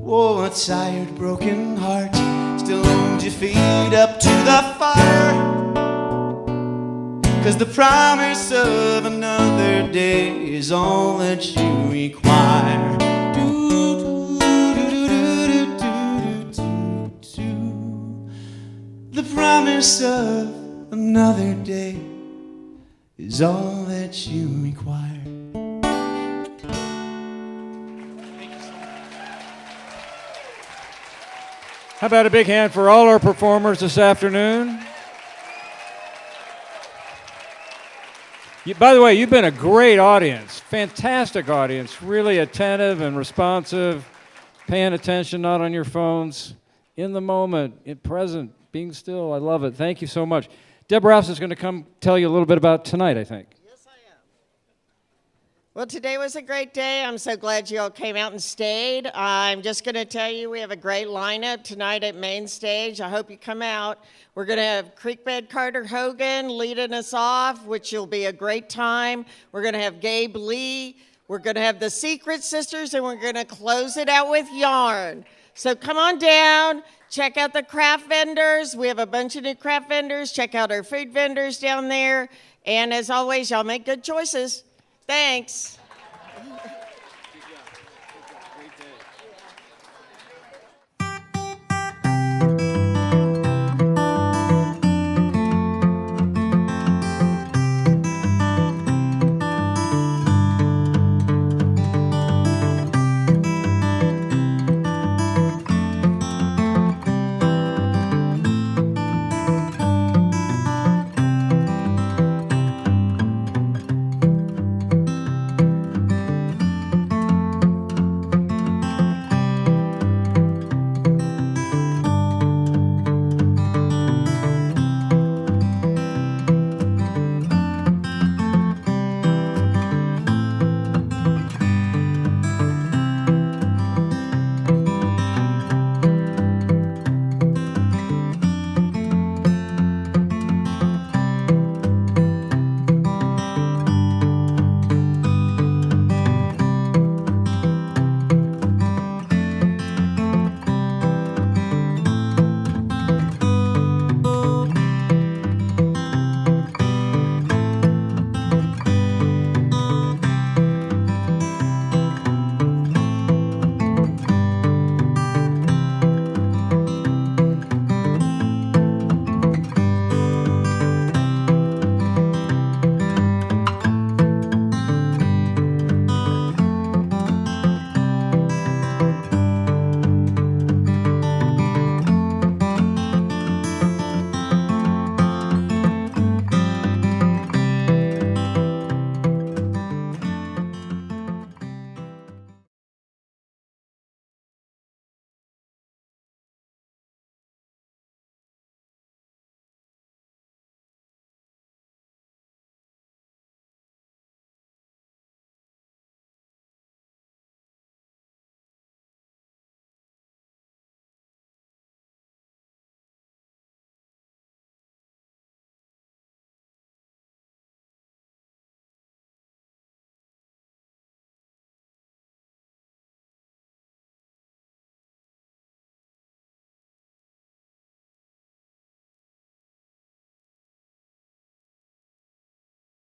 Oh, a tired, broken heart still holds your feet up to the fire, 'cause the promise of another day is all that you require. The promise of another day is all that you require. How about a big hand for all our performers this afternoon? By the way, you've been a great audience, fantastic audience, really attentive and responsive, paying attention, not on your phones, in the moment, in present, being still. I love it. Thank you so much. Deb Rouse is going to come tell you a little bit about tonight, I think. Yes, I am. Well, today was a great day. I'm so glad you all came out and stayed. I'm just going to tell you we have a great lineup tonight at Main Stage. I hope you come out. We're going to have Creekbed Carter Hogan leading us off, which will be a great time. We're going to have Gabe Lee. We're going to have the Secret Sisters, and we're going to close it out with Yarn. So come on down. Check out the craft vendors. We have a bunch of new craft vendors. Check out our food vendors down there. And as always, y'all make good choices. Thanks.